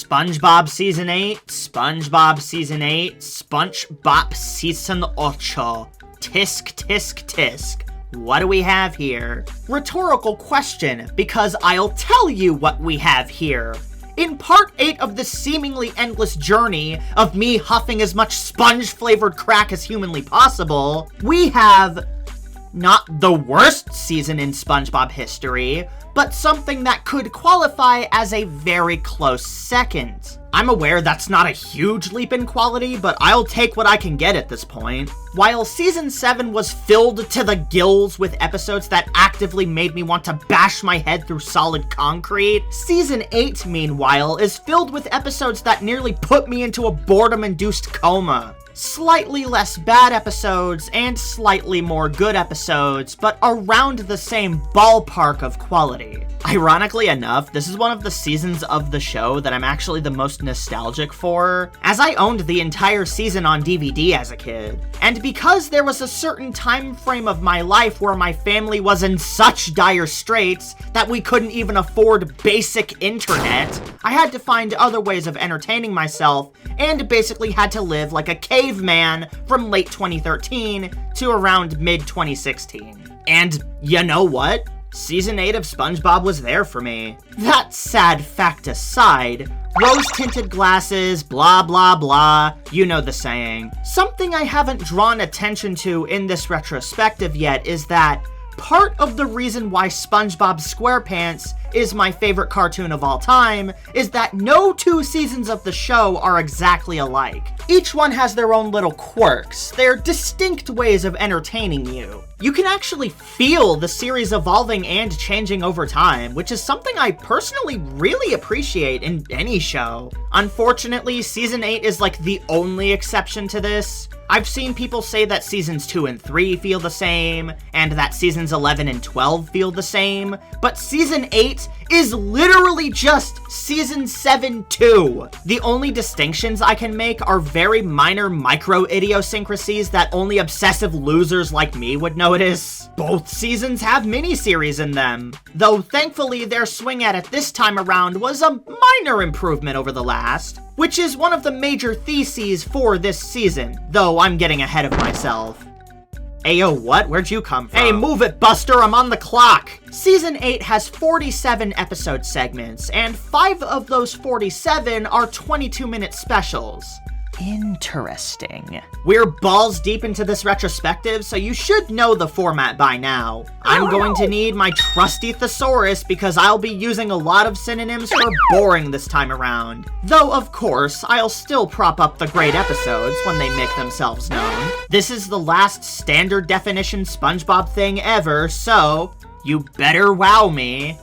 SpongeBob Season 8, SpongeBob Season 8, SpongeBob Season 8. Tisk, tisk, tisk. What do we have here? Rhetorical question, because I'll tell you what we have here. In part 8 of the seemingly endless journey of me huffing as much sponge-flavored crack as humanly possible, we have not the worst season in SpongeBob history, but something that could qualify as a very close second. I'm aware that's not a huge leap in quality, but I'll take what I can get at this point. While Season 7 was filled to the gills with episodes that actively made me want to bash my head through solid concrete, Season 8, meanwhile, is filled with episodes that nearly put me into a boredom-induced coma. Slightly less bad episodes and slightly more good episodes, but around the same ballpark of quality. Ironically enough, this is one of the seasons of the show that I'm actually the most nostalgic for, as I owned the entire season on DVD as a kid. And because there was a certain time frame of my life where my family was in such dire straits that we couldn't even afford basic internet, I had to find other ways of entertaining myself, and basically had to live like a caveman from late 2013 to around mid-2016. And you know what? Season 8 of SpongeBob was there for me. That sad fact aside, rose-tinted glasses, blah blah blah, you know the saying. Something I haven't drawn attention to in this retrospective yet is that part of the reason why SpongeBob SquarePants is my favorite cartoon of all time is that no two seasons of the show are exactly alike. Each one has their own little quirks, their distinct ways of entertaining you. You can actually feel the series evolving and changing over time, which is something I personally really appreciate in any show. Unfortunately, Season 8 is like the only exception to this. I've seen people say that Seasons 2 and 3 feel the same, and that Seasons 11 and 12 feel the same, but Season 8 is literally just Season 7-2. The only distinctions I can make are very minor micro-idiosyncrasies that only obsessive losers like me would notice. Both seasons have miniseries in them, though thankfully their swing at it this time around was a minor improvement over the last, which is one of the major theses for this season, though I'm getting ahead of myself. Ayo, what? Where'd you come from? Hey, move it, Buster, I'm on the clock! Season 8 has 47 episode segments, and 5 of those 47 are 22-minute specials. Interesting. We're balls deep into this retrospective, so you should know the format by now. I'm going to need my trusty thesaurus because I'll be using a lot of synonyms for boring this time around. Though, of course, I'll still prop up the great episodes when they make themselves known. This is the last standard definition SpongeBob thing ever, so you better wow me.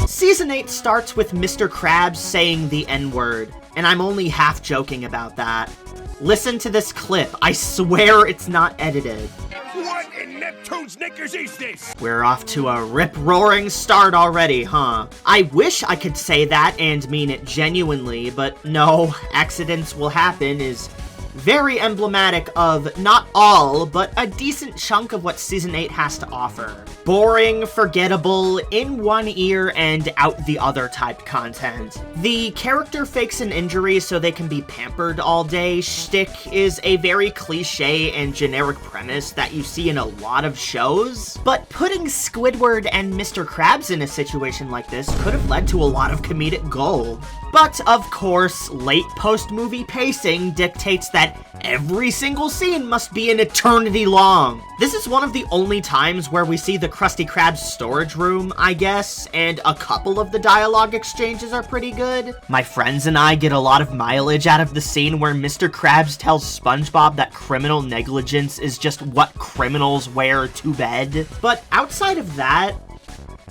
Season 8 starts with Mr. Krabs saying the N-word, and I'm only half joking about that. Listen to this clip, I swear it's not edited. What in Neptune's knickers is this? We're off to a rip-roaring start already, huh? I wish I could say that and mean it genuinely, but no, accidents will happen is very emblematic of not all, but a decent chunk of what Season 8 has to offer. Boring, forgettable, in one ear and out the other type content. The character fakes an injury so they can be pampered all day shtick is a very cliche and generic premise that you see in a lot of shows, but putting Squidward and Mr. Krabs in a situation like this could have led to a lot of comedic gold. But, of course, late post-movie pacing dictates that every single scene must be an eternity long. This is one of the only times where we see the Krusty Krab's storage room, I guess, and a couple of the dialogue exchanges are pretty good. My friends and I get a lot of mileage out of the scene where Mr. Krabs tells SpongeBob that criminal negligence is just what criminals wear to bed. But outside of that,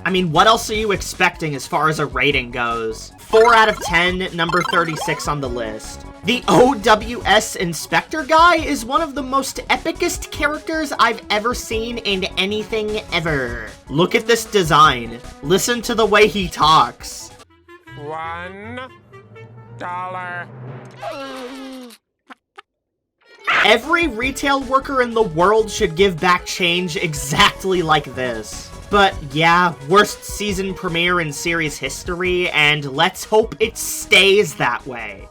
I mean, what else are you expecting as far as a rating goes? 4 out of 10, number 36 on the list. The OWS Inspector guy is one of the most epicest characters I've ever seen in anything ever. Look at this design. Listen to the way he talks. $1. Every retail worker in the world should give back change exactly like this. But yeah, worst season premiere in series history, and let's hope it stays that way.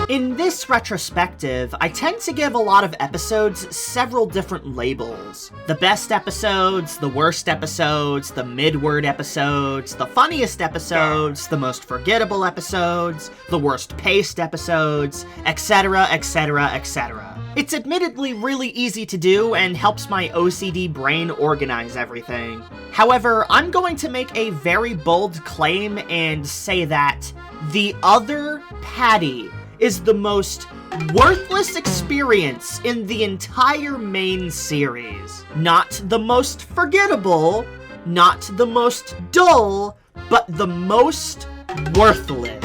In this retrospective, I tend to give a lot of episodes several different labels. The best episodes, the worst episodes, the mid-word episodes, the funniest episodes, the most forgettable episodes, the worst paced episodes, etc, etc, etc. It's admittedly really easy to do and helps my OCD brain organize everything. However, I'm going to make a very bold claim and say that the other Patty is the most worthless experience in the entire main series. Not the most forgettable, not the most dull, but the most worthless.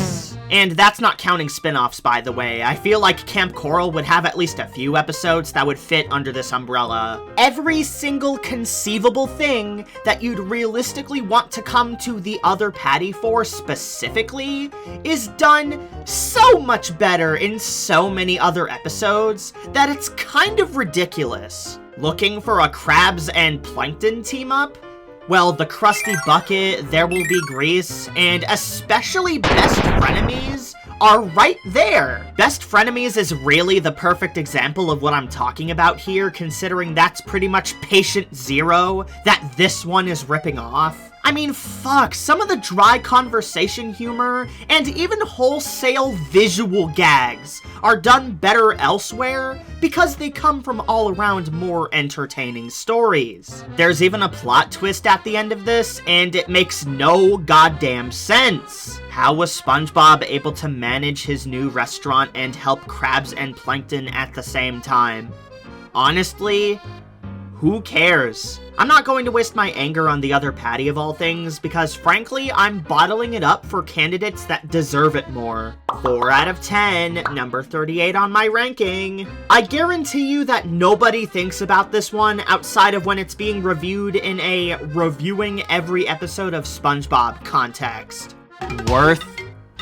And that's not counting spin-offs, by the way. I feel like Camp Coral would have at least a few episodes that would fit under this umbrella. Every single conceivable thing that you'd realistically want to come to the other Patty for specifically is done so much better in so many other episodes that it's kind of ridiculous. Looking for a Krabs and Plankton team-up? Well, the Krusty Bucket, There Will Be Grease, and especially Best Frenemies are right there. Best Frenemies is really the perfect example of what I'm talking about here, considering that's pretty much Patient Zero that this one is ripping off. I mean, fuck, some of the dry conversation humor and even wholesale visual gags are done better elsewhere because they come from all around more entertaining stories. There's even a plot twist at the end of this, and it makes no goddamn sense. How was SpongeBob able to manage his new restaurant and help Krabs and Plankton at the same time? Honestly, who cares? I'm not going to waste my anger on the other Patty of all things, because frankly, I'm bottling it up for candidates that deserve it more. 4 out of 10, number 38 on my ranking. I guarantee you that nobody thinks about this one outside of when it's being reviewed in a reviewing every episode of SpongeBob context. Worth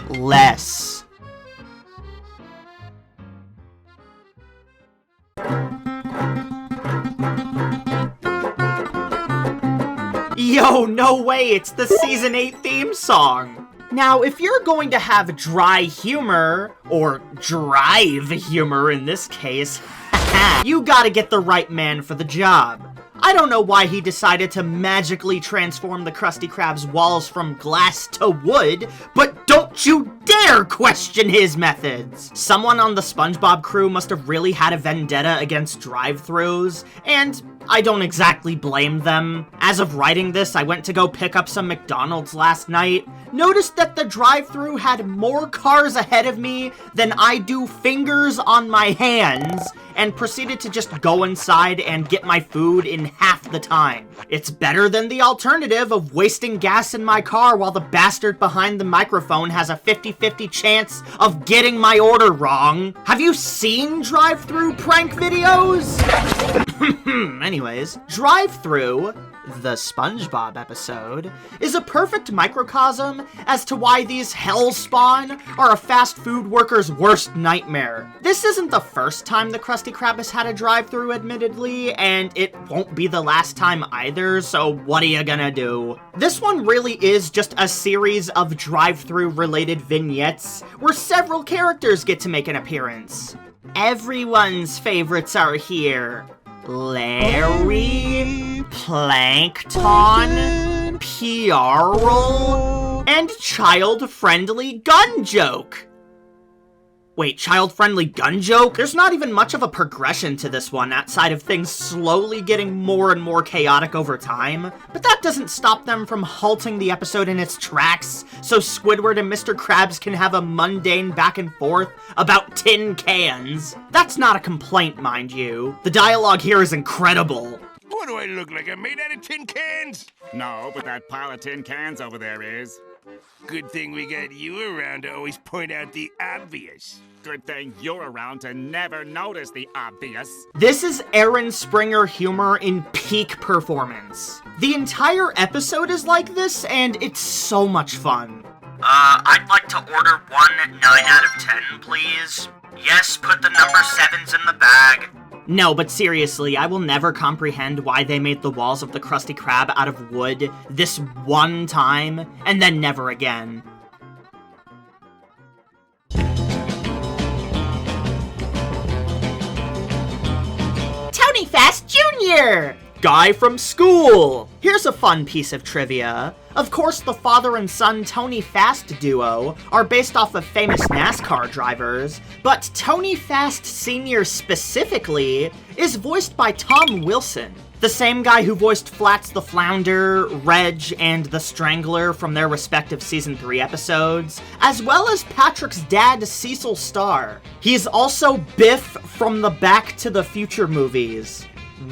less. Yo, no way, it's the Season 8 theme song! Now, if you're going to have dry humor, or drive humor in this case, you gotta get the right man for the job. I don't know why he decided to magically transform the Krusty Krab's walls from glass to wood, but don't you dare question his methods! Someone on the SpongeBob crew must have really had a vendetta against drive-thrus, and I don't exactly blame them. As of writing this, I went to go pick up some McDonald's last night, noticed that the drive-thru had more cars ahead of me than I do fingers on my hands, and proceeded to just go inside and get my food in half the time. It's better than the alternative of wasting gas in my car while the bastard behind the microphone has a 50-50 chance of getting my order wrong. Have you seen drive-thru prank videos? Anyways, drive-thru, the SpongeBob episode, is a perfect microcosm as to why these hellspawn are a fast food worker's worst nightmare. This isn't the first time the Krusty Krab has had a drive-thru, admittedly, and it won't be the last time either, so what are you gonna do? This one really is just a series of drive-thru related vignettes where several characters get to make an appearance. Everyone's favorites are here. Larry, Plankton, PR Roll, and child-friendly gun joke. Wait, child-friendly gun joke? There's not even much of a progression to this one outside of things slowly getting more and more chaotic over time, but that doesn't stop them from halting the episode in its tracks so Squidward and Mr. Krabs can have a mundane back and forth about tin cans. That's not a complaint, mind you. The dialogue here is incredible. What do I look like? I'm made out of tin cans? No, but that pile of tin cans over there is. Good thing we got you around to always point out the obvious. Good thing you're around to never notice the obvious. This is Aaron Springer humor in peak performance. The entire episode is like this, and it's so much fun. I'd like to order one 9 out of 10, please. Yes, put the number 7s in the bag. No, but seriously, I will never comprehend why they made the walls of the Krusty Krab out of wood this one time, and then never again. Tony Fast Jr.! Guy from school! Here's a fun piece of trivia. Of course, the father and son Tony Fast duo are based off of famous NASCAR drivers, but Tony Fast Sr. specifically is voiced by Tom Wilson, the same guy who voiced Flats the Flounder, Reg, and the Strangler from their respective Season 3 episodes, as well as Patrick's dad, Cecil Starr. He's also Biff from the Back to the Future movies.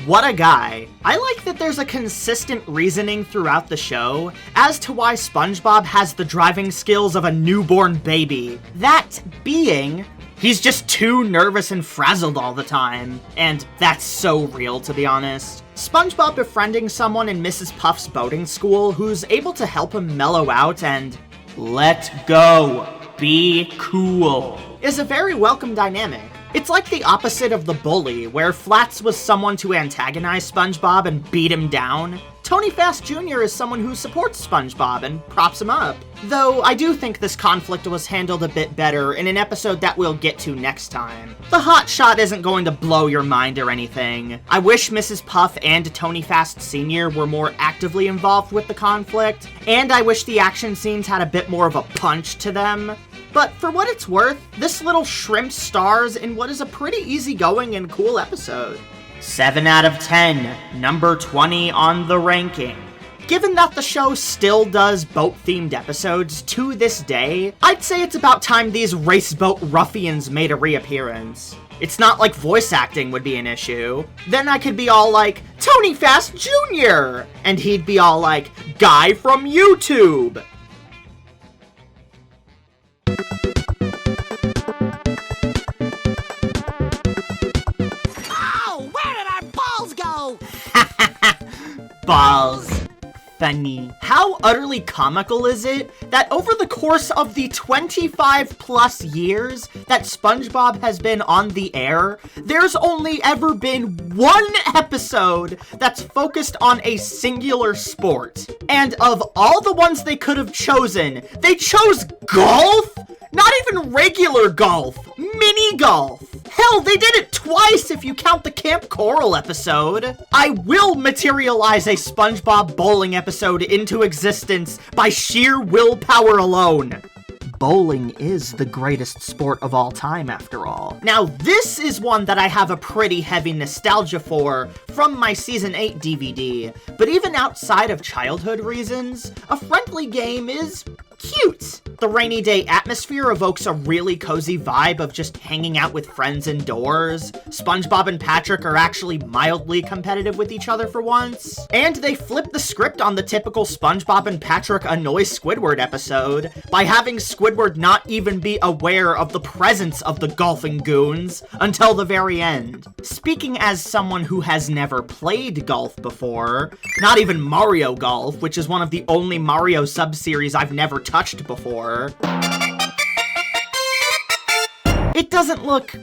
What a guy. I like that there's a consistent reasoning throughout the show as to why SpongeBob has the driving skills of a newborn baby. That being, he's just too nervous and frazzled all the time. And that's so real, to be honest. SpongeBob befriending someone in Mrs. Puff's boating school who's able to help him mellow out and let go, be cool, is a very welcome dynamic. It's like the opposite of the bully, where Flats was someone to antagonize SpongeBob and beat him down. Tony Fast Jr. is someone who supports SpongeBob and props him up. Though I do think this conflict was handled a bit better in an episode that we'll get to next time. The hotshot isn't going to blow your mind or anything. I wish Mrs. Puff and Tony Fast Sr. were more actively involved with the conflict, and I wish the action scenes had a bit more of a punch to them. But for what it's worth, this little shrimp stars in what is a pretty easygoing and cool episode. 7 out of 10, number 20 on the ranking. Given that the show still does boat-themed episodes to this day, I'd say it's about time these race boat ruffians made a reappearance. It's not like voice acting would be an issue. Then I could be all like, Tony Fast Jr., and he'd be all like, guy from YouTube. Balls. Funny. How utterly comical is it that over the course of the 25 plus years that SpongeBob has been on the air, there's only ever been one episode that's focused on a singular sport. And of all the ones they could have chosen, they chose golf? Not even regular golf, mini golf. Hell, they did it twice if you count the Camp Coral episode. I will materialize a SpongeBob bowling episode into existence by sheer willpower alone. Bowling is the greatest sport of all time, after all. Now, this is one that I have a pretty heavy nostalgia for from my Season 8 DVD, but even outside of childhood reasons, a friendly game is cute. The rainy day atmosphere evokes a really cozy vibe of just hanging out with friends indoors. SpongeBob and Patrick are actually mildly competitive with each other for once. And they flip the script on the typical SpongeBob and Patrick annoy Squidward episode by having Squidward not even be aware of the presence of the golfing goons until the very end. Speaking as someone who has never played golf before, not even Mario Golf, which is one of the only Mario sub-series I've never touched before, it doesn't look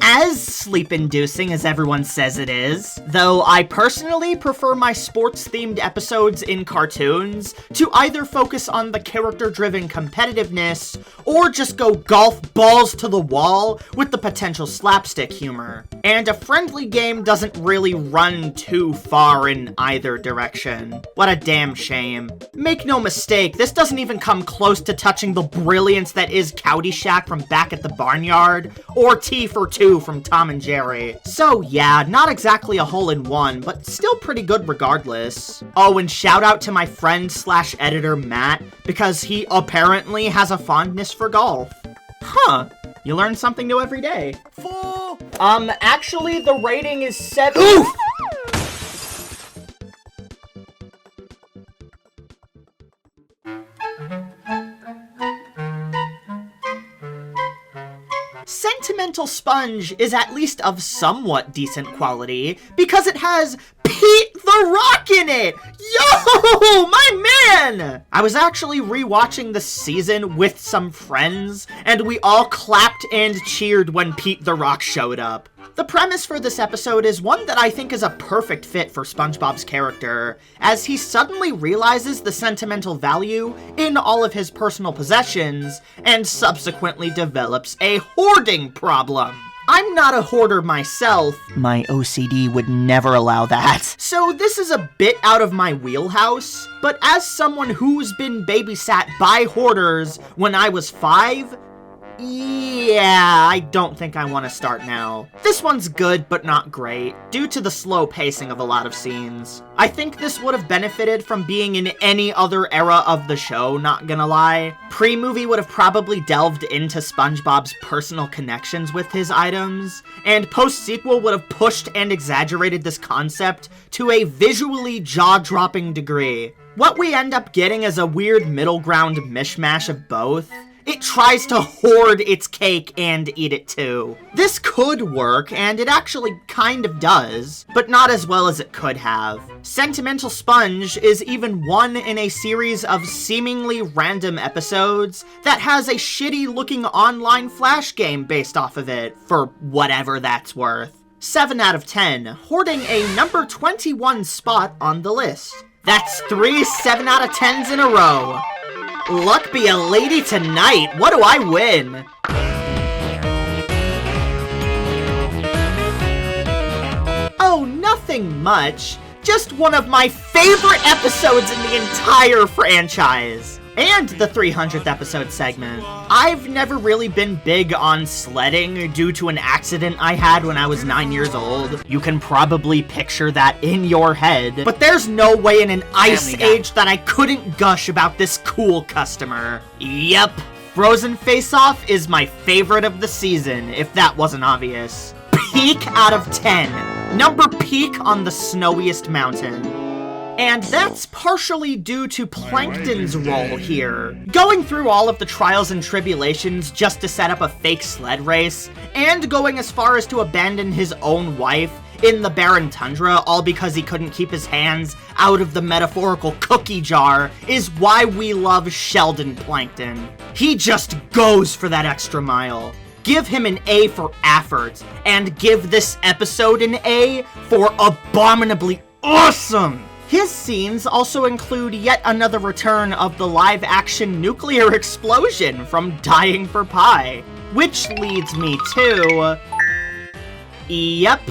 as sleep-inducing as everyone says it is, though I personally prefer my sports-themed episodes in cartoons to either focus on the character-driven competitiveness or just go golf balls to the wall with the potential slapstick humor. And a friendly game doesn't really run too far in either direction. What a damn shame. Make no mistake, this doesn't even come close to touching the brilliance that is Caddyshack from Back at the Barnyard, or T for Two from Tom and Jerry. So yeah, not exactly a hole-in-one, but still pretty good regardless. Oh, and shout out to my friend slash editor Matt, because he apparently has a fondness for golf. Huh. You learn something new every day. 4. Actually, the rating is 7. Oof! Sentimental Sponge is at least of somewhat decent quality because it has Pete the Rock in it! Yo, my man! I was actually rewatching the season with some friends, and we all clapped and cheered when Pete the Rock showed up. The premise for this episode is one that I think is a perfect fit for SpongeBob's character, as he suddenly realizes the sentimental value in all of his personal possessions, and subsequently develops a hoarding problem. I'm not a hoarder myself. My OCD would never allow that. So this is a bit out of my wheelhouse, but as someone who's been babysat by hoarders when I was 5, yeah, I don't think I want to start now. This one's good, but not great, due to the slow pacing of a lot of scenes. I think this would have benefited from being in any other era of the show, not gonna lie. Pre-movie would have probably delved into SpongeBob's personal connections with his items, and post-sequel would have pushed and exaggerated this concept to a visually jaw-dropping degree. What we end up getting is a weird middle ground mishmash of both. It tries to hoard its cake and eat it too. This could work, and it actually kind of does, but not as well as it could have. Sentimental Sponge is even one in a series of seemingly random episodes that has a shitty-looking online flash game based off of it, for whatever that's worth. 7 out of 10, hoarding a number 21 spot on the list. That's 3 7 out of 10s in a row. Luck be a lady tonight. What do I win? Oh, nothing much. Just one of my favorite episodes in the entire franchise. And the 300th episode segment. I've never really been big on sledding due to an accident I had when I was 9 years old. You can probably picture that in your head, but there's no way in an ice age that I couldn't gush about this cool customer. Yep, Frozen Face-Off is my favorite of the season, if that wasn't obvious. Peak out of 10. Number peak on the snowiest mountain. And that's partially due to Plankton's role here. Going through all of the trials and tribulations just to set up a fake sled race, and going as far as to abandon his own wife in the barren tundra all because he couldn't keep his hands out of the metaphorical cookie jar is why we love Sheldon Plankton. He just goes for that extra mile. Give him an A for effort, and give this episode an A for abominably awesome! His scenes also include yet another return of the live-action nuclear explosion from Dying for Pie. Which leads me to... Yep,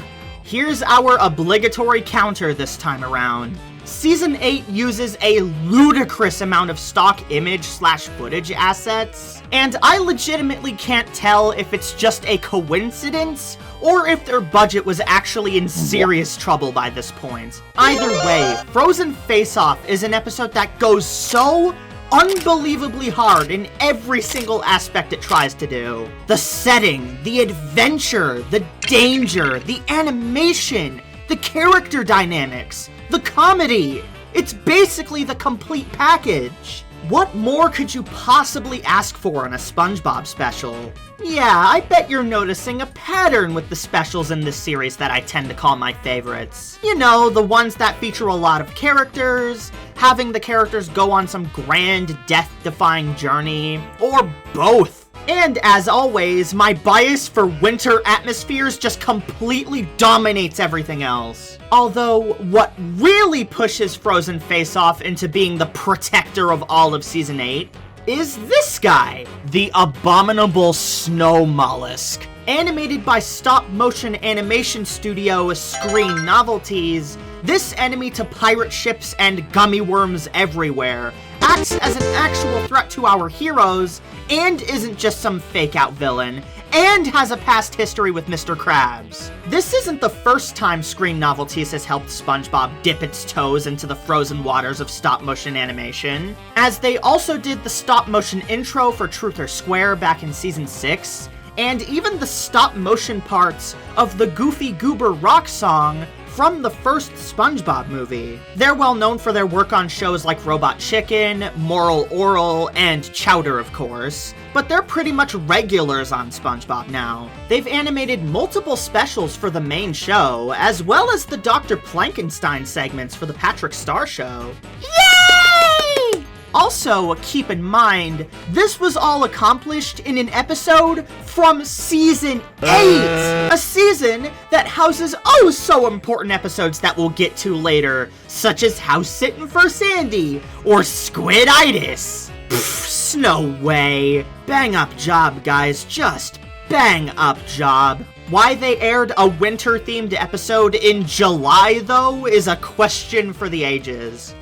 here's our obligatory counter this time around. Season 8 uses a ludicrous amount of stock image/footage assets, and I legitimately can't tell if it's just a coincidence or if their budget was actually in serious trouble by this point. Either way, Frozen Face-Off is an episode that goes so unbelievably hard in every single aspect it tries to do. The setting, the adventure, the danger, the animation, the character dynamics, the comedy. It's basically the complete package. What more could you possibly ask for in a SpongeBob special? Yeah, I bet you're noticing a pattern with the specials in this series that I tend to call my favorites. You know, the ones that feature a lot of characters, having the characters go on some grand death-defying journey, or both. And as always, my bias for winter atmospheres just completely dominates everything else. Although, what really pushes Frozen Face-Off into being the protector of all of Season 8 is this guy, the abominable snow mollusk. Animated by stop-motion animation studio Screen Novelties, this enemy to pirate ships and gummy worms everywhere acts as an actual threat to our heroes, and isn't just some fake-out villain, and has a past history with Mr. Krabs. This isn't the first time Screen Novelties has helped SpongeBob dip its toes into the frozen waters of stop-motion animation, as they also did the stop-motion intro for Truth or Square back in Season 6, and even the stop-motion parts of the Goofy Goober rock song from the first SpongeBob movie. They're well known for their work on shows like Robot Chicken, Moral Oral, and Chowder, of course, but they're pretty much regulars on SpongeBob now. They've animated multiple specials for the main show, as well as the Dr. Plankenstein segments for the Patrick Star Show. Yay! Also, keep in mind, this was all accomplished in an episode from Season 8! A season that houses oh so important episodes that we'll get to later, such as House Sittin' for Sandy, or Squiditis. Pfft, no way. Bang up job, guys, just bang up job. Why they aired a winter-themed episode in July, though, is a question for the ages.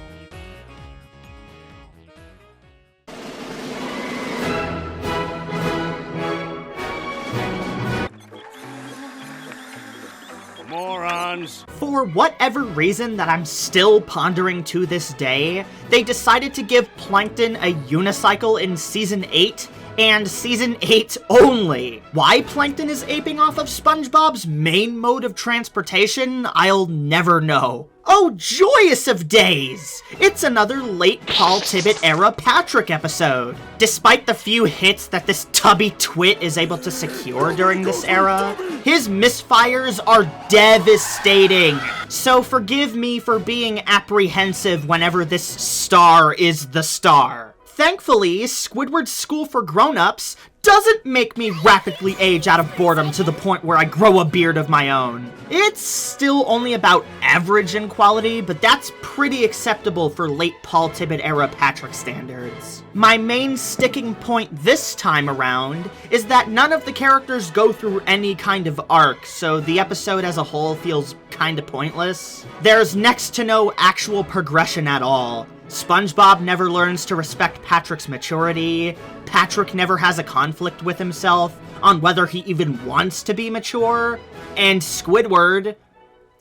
Morons. For whatever reason that I'm still pondering to this day, they decided to give Plankton a unicycle in Season 8, and Season 8 only. Why Plankton is aping off of SpongeBob's main mode of transportation, I'll never know. Oh, joyous of days! It's another late Paul Tibbitt era Patrick episode. Despite the few hits that this tubby twit is able to secure during this era, his misfires are devastating. So forgive me for being apprehensive whenever this star is the star. Thankfully, Squidward's School for Grown-Ups doesn't make me rapidly age out of boredom to the point where I grow a beard of my own. It's still only about average in quality, but that's pretty acceptable for late Paul Tibbitt era Patrick standards. My main sticking point this time around is that none of the characters go through any kind of arc, so the episode as a whole feels kinda pointless. There's next to no actual progression at all. SpongeBob never learns to respect Patrick's maturity, Patrick never has a conflict with himself on whether he even wants to be mature, and Squidward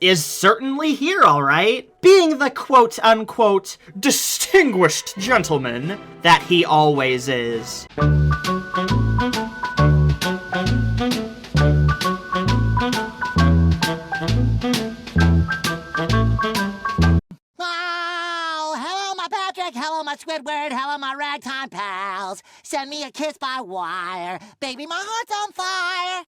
is certainly here, alright, being the quote-unquote distinguished gentleman that he always is. Hello, my Squidward. Hello, my ragtime pals. Send me a kiss by wire. Baby, my heart's on fire.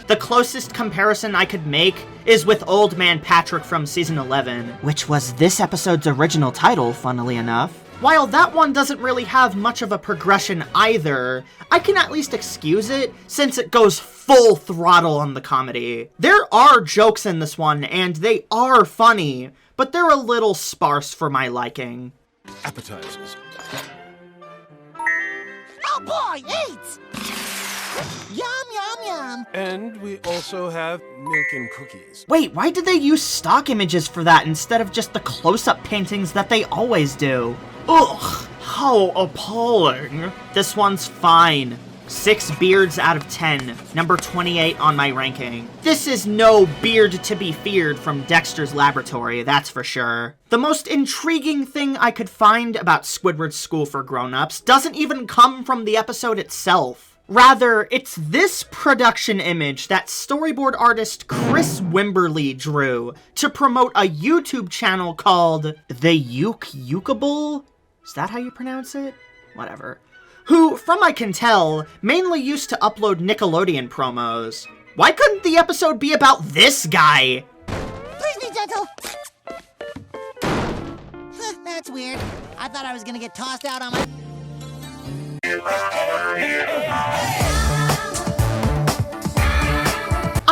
The closest comparison I could make is with Old Man Patrick from Season 11, which was this episode's original title, funnily enough. While that one doesn't really have much of a progression either, I can at least excuse it, since it goes full throttle on the comedy. There are jokes in this one, and they are funny, but they're a little sparse for my liking. Appetizers. Oh boy, eat! Yum, yum, yum. And we also have milk and cookies. Wait, why did they use stock images for that instead of just the close-up paintings that they always do? Ugh, how appalling. This one's fine. 6 beards out of 10, number 28 on my ranking. This is no beard to be feared from Dexter's Laboratory, that's for sure. The most intriguing thing I could find about Squidward's School for Grown-Ups doesn't even come from the episode itself. Rather, it's this production image that storyboard artist Chris Wimberly drew to promote a YouTube channel called The YOOOOOOO? Is that how you pronounce it? Whatever. Who, from I can tell, mainly used to upload Nickelodeon promos. Why couldn't the episode be about this guy? Please be gentle. That's weird. I thought I was gonna get tossed out on my...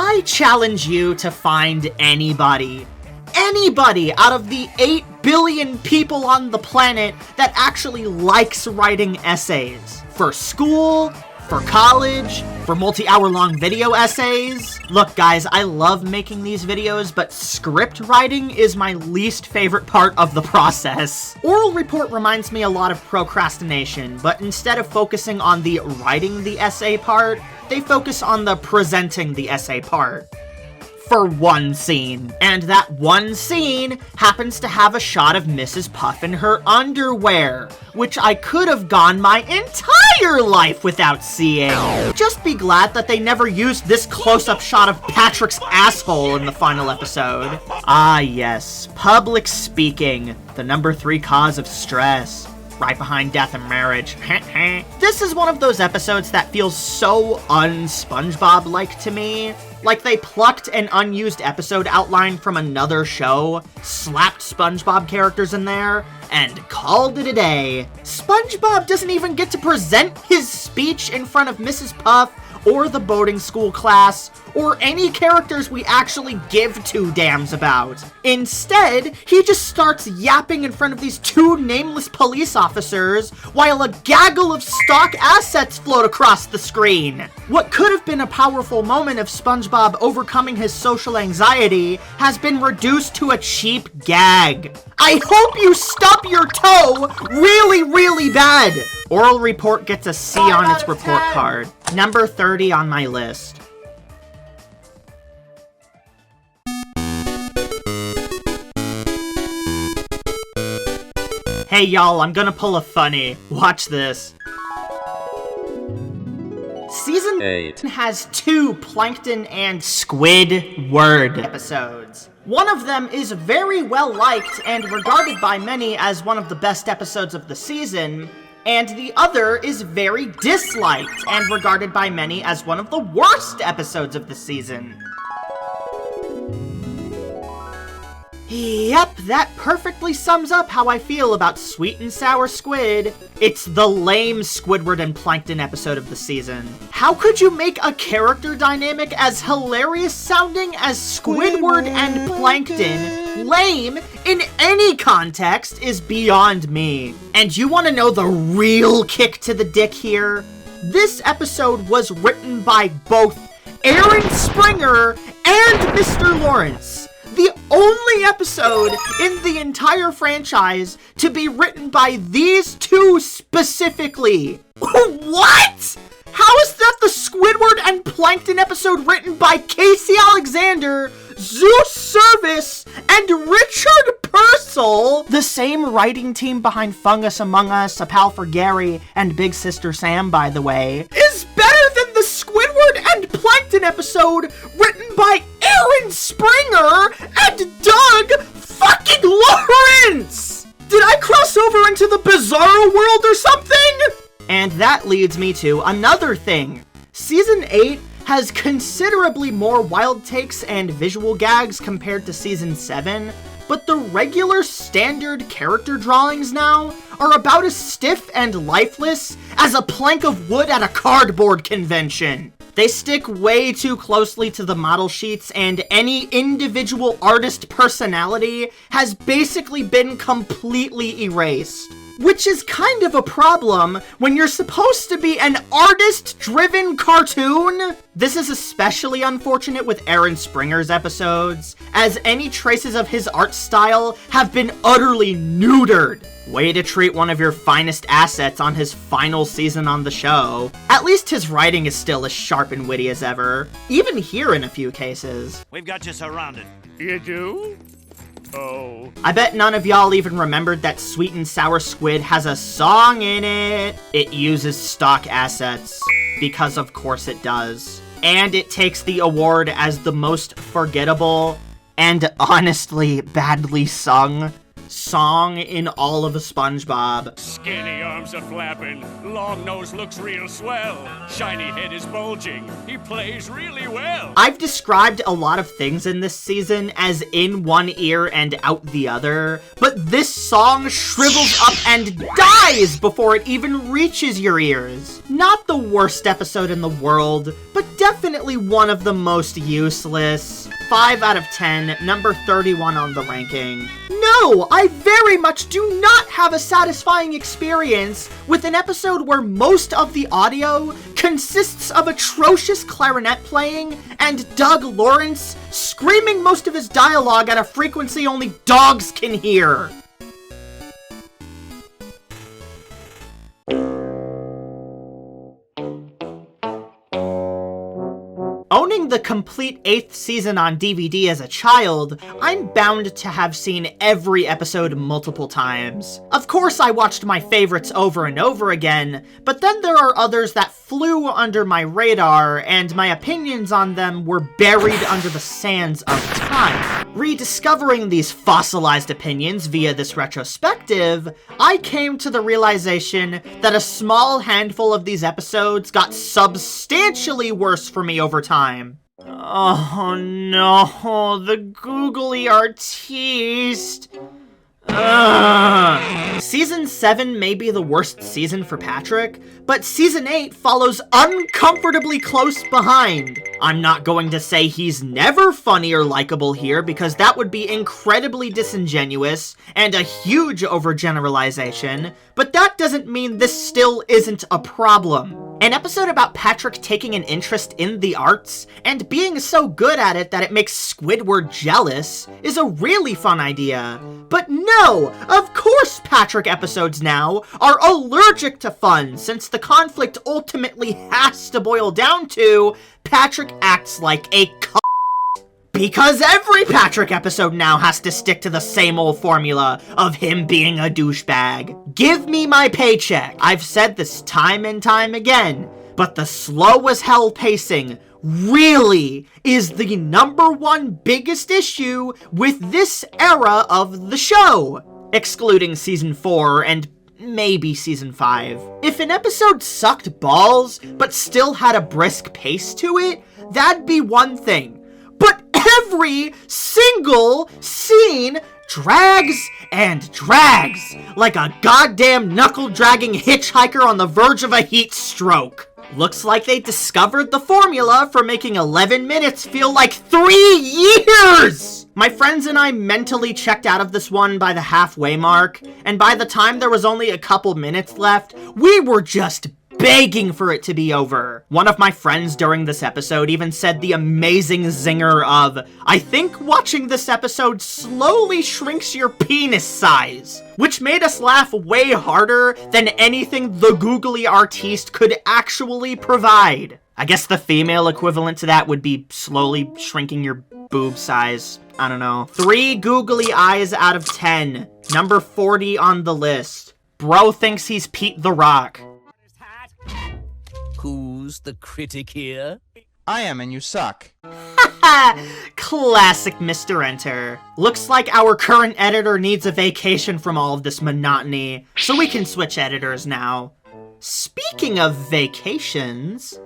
I I challenge you to find anybody out of the 8 billion people on the planet that actually likes writing essays. For school, for college, for multi-hour-long video essays. Look, guys, I love making these videos, but script writing is my least favorite part of the process. Oral report reminds me a lot of procrastination, but instead of focusing on the writing the essay part, they focus on the presenting the essay part. For one scene. And that one scene happens to have a shot of Mrs. Puff in her underwear, which I could have gone my entire life without seeing. Just be glad that they never used this close-up shot of Patrick's asshole in the final episode. Ah yes, public speaking, the number 3 cause of stress. Right behind death and marriage. This is one of those episodes that feels so un-SpongeBob-like to me. Like they plucked an unused episode outline from another show, slapped SpongeBob characters in there, and called it a day. SpongeBob doesn't even get to present his speech in front of Mrs. Puff, or the boarding school class, or any characters we actually give 2 damns about. Instead, he just starts yapping in front of these 2 nameless police officers while a gaggle of stock assets float across the screen. What could have been a powerful moment of SpongeBob overcoming his social anxiety has been reduced to a cheap gag. I hope you stub your toe really, really bad. Oral report gets a C on its report card. Number 30 on my list. Hey y'all, I'm gonna pull a funny. Watch this. Season 8 has 2 Plankton and Squidward episodes. One of them is very well liked and regarded by many as one of the best episodes of the season, and the other is very disliked and regarded by many as one of the worst episodes of the season. Yep, that perfectly sums up how I feel about Sweet and Sour Squid. It's the lame Squidward and Plankton episode of the season. How could you make a character dynamic as hilarious sounding as Squidward and Plankton lame in any context is beyond me. And you want to know the real kick to the dick here? This episode was written by both Aaron Springer and Mr. Lawrence. The only episode in the entire franchise to be written by these 2 specifically. What? How is that the Squidward and Plankton episode written by Casey Alexander, Zeus Service, and Richard Purcell, the same writing team behind Fungus Among Us, A Pal for Gary, and Big Sister Sam, by the way, is better than the Squidward and Plankton episode written by Aaron Springer and Doug fucking Lawrence? Did I cross over into the Bizarro world or something? And that leads me to another thing. Season 8 has considerably more wild takes and visual gags compared to Season 7, but the regular standard character drawings now are about as stiff and lifeless as a plank of wood at a cardboard convention. They stick way too closely to the model sheets, and any individual artist personality has basically been completely erased. Which is kind of a problem when you're supposed to be an artist-driven cartoon. This is especially unfortunate with Aaron Springer's episodes, as any traces of his art style have been utterly neutered. Way to treat one of your finest assets on his final season on the show. At least his writing is still as sharp and witty as ever, even here in a few cases. We've got you surrounded. You do? Oh. I bet none of y'all even remembered that Sweet and Sour Squid has a song in it. It uses stock assets, because of course it does. And it takes the award as the most forgettable and honestly badly sung song in all of SpongeBob. Skinny arms are flapping, long nose looks real swell, shiny head is bulging, he plays really well. I've described a lot of things in this season as in one ear and out the other, but this song shrivels up and dies before it even reaches your ears. Not the worst episode in the world, but definitely one of the most useless. 5 out of 10, number 31 on the ranking. No, I very much do not have a satisfying experience with an episode where most of the audio consists of atrocious clarinet playing and Doug Lawrence screaming most of his dialogue at a frequency only dogs can hear. Owning the complete 8th season on DVD as a child, I'm bound to have seen every episode multiple times. Of course, I watched my favorites over and over again, but then there are others that flew under my radar, and my opinions on them were buried under the sands of time. Rediscovering these fossilized opinions via this retrospective, I came to the realization that a small handful of these episodes got substantially worse for me over time. Oh no, the Googly Artiste. Season 7 may be the worst season for Patrick, but Season 8 follows uncomfortably close behind. I'm not going to say he's never funny or likable here, because that would be incredibly disingenuous and a huge overgeneralization, but that doesn't mean this still isn't a problem. An episode about Patrick taking an interest in the arts and being so good at it that it makes Squidward jealous is a really fun idea. But no, of course Patrick episodes now are allergic to fun, since the conflict ultimately has to boil down to Patrick acts like a because every Patrick episode now has to stick to the same old formula of him being a douchebag. Give me my paycheck. I've said this time and time again, but the slow as hell pacing really is the #1 biggest issue with this era of the show, excluding season 4 and maybe season 5. If an episode sucked balls but still had a brisk pace to it, that'd be one thing. But every single scene drags and drags like a goddamn knuckle-dragging hitchhiker on the verge of a heat stroke. Looks like they discovered the formula for making 11 minutes feel like 3 years! My friends and I mentally checked out of this one by the halfway mark, and by the time there was only a couple minutes left, we were just begging for it to be over. One of my friends during this episode even said the amazing zinger of, "I think watching this episode slowly shrinks your penis size," which made us laugh way harder than anything the Googly Artiste could actually provide. I guess the female equivalent to that would be slowly shrinking your boob size. I don't know. 3 googly eyes out of 10. Number 40 on the list. Bro thinks he's Pete the Rock. Who's the critic here? I am, and you suck. Classic Mr. Enter. Looks like our current editor needs a vacation from all of this monotony, so we can switch editors now. Speaking of vacations...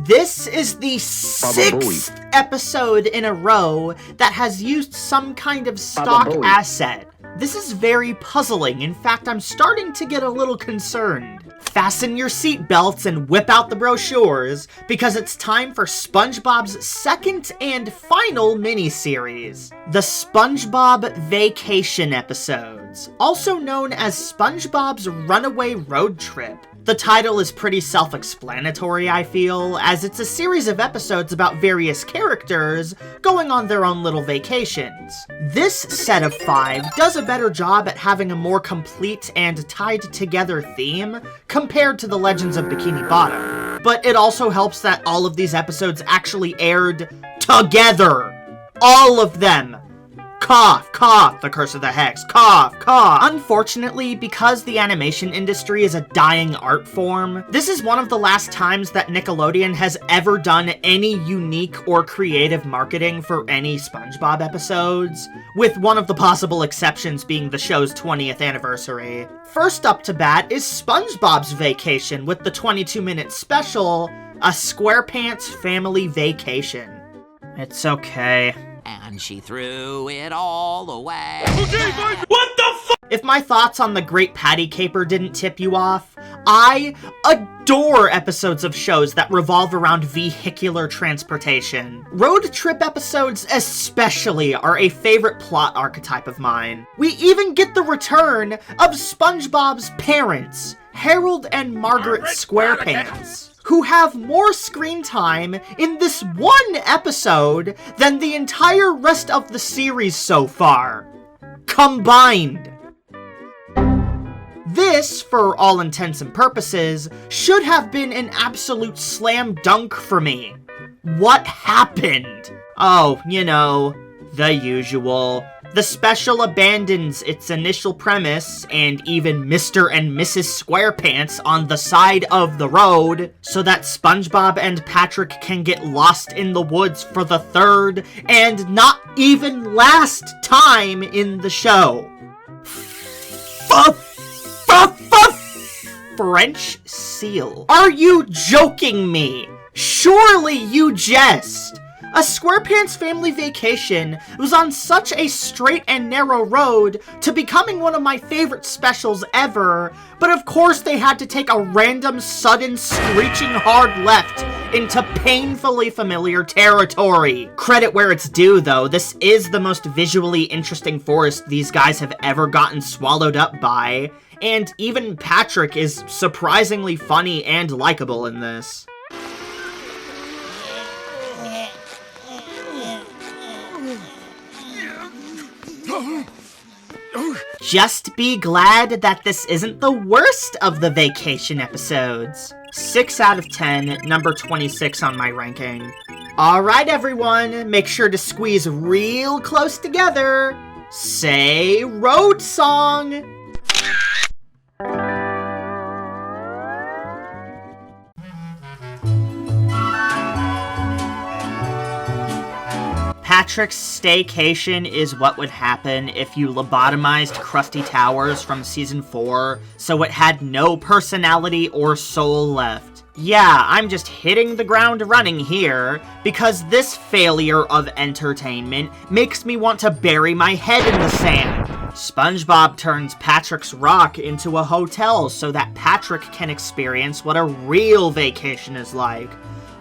This is the 6th episode in a row that has used some kind of stock asset. This is very puzzling. In fact, I'm starting to get a little concerned. Fasten your seatbelts and whip out the brochures, because it's time for SpongeBob's second and final mini-series, the SpongeBob Vacation episodes, also known as SpongeBob's Runaway Road Trip. The title is pretty self-explanatory, I feel, as it's a series of episodes about various characters going on their own little vacations. This set of 5 does a better job at having a more complete and tied-together theme compared to the Legends of Bikini Bottom, but it also helps that all of these episodes actually aired together. All of them. Cough, cough, the curse of the hex. Cough, cough. Unfortunately, because the animation industry is a dying art form, this is one of the last times that Nickelodeon has ever done any unique or creative marketing for any SpongeBob episodes, with one of the possible exceptions being the show's 20th anniversary. First up to bat is SpongeBob's Vacation with the 22-minute special, A SquarePants Family Vacation. It's okay. And she threw it all away. What the f- If my thoughts on the Great Patty Caper didn't tip you off, I adore episodes of shows that revolve around vehicular transportation. Road trip episodes especially are a favorite plot archetype of mine. We even get the return of SpongeBob's parents, Harold and Margaret SquarePants, who have more screen time in this one episode than the entire rest of the series so far, combined. This, for all intents and purposes, should have been an absolute slam dunk for me. What happened? Oh, you know, the usual. The special abandons its initial premise, and even Mr. and Mrs. SquarePants on the side of the road, so that SpongeBob and Patrick can get lost in the woods for the third, and not even last time in the show. French seal. Are you joking me? Surely you jest. A SquarePants Family Vacation was on such a straight and narrow road to becoming one of my favorite specials ever, but of course they had to take a random, sudden, screeching hard left into painfully familiar territory. Credit where it's due, though, this is the most visually interesting forest these guys have ever gotten swallowed up by, and even Patrick is surprisingly funny and likable in this. Just be glad that this isn't the worst of the vacation episodes. 6 out of 10, number 26 on my ranking. Alright everyone, make sure to squeeze real close together. Say road song! Patrick's Staycation is what would happen if you lobotomized Krusty Towers from Season 4, so it had no personality or soul left. Yeah, I'm just hitting the ground running here, because this failure of entertainment makes me want to bury my head in the sand. SpongeBob turns Patrick's Rock into a hotel so that Patrick can experience what a real vacation is like.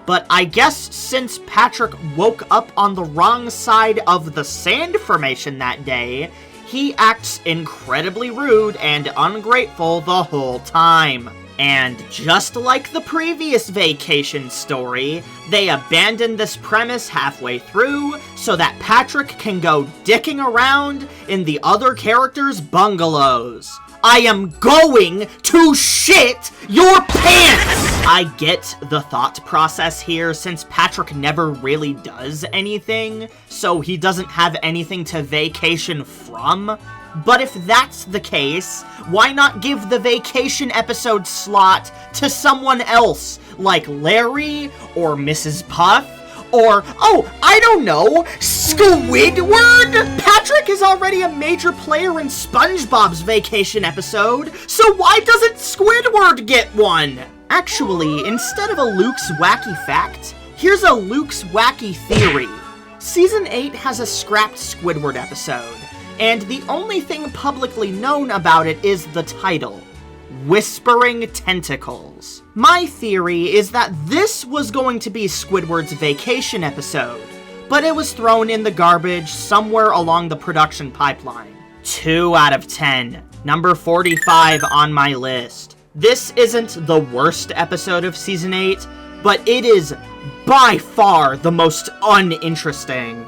But I guess since Patrick woke up on the wrong side of the sand formation that day, he acts incredibly rude and ungrateful the whole time. And just like the previous vacation story, they abandon this premise halfway through so that Patrick can go dicking around in the other characters' bungalows. I am going to shit your pants! I get the thought process here since Patrick never really does anything, so he doesn't have anything to vacation from. But if that's the case, why not give the vacation episode slot to someone else, like Larry, or Mrs. Puff, or, oh, I don't know, Squidward? Patrick is already a major player in SpongeBob's vacation episode, so why doesn't Squidward get one? Actually, instead of a Luke's Wacky Fact, here's a Luke's Wacky Theory. Season 8 has a scrapped Squidward episode, and the only thing publicly known about it is the title, Whispering Tentacles. My theory is that this was going to be Squidward's vacation episode, but it was thrown in the garbage somewhere along the production pipeline. 2 out of 10, number 45 on my list. This isn't the worst episode of Season 8, but it is by far the most uninteresting.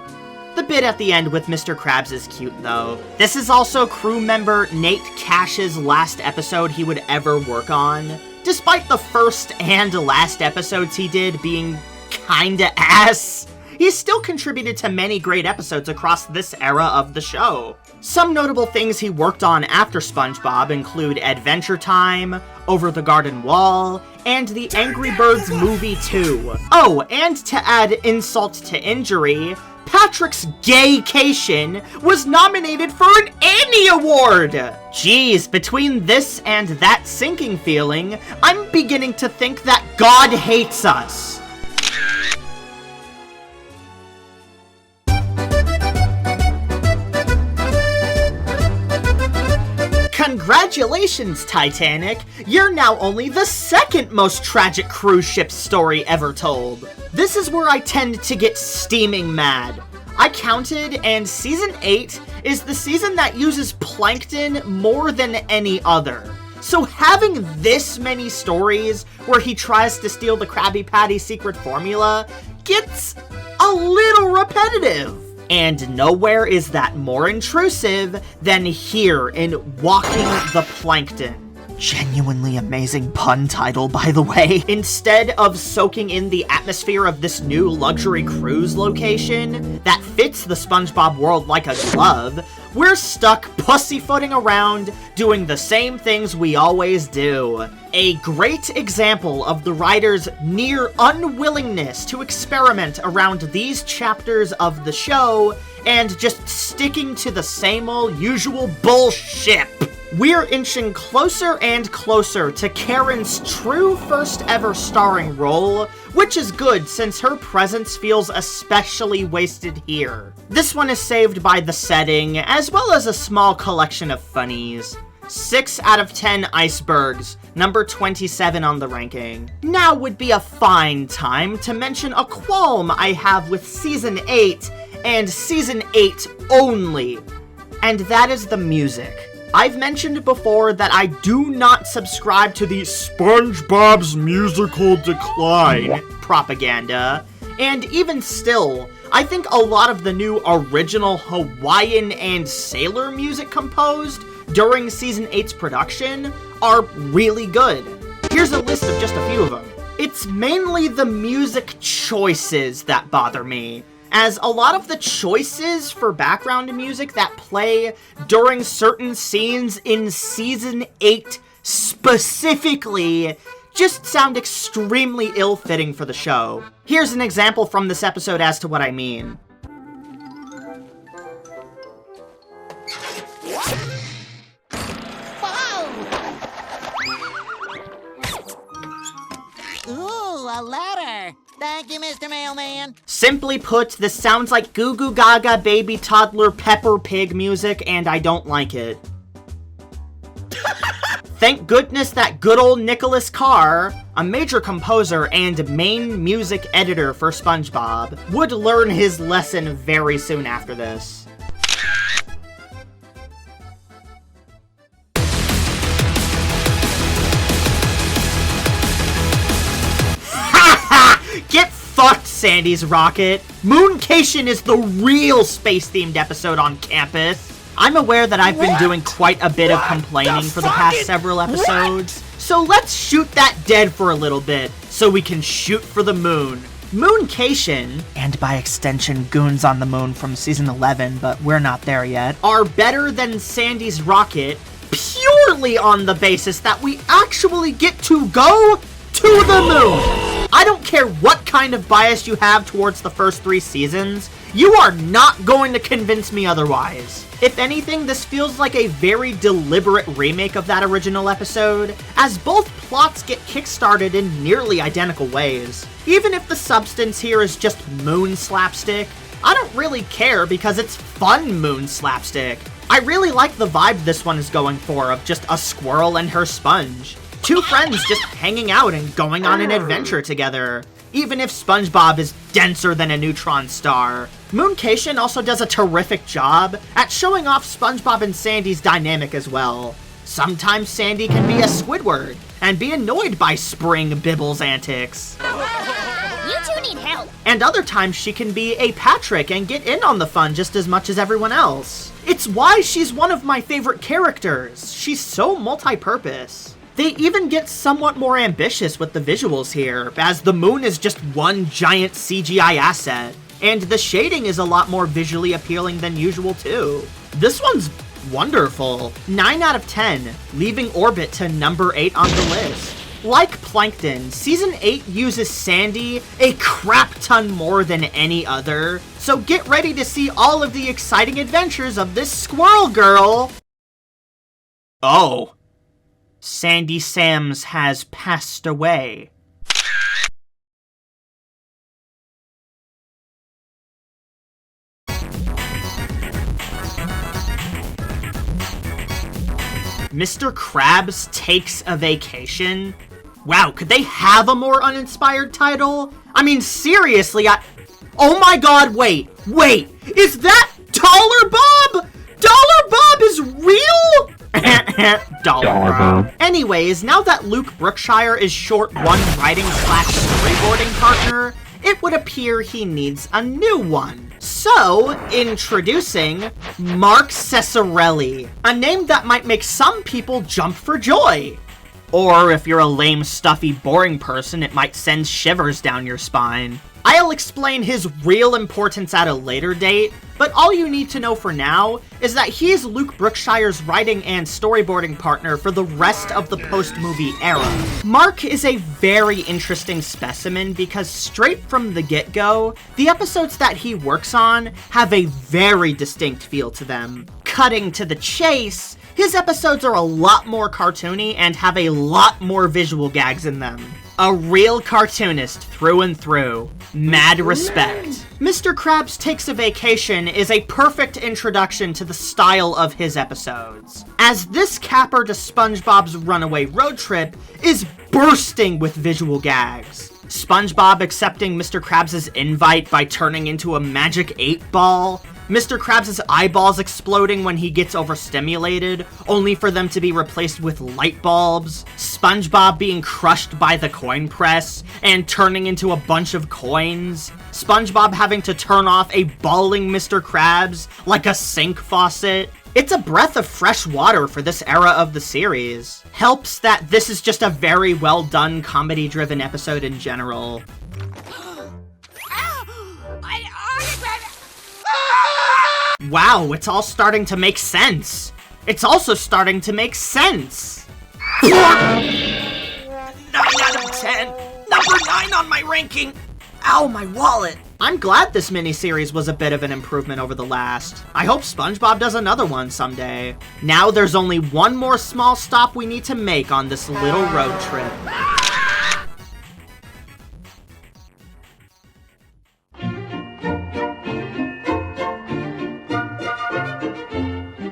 The bit at the end with Mr. Krabs is cute, though. This is also crew member Nate Cash's last episode he would ever work on. Despite the first and last episodes he did being kinda ass, he's still contributed to many great episodes across this era of the show. Some notable things he worked on after SpongeBob include Adventure Time, Over the Garden Wall, and the Angry Birds movie 2. Oh, and to add insult to injury, Patrick's Gaycation was nominated for an Annie Award! Geez, between this and that sinking feeling, I'm beginning to think that God hates us. Congratulations, Titanic! You're now only the second most tragic cruise ship story ever told. This is where I tend to get steaming mad. I counted, and Season 8 is the season that uses Plankton more than any other. So having this many stories where he tries to steal the Krabby Patty secret formula gets a little repetitive. And nowhere is that more intrusive than here in Walking the Plankton. Genuinely amazing pun title, by the way. Instead of soaking in the atmosphere of this new luxury cruise location that fits the SpongeBob world like a glove, we're stuck pussyfooting around doing the same things we always do. A great example of the writer's near unwillingness to experiment around these chapters of the show and just sticking to the same old usual bullshit. We're inching closer and closer to Karen's true first ever starring role, which is good since her presence feels especially wasted here. This one is saved by the setting, as well as a small collection of funnies. 6 out of 10 icebergs, number 27 on the ranking. Now would be a fine time to mention a qualm I have with Season 8, and Season 8 only, and that is the music. I've mentioned before that I do not subscribe to the SpongeBob's musical decline propaganda, and even still, I think a lot of the new original Hawaiian and Sailor music composed during Season 8's production are really good. Here's a list of just a few of them. It's mainly the music choices that bother me, as a lot of the choices for background music that play during certain scenes in Season 8 specifically just sound extremely ill-fitting for the show. Here's an example from this episode as to what I mean. Ooh, a letter! Thank you, Mr. Mailman. Simply put, this sounds like Goo Goo Gaga baby toddler Pepper Pig music, and I don't like it. Thank goodness that good old Nicholas Carr, a major composer and main music editor for SpongeBob, would learn his lesson very soon after this. Get fucked, Sandy's rocket! Mooncation is the real space-themed episode on campus. I'm aware that I've been doing quite a bit of complaining for the past several episodes, so let's shoot that dead for a little bit, so we can shoot for the moon. Mooncation, and by extension Goons on the Moon from Season 11, but we're not there yet, are better than Sandy's rocket purely on the basis that we actually get to go to the moon! I don't care what kind of bias you have towards the first 3 seasons, you are not going to convince me otherwise. If anything, this feels like a very deliberate remake of that original episode, as both plots get kickstarted in nearly identical ways. Even if the substance here is just moon slapstick, I don't really care because it's fun moon slapstick. I really like the vibe this one is going for of just a squirrel and her sponge. 2 friends just hanging out and going on an adventure together, even if SpongeBob is denser than a neutron star. Mooncation also does a terrific job at showing off SpongeBob and Sandy's dynamic as well. Sometimes Sandy can be a Squidward and be annoyed by Spring Bibble's antics. You two need help. And other times she can be a Patrick and get in on the fun just as much as everyone else. It's why she's one of my favorite characters. She's so multi-purpose. They even get somewhat more ambitious with the visuals here, as the moon is just one giant CGI asset. and the shading is a lot more visually appealing than usual too. This one's wonderful. 9 out of 10, leaving Orbit to number 8 on the list. Like Plankton, Season 8 uses Sandy a crap ton more than any other, so get ready to see all of the exciting adventures of this squirrel girl. Oh. Sandy Sams has passed away. Mr. Krabs Takes a Vacation? Wow, could they have a more uninspired title? I mean, seriously, oh my god, wait, is that Dollar Bob? Dollar Bob is real? Dollar Bob. Anyways, now that Luke Brookshire is short one writing/storyboarding partner, it would appear he needs a new one. So, introducing Mark Cesarelli, a name that might make some people jump for joy. Or if you're a lame, stuffy, boring person, it might send shivers down your spine. I'll explain his real importance at a later date, but all you need to know for now is that he is Luke Brookshire's writing and storyboarding partner for the rest of the post-movie era. Mark is a very interesting specimen because straight from the get-go, the episodes that he works on have a very distinct feel to them. Cutting to the chase, his episodes are a lot more cartoony and have a lot more visual gags in them. A real cartoonist through and through. Mad respect. Mr. Krabs Takes a Vacation is a perfect introduction to the style of his episodes, as this capper to SpongeBob's runaway road trip is bursting with visual gags. SpongeBob accepting Mr. Krabs' invite by turning into a magic 8-ball, Mr. Krabs' eyeballs exploding when he gets overstimulated, only for them to be replaced with light bulbs, SpongeBob being crushed by the coin press and turning into a bunch of coins, SpongeBob having to turn off a bawling Mr. Krabs like a sink faucet. It's a breath of fresh water for this era of the series. Helps that this is just a very well done comedy-driven episode in general. Wow, it's all starting to make sense. It's also starting to make sense. 9 out of 10. Number 9 on my ranking. Ow, my wallet. I'm glad this miniseries was a bit of an improvement over the last. I hope SpongeBob does another one someday. Now there's only one more small stop we need to make on this little road trip.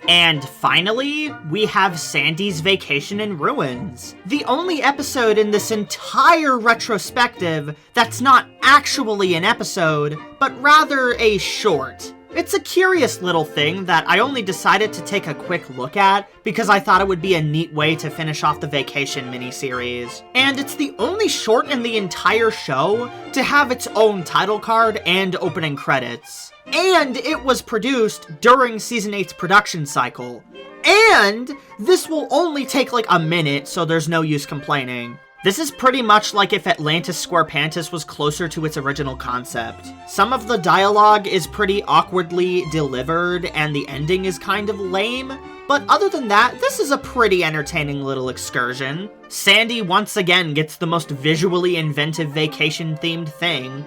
And finally, we have Sandy's Vacation in Ruins, the only episode in this entire retrospective that's not actually an episode, but rather a short. It's a curious little thing that I only decided to take a quick look at because I thought it would be a neat way to finish off the Vacation miniseries. And it's the only short in the entire show to have its own title card and opening credits. And it was produced during Season 8's production cycle. And this will only take like a minute, so there's no use complaining. This is pretty much like if Atlantis SquarePants was closer to its original concept. Some of the dialogue is pretty awkwardly delivered, and the ending is kind of lame, but other than that, this is a pretty entertaining little excursion. Sandy once again gets the most visually inventive vacation-themed thing.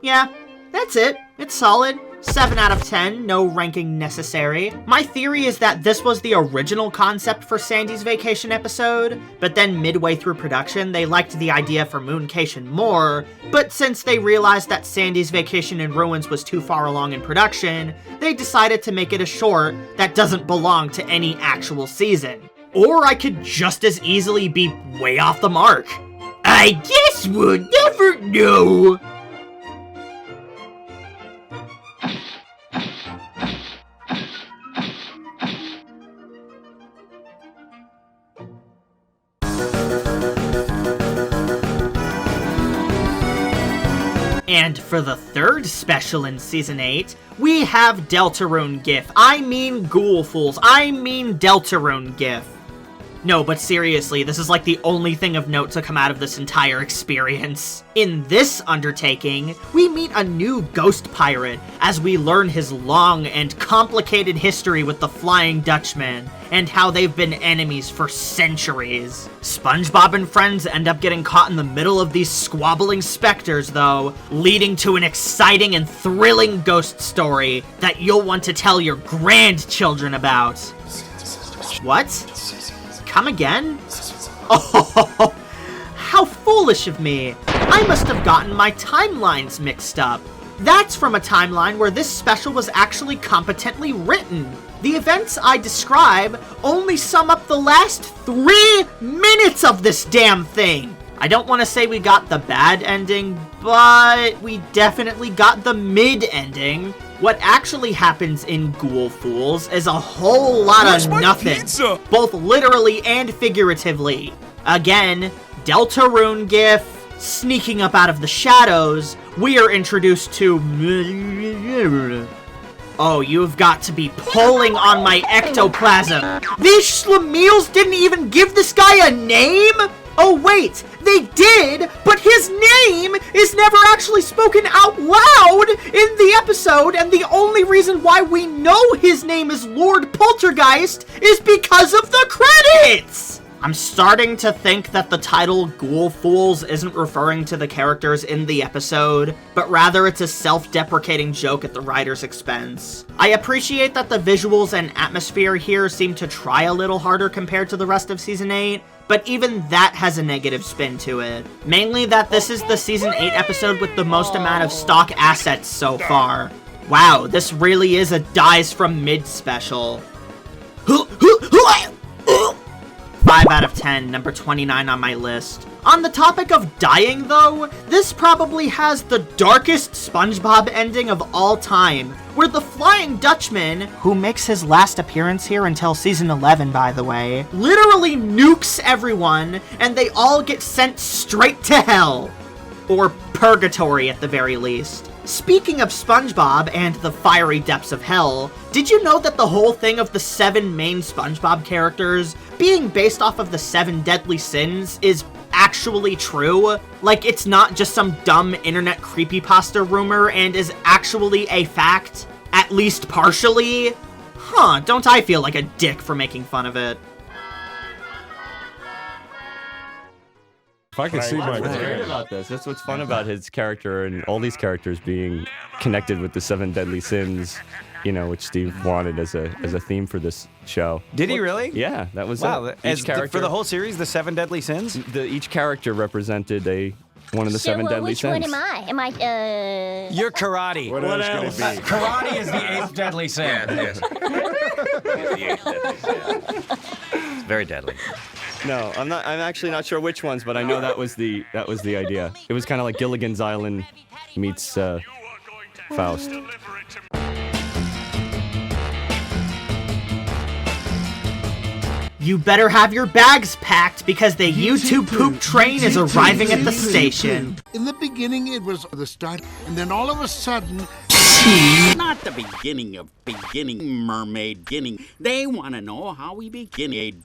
Yeah, that's it. It's solid. 7 out of 10, no ranking necessary. My theory is that this was the original concept for Sandy's Vacation episode, but then midway through production, they liked the idea for Mooncation more, but since they realized that Sandy's Vacation in Ruins was too far along in production, they decided to make it a short that doesn't belong to any actual season. Or I could just as easily be way off the mark. I guess we'll never know. And for the third special in Season 8, we have Deltarune GIF. I mean Ghoul Fools. I mean Deltarune GIF. No, but seriously, this is like the only thing of note to come out of this entire experience. In this undertaking, we meet a new ghost pirate as we learn his long and complicated history with the Flying Dutchman and how they've been enemies for centuries. SpongeBob and friends end up getting caught in the middle of these squabbling specters though, leading to an exciting and thrilling ghost story that you'll want to tell your grandchildren about. What? Come again? Oh, how foolish of me. I must have gotten my timelines mixed up. That's from a timeline where this special was actually competently written. The events I describe only sum up the last 3 minutes of this damn thing. I don't want to say we got the bad ending, but we definitely got the mid-ending. What actually happens in Ghoul Fools is a whole lot of nothing, both literally and figuratively. Again, Deltarune gif, sneaking up out of the shadows, we are introduced to... Oh, you've got to be pulling on my ectoplasm. These Schlemiels didn't even give this guy a name? Oh wait, they did, but his name is never actually spoken out loud in the episode, and the only reason why we know his name is Lord Poltergeist is because of the credits! I'm starting to think that the title Ghoul Fools isn't referring to the characters in the episode, but rather it's a self-deprecating joke at the writer's expense. I appreciate that the visuals and atmosphere here seem to try a little harder compared to the rest of Season 8, but even that has a negative spin to it. Mainly that this is the Season 8 episode with the most amount of stock assets so far. Wow, this really is a dies from mid special. 5 out of 10, number 29 on my list. On the topic of dying though, this probably has the darkest SpongeBob ending of all time, where the Flying Dutchman, who makes his last appearance here until season 11 by the way, literally nukes everyone and they all get sent straight to hell. Or purgatory at the very least. Speaking of SpongeBob and the fiery depths of hell, did you know that the whole thing of the 7 main SpongeBob characters being based off of the 7 deadly sins is actually true? Like, it's not just some dumb internet creepypasta rumor and is actually a fact? At least partially? Huh, don't I feel like a dick for making fun of it? If I could see my great about this. That's what's fun about his character and all these characters being connected with the 7 deadly sins, you know, which Steve wanted as a theme for this show. Did he really? Yeah, that was wow. Each character, for the whole series, the 7 deadly sins? Each character represented one of the 7 deadly sins. Which one am I? Am I, You're karate. What else could it be? Karate is the 8th deadly sin. It's very deadly. No, I'm actually not sure which ones, but I know that was the idea. It was kind of like Gilligan's Island meets Faust. You better have your bags packed because the YouTube poop train is arriving at the station. In the beginning, it was the start, and then all of a sudden... Not the beginning of beginning, mermaid beginning. They want to know how we begin.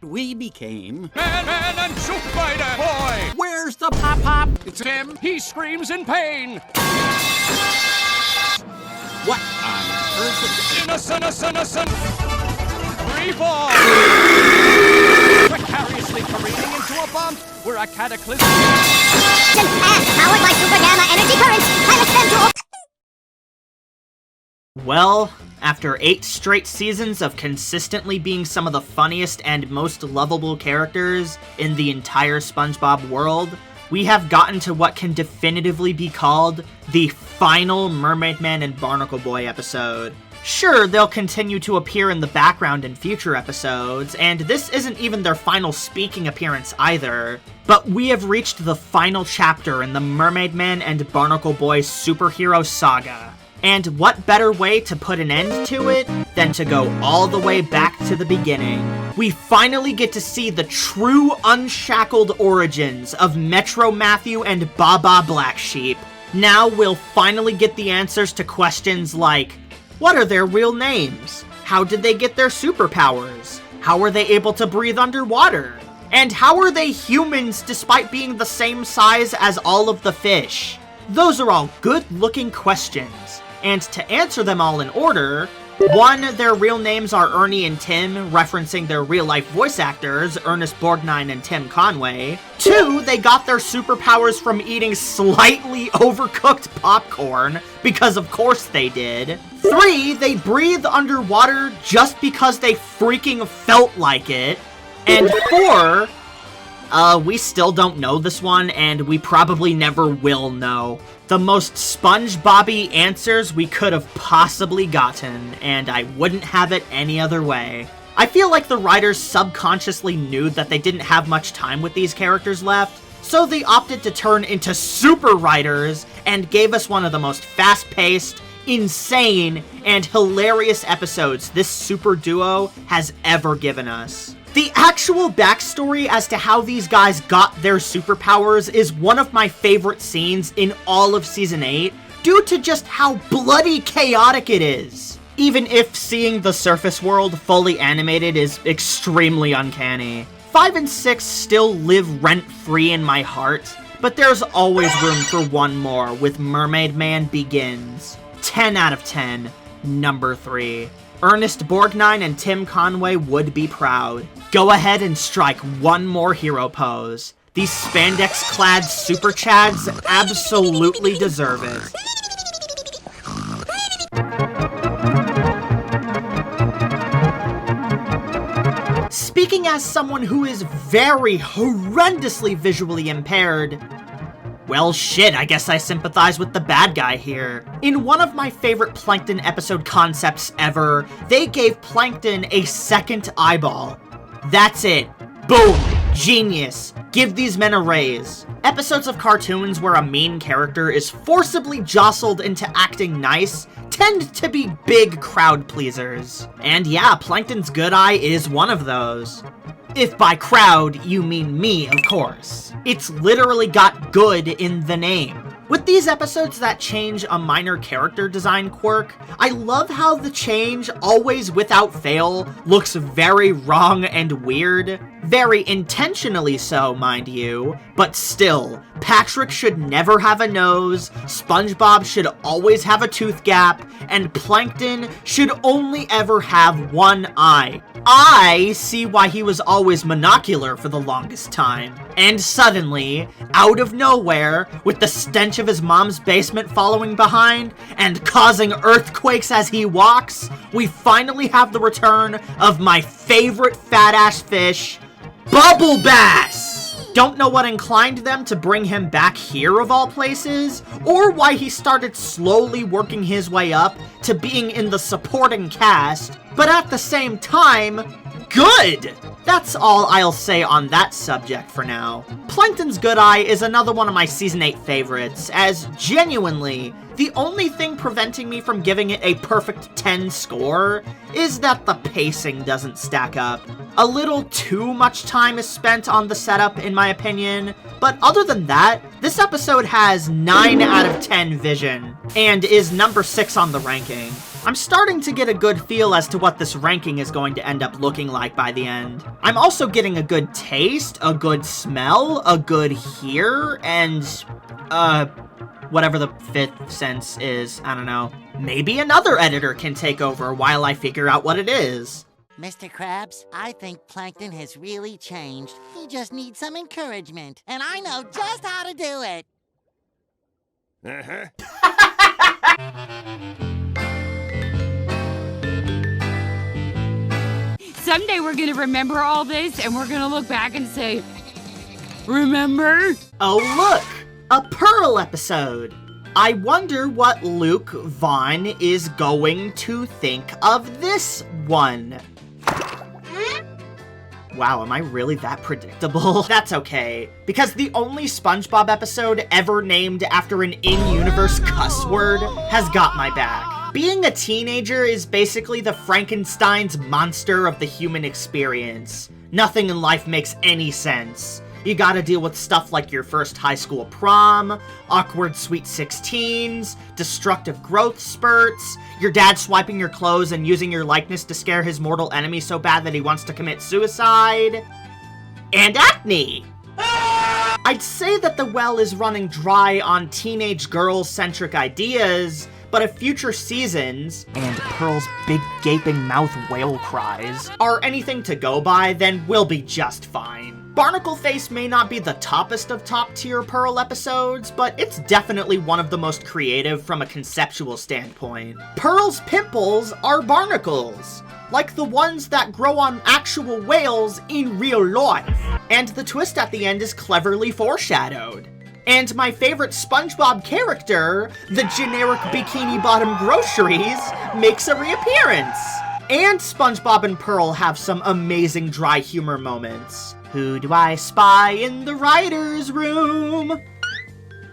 We became... Man and Spider Boy! Where's the pop-pop? It's him! He screams in pain! What on earth? Innocent! Reborn! Precariously careening into a bump. We're a cataclysm. Powered by super gamma energy currents, pilots them to... Well, after 8 straight seasons of consistently being some of the funniest and most lovable characters in the entire SpongeBob world, we have gotten to what can definitively be called the final Mermaid Man and Barnacle Boy episode. Sure, they'll continue to appear in the background in future episodes, and this isn't even their final speaking appearance either, but we have reached the final chapter in the Mermaid Man and Barnacle Boy superhero saga. And what better way to put an end to it than to go all the way back to the beginning? We finally get to see the true unshackled origins of Metro Matthew and Baba Black Sheep. Now we'll finally get the answers to questions like, What are their real names? How did they get their superpowers? How are they able to breathe underwater? And how are they humans despite being the same size as all of the fish? Those are all good-looking questions, and to answer them all in order, 1. Their real names are Ernie and Tim, referencing their real-life voice actors, Ernest Borgnine and Tim Conway. 2. They got their superpowers from eating slightly overcooked popcorn, because of course they did. 3. They breathe underwater just because they freaking felt like it. And 4, we still don't know this one, and we probably never will know. The most SpongeBob-y answers we could have possibly gotten, and I wouldn't have it any other way. I feel like the writers subconsciously knew that they didn't have much time with these characters left, so they opted to turn into super writers and gave us one of the most fast-paced, insane, and hilarious episodes this super duo has ever given us. The actual backstory as to how these guys got their superpowers is one of my favorite scenes in all of Season 8, due to just how bloody chaotic it is. Even if seeing the surface world fully animated is extremely uncanny. 5 and 6 still live rent-free in my heart, but there's always room for one more with Mermaid Man Begins. 10 out of 10, number 3. Ernest Borgnine and Tim Conway would be proud. Go ahead and strike one more hero pose. These spandex-clad super chads absolutely deserve it. Speaking as someone who is very horrendously visually impaired, well shit, I guess I sympathize with the bad guy here. In one of my favorite Plankton episode concepts ever, they gave Plankton a second eyeball. That's it. Boom! Genius. Give these men a raise. Episodes of cartoons where a main character is forcibly jostled into acting nice tend to be big crowd pleasers. And yeah, Plankton's good eye is one of those. If by crowd, you mean me, of course. It's literally got good in the name. With these episodes that change a minor character design quirk, I love how the change, always without fail, looks very wrong and weird. Very intentionally so, mind you, but still, Patrick should never have a nose, SpongeBob should always have a tooth gap, and Plankton should only ever have one eye. I see why he was always monocular for the longest time. And suddenly, out of nowhere, with the stench of his mom's basement following behind, and causing earthquakes as he walks, we finally have the return of my favorite fat-ass fish, Bubble Bass! Don't know what inclined them to bring him back here of all places, or why he started slowly working his way up to being in the supporting cast, but at the same time, good! That's all I'll say on that subject for now. Plankton's Good Eye is another one of my Season 8 favorites, as genuinely, the only thing preventing me from giving it a perfect 10 score is that the pacing doesn't stack up. A little too much time is spent on the setup, in my opinion, but other than that, this episode has 9 out of 10 vision, and is number 6 on the ranking. I'm starting to get a good feel as to what this ranking is going to end up looking like by the end. I'm also getting a good taste, a good smell, a good hear, and, whatever the 5th sense is, I don't know. Maybe another editor can take over while I figure out what it is. Mr. Krabs, I think Plankton has really changed. He just needs some encouragement, and I know just how to do it. Someday we're gonna remember all this, and we're gonna look back and say, remember? Oh look! A Pearl episode! I wonder what Luke Vaughn is going to think of this one. Wow, am I really that predictable? That's okay, because the only SpongeBob episode ever named after an in-universe cuss word has got my back. Being a teenager is basically the Frankenstein's monster of the human experience. Nothing in life makes any sense. You gotta deal with stuff like your first high school prom, awkward sweet 16s, destructive growth spurts, your dad swiping your clothes and using your likeness to scare his mortal enemy so bad that he wants to commit suicide, and acne! I'd say that the well is running dry on teenage girl-centric ideas, but if future seasons, and Pearl's big gaping mouth whale cries, are anything to go by, then we'll be just fine. Barnacle Face may not be the toppest of top-tier Pearl episodes, but it's definitely one of the most creative from a conceptual standpoint. Pearl's pimples are barnacles, like the ones that grow on actual whales in real life. And the twist at the end is cleverly foreshadowed. And my favorite SpongeBob character, the generic Bikini Bottom Groceries, makes a reappearance. And SpongeBob and Pearl have some amazing dry humor moments. Who do I spy in the writer's room?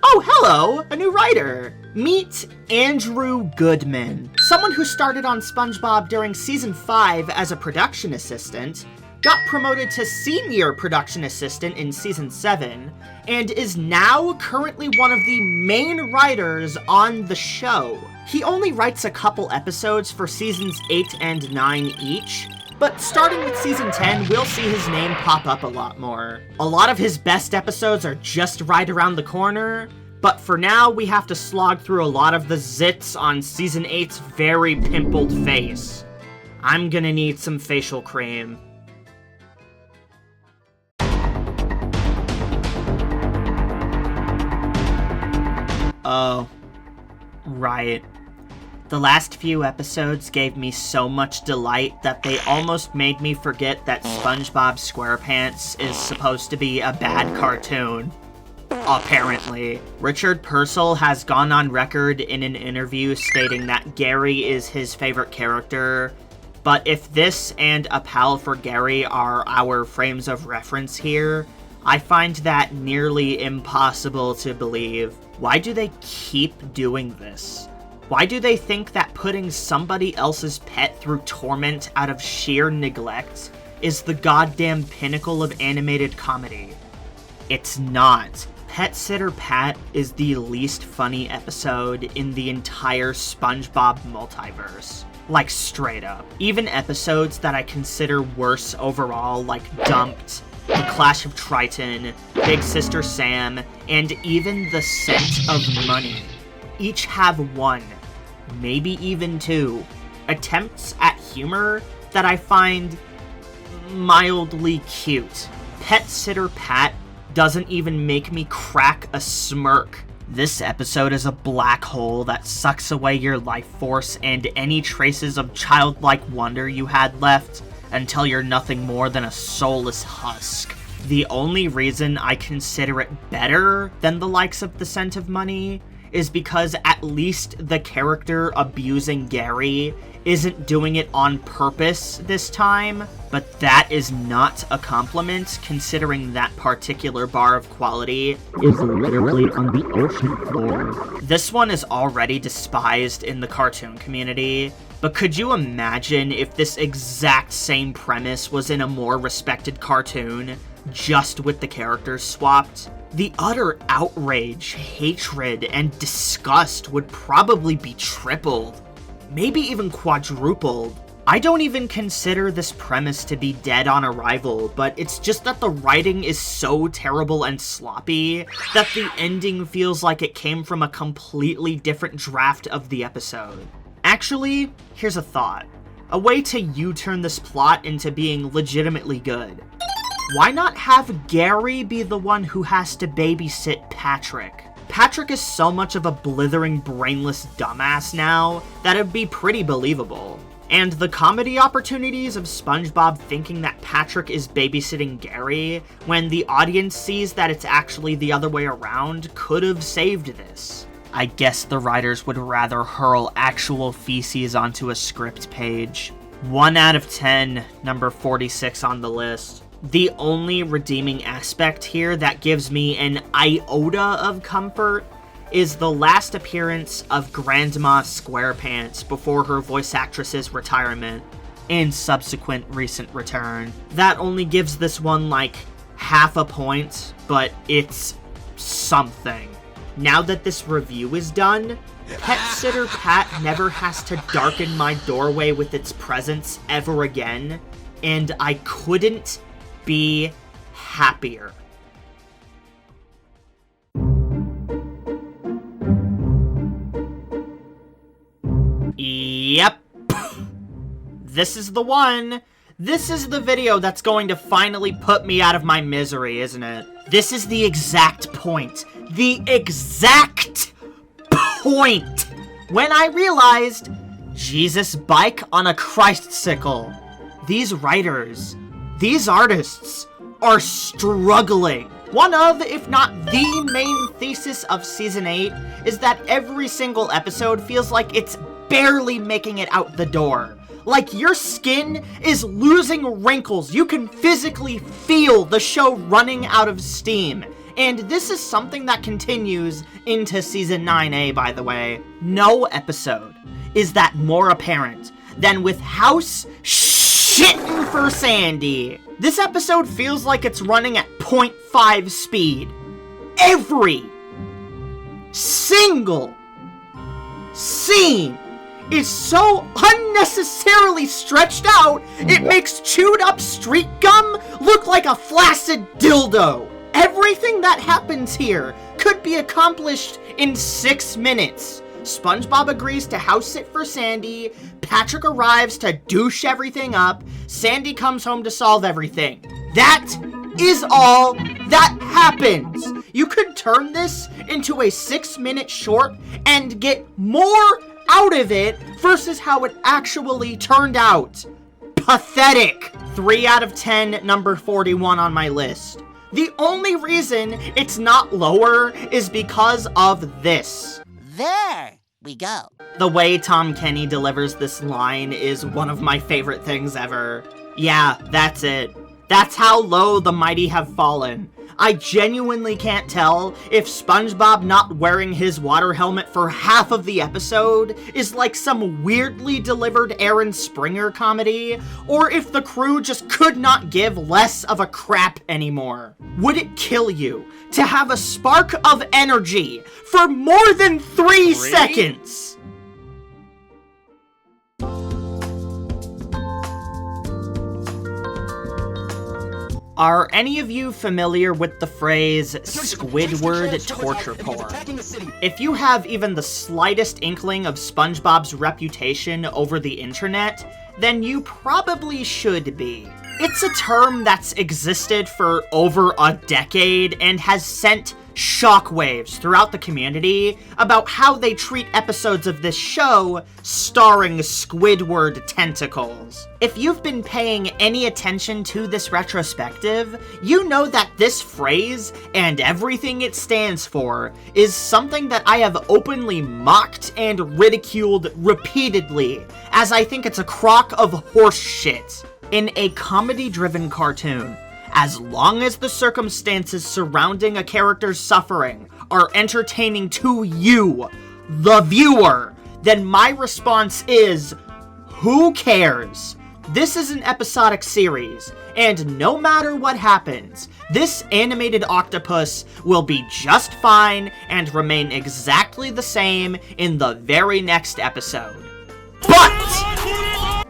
Oh, hello, a new writer. Meet Andrew Goodman, someone who started on SpongeBob during season 5 as a production assistant, got promoted to senior production assistant in season 7, and is now currently one of the main writers on the show. He only writes a couple episodes for seasons 8 and 9 each, but starting with season 10, we'll see his name pop up a lot more. A lot of his best episodes are just right around the corner, but for now, we have to slog through a lot of the zits on season 8's very pimpled face. I'm gonna need some facial cream. Oh, right. The last few episodes gave me so much delight that they almost made me forget that SpongeBob SquarePants is supposed to be a bad cartoon. Apparently. Richard Purcell has gone on record in an interview stating that Gary is his favorite character, but if this and A Pal for Gary are our frames of reference here, I find that nearly impossible to believe. Why do they keep doing this? Why do they think that putting somebody else's pet through torment out of sheer neglect is the goddamn pinnacle of animated comedy? It's not. Pet Sitter Pat is the least funny episode in the entire SpongeBob multiverse. Like, straight up. Even episodes that I consider worse overall, like Dumped, The Clash of Triton, Big Sister Sam, and even The Scent of Money, each have one, maybe even two, attempts at humor that I find mildly cute. Pet Sitter Pat doesn't even make me crack a smirk. This episode is a black hole that sucks away your life force and any traces of childlike wonder you had left until you're nothing more than a soulless husk. The only reason I consider it better than the likes of The Scent of Money is because at least the character abusing Gary isn't doing it on purpose this time, but that is not a compliment considering that particular bar of quality is literally on the ocean floor. This one is already despised in the cartoon community, but could you imagine if this exact same premise was in a more respected cartoon, just with the characters swapped? The utter outrage, hatred, and disgust would probably be tripled, maybe even quadrupled. I don't even consider this premise to be dead on arrival, but it's just that the writing is so terrible and sloppy that the ending feels like it came from a completely different draft of the episode. Actually, here's a thought. A way to U-turn this plot into being legitimately good. Why not have Gary be the one who has to babysit Patrick? Patrick is so much of a blithering, brainless dumbass now that it'd be pretty believable. And the comedy opportunities of SpongeBob thinking that Patrick is babysitting Gary when the audience sees that it's actually the other way around could have saved this. I guess the writers would rather hurl actual feces onto a script page. 1 out of 10, number 46 on the list. The only redeeming aspect here that gives me an iota of comfort is the last appearance of Grandma SquarePants before her voice actress's retirement and subsequent recent return. That only gives this one like half a point, but it's something. Now that this review is done, Pet Sitter Pat never has to darken my doorway with its presence ever again, and I couldn't be happier. Yep. This is the one. This is the video that's going to finally put me out of my misery, isn't it? This is the exact point. The exact point when I realized Jesus bike on a Christ-sickle. These writers, these artists are struggling. One of, if not the main thesis of Season 8 is that every single episode feels like it's barely making it out the door. Like your skin is losing wrinkles. You can physically feel the show running out of steam. And this is something that continues into Season 9A, by the way. No episode is that more apparent than with House shitting for Sandy. This episode feels like it's running at 0.5 speed. Every single scene is so unnecessarily stretched out, it makes chewed up street gum look like a flaccid dildo. Everything that happens here could be accomplished in 6 minutes. SpongeBob agrees to house sit for Sandy, Patrick arrives to douche everything up, Sandy comes home to solve everything. That is all that happens. You could turn this into a 6-minute short and get more out of it versus how it actually turned out. Pathetic. 3 out of 10, number 41 on my list. The only reason it's not lower is because of this. There we go. The way Tom Kenny delivers this line is one of my favorite things ever. Yeah, that's it. That's how low the mighty have fallen. I genuinely can't tell if SpongeBob not wearing his water helmet for half of the episode is like some weirdly delivered Aaron Springer comedy, or if the crew just could not give less of a crap anymore. Would it kill you to have a spark of energy for more than 3 seconds? Are any of you familiar with the phrase Squidward torture porn? If you have even the slightest inkling of SpongeBob's reputation over the internet, then you probably should be. It's a term that's existed for over a decade and has sent shockwaves throughout the community about how they treat episodes of this show starring Squidward tentacles. If you've been paying any attention to this retrospective, you know that this phrase and everything it stands for is something that I have openly mocked and ridiculed repeatedly, as I think it's a crock of horse shit. In a comedy-driven cartoon, as long as the circumstances surrounding a character's suffering are entertaining to you, the viewer, then my response is, who cares? This is an episodic series, and no matter what happens, this animated octopus will be just fine and remain exactly the same in the very next episode. But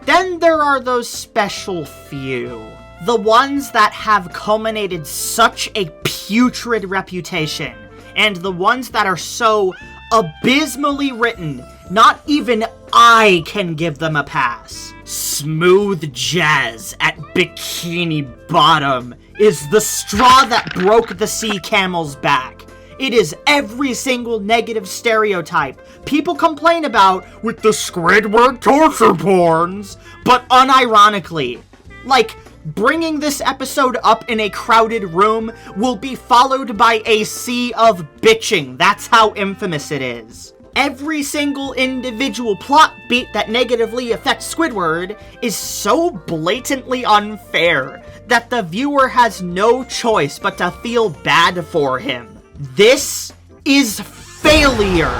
then there are those special few. The ones that have culminated such a putrid reputation, and the ones that are so abysmally written, not even I can give them a pass. Smooth jazz at Bikini Bottom is the straw that broke the sea camel's back. It is every single negative stereotype people complain about with the Squidward torture porns, but unironically. Like, bringing this episode up in a crowded room will be followed by a sea of bitching. That's how infamous it is. Every single individual plot beat that negatively affects Squidward is so blatantly unfair that the viewer has no choice but to feel bad for him. This is failure.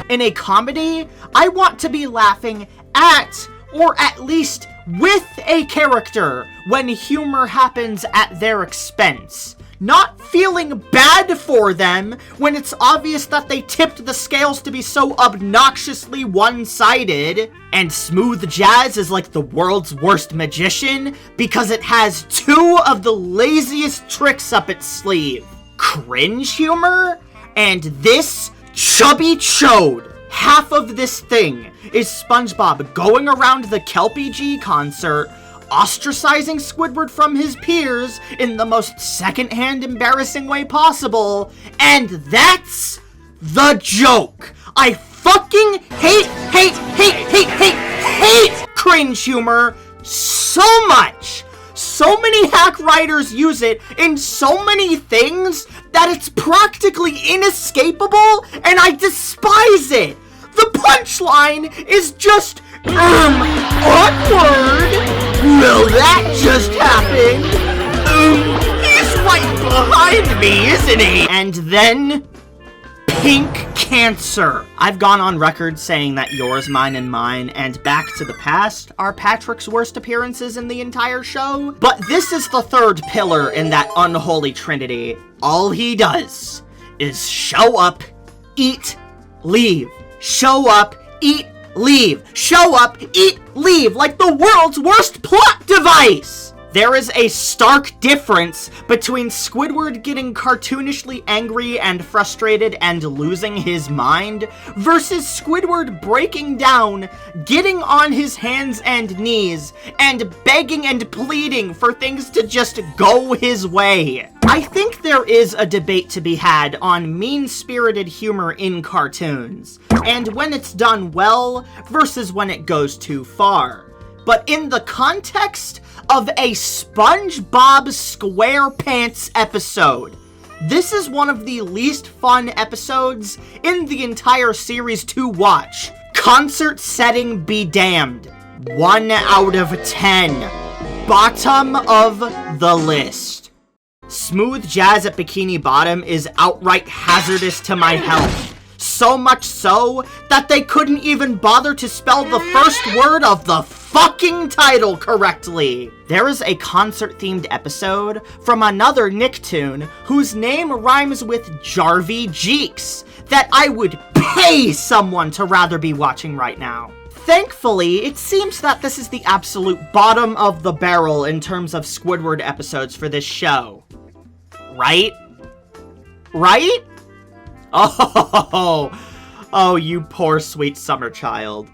In a comedy, I want to be laughing at, or at least with a character when humor happens at their expense, not feeling bad for them when it's obvious that they tipped the scales to be so obnoxiously one-sided. And Smooth Jazz is like the world's worst magician because it has two of the laziest tricks up its sleeve. Cringe humor and this chubby chode. Half of this thing is SpongeBob going around the Kelpie G concert, ostracizing Squidward from his peers in the most secondhand embarrassing way possible, and that's the joke. I fucking hate cringe humor so much. So many hack writers use it in so many things that it's practically inescapable, and I despise it. The punchline is just, awkward. Well, that just happened. He's right behind me, isn't he? And then, pink cancer. I've gone on record saying that Yours, Mine, and Mine and Back to the Past are Patrick's worst appearances in the entire show, but this is the third pillar in that unholy trinity. All he does is show up, eat, leave. Show up, eat, leave. Show up, eat, leave, like the world's worst plot device! There is a stark difference between Squidward getting cartoonishly angry and frustrated and losing his mind versus Squidward breaking down, getting on his hands and knees, and begging and pleading for things to just go his way. I think there is a debate to be had on mean-spirited humor in cartoons, and when it's done well versus when it goes too far. But in the context of a SpongeBob SquarePants episode, this is one of the least fun episodes in the entire series to watch. Concert setting be damned. 1 out of 10. Bottom of the list. Smooth Jazz at Bikini Bottom is outright hazardous to my health. So much so that they couldn't even bother to spell the first word of the fucking title correctly. There is a concert-themed episode from another Nicktoon whose name rhymes with Jarvie Jeeks that I would pay someone to rather be watching right now. Thankfully, it seems that this is the absolute bottom of the barrel in terms of Squidward episodes for this show. Right? Right? Oh, you poor sweet summer child.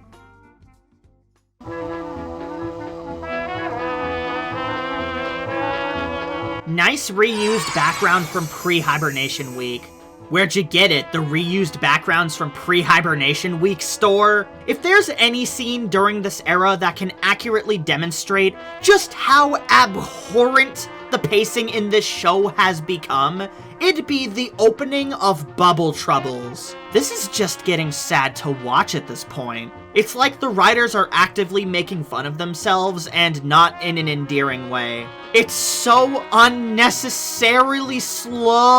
Nice reused background from pre-hibernation week. Where'd you get it? The reused backgrounds from pre-hibernation week store? If there's any scene during this era that can accurately demonstrate just how abhorrent the pacing in this show has become, it'd be the opening of Bubble Troubles. This is just getting sad to watch at this point. It's like the writers are actively making fun of themselves and not in an endearing way. It's so unnecessarily slow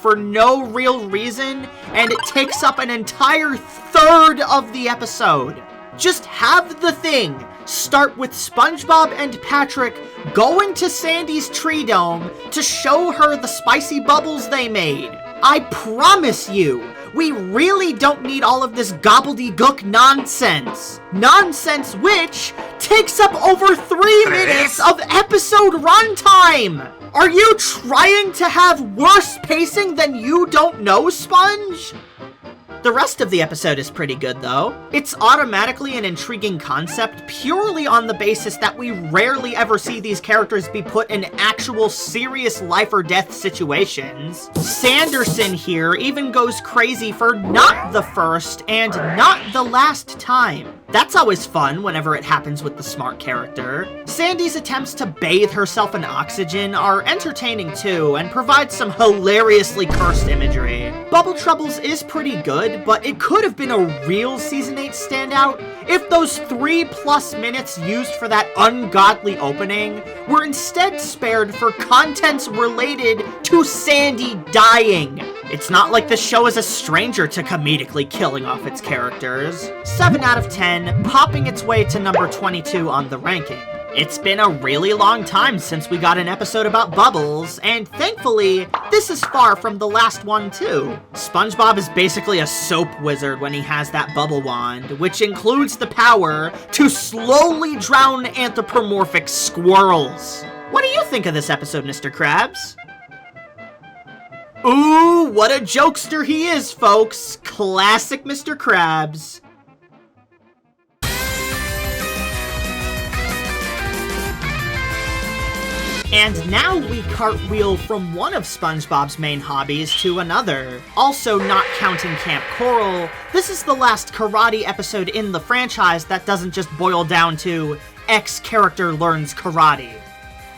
for no real reason, and it takes up an entire third of the episode. Just have the thing start with SpongeBob and Patrick going to Sandy's tree dome to show her the spicy bubbles they made. I promise you, we really don't need all of this gobbledygook nonsense. Nonsense which takes up over 3 minutes of episode runtime. Are you trying to have worse pacing than You Don't Know, Sponge? The rest of the episode is pretty good, though. It's automatically an intriguing concept purely on the basis that we rarely ever see these characters be put in actual serious life or death situations. Sanderson here even goes crazy for not the first and not the last time. That's always fun whenever it happens with the smart character. Sandy's attempts to bathe herself in oxygen are entertaining too, and provide some hilariously cursed imagery. Bubble Troubles is pretty good, but it could have been a real Season 8 standout if those 3+ minutes used for that ungodly opening were instead spared for contents related to Sandy dying. It's not like the show is a stranger to comedically killing off its characters. 7 out of 10, popping its way to number 22 on the ranking. It's been a really long time since we got an episode about bubbles, and thankfully, this is far from the last one too. SpongeBob is basically a soap wizard when he has that bubble wand, which includes the power to slowly drown anthropomorphic squirrels. What do you think of this episode, Mr. Krabs? Ooh, what a jokester he is, folks. Classic Mr. Krabs. And now we cartwheel from one of SpongeBob's main hobbies to another. Also not counting Camp Coral, this is the last karate episode in the franchise that doesn't just boil down to X character learns karate.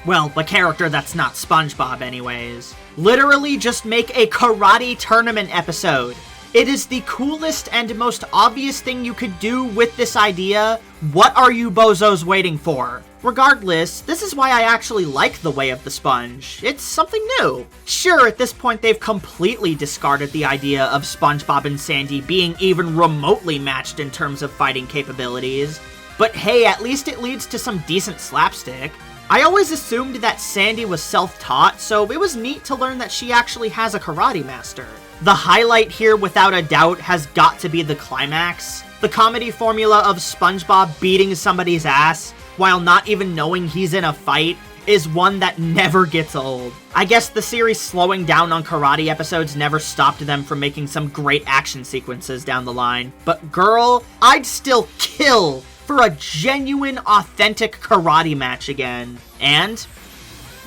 Well, the character that's not SpongeBob anyways. Literally just make a karate tournament episode. It is the coolest and most obvious thing you could do with this idea. What are you bozos waiting for? Regardless, this is why I actually like The Way of the Sponge. It's something new. Sure, at this point they've completely discarded the idea of SpongeBob and Sandy being even remotely matched in terms of fighting capabilities. But hey, at least it leads to some decent slapstick. I always assumed that Sandy was self-taught, so it was neat to learn that she actually has a karate master. The highlight here, without a doubt, has got to be the climax. The comedy formula of SpongeBob beating somebody's ass while not even knowing he's in a fight is one that never gets old. I guess the series slowing down on karate episodes never stopped them from making some great action sequences down the line. But girl, I'd still kill for a genuine, authentic karate match again. And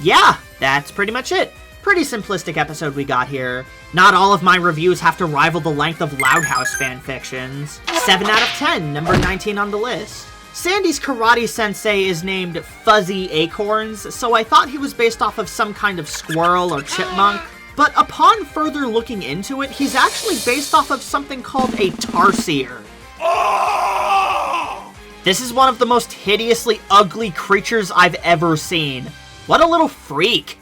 yeah, that's pretty much it. Pretty simplistic episode we got here. Not all of my reviews have to rival the length of Loud House fanfictions. 7 out of 10, number 19 on the list. Sandy's karate sensei is named Fuzzy Acorns, so I thought he was based off of some kind of squirrel or chipmunk. But upon further looking into it, he's actually based off of something called a tarsier. This is one of the most hideously ugly creatures I've ever seen. What a little freak.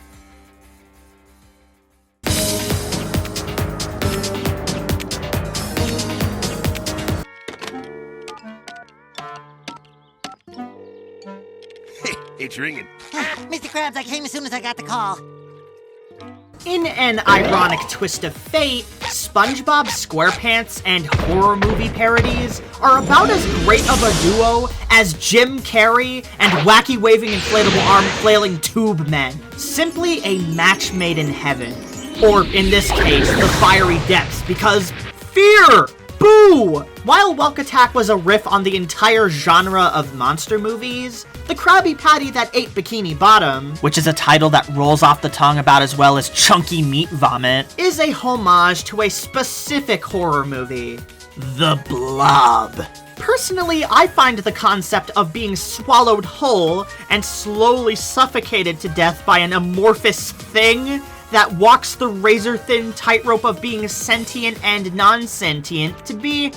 It's ringing. Mr. Krabs, I came as soon as I got the call. In an ironic twist of fate, SpongeBob SquarePants and horror movie parodies are about as great of a duo as Jim Carrey and wacky waving inflatable arm flailing tube men. Simply a match made in heaven. Or in this case, the fiery depths, because fear! Boo! While Welk Attack was a riff on the entire genre of monster movies, the Krabby Patty that ate Bikini Bottom, which is a title that rolls off the tongue about as well as chunky meat vomit, is a homage to a specific horror movie, The Blob. Personally, I find the concept of being swallowed whole and slowly suffocated to death by an amorphous thing that walks the razor-thin tightrope of being sentient and non-sentient to be